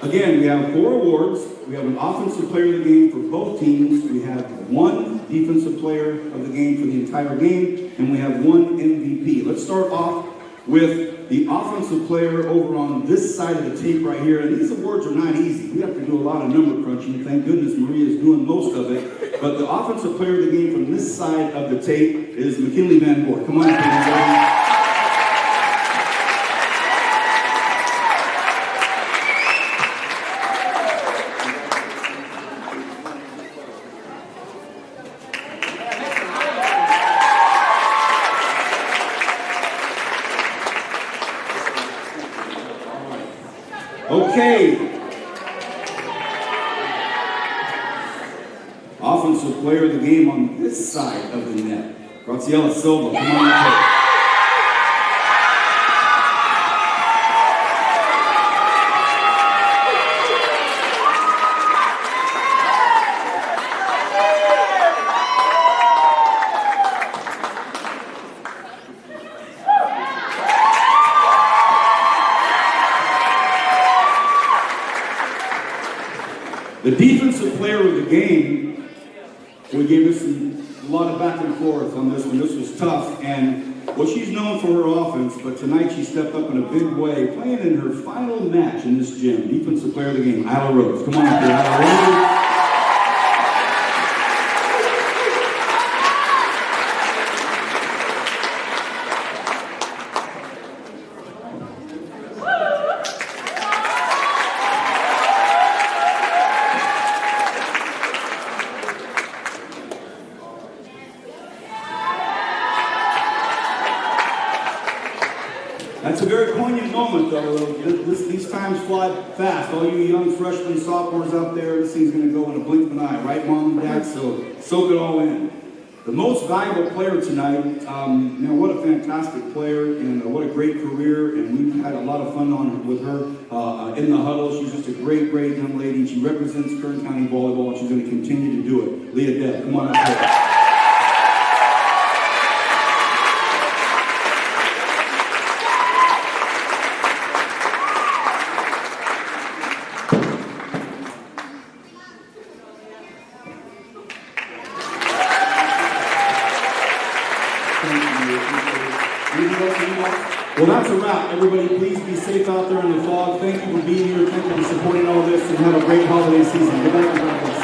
Again, we have 4 awards. We have an offensive player of the game for both teams. We have 1 defensive player of the game for the entire game, and we have 1 MVP. Let's start off with the offensive player over on this side of the tape right here. And these awards are not easy. We have to do a lot of number crunching. Thank goodness Maria is doing most of it. But the offensive player of the game from this side of the tape is McKinley Van Boort. Come on, everybody. Okay. Offensive player of the game on this side of the net. Graciela Silva, come on up. The defensive player of the game, we gave us a lot of back and forth on this one. This was tough, and well, she's known for her offense, but tonight she stepped up in a big way, playing in her final match in this gym. Defensive player of the game, Isla Rose. Come on up here, Isla Rose. That's a very poignant moment, though. These times fly fast. All you young freshmen, sophomores out there, this thing's going to go in a blink of an eye, right, Mom and Dad? So soak it all in. The most valuable player tonight, what a fantastic player, and what a great career, and we've had a lot of fun with her in the huddle. She's just a great, great young lady. She represents Kern County Volleyball, and she's going to continue to do it. Leah Deb, come on up here. Well, that's a wrap. Everybody, please be safe out there in the fog. Thank you for being here. Thank you for supporting all this, and have a great holiday season. Good night, everybody.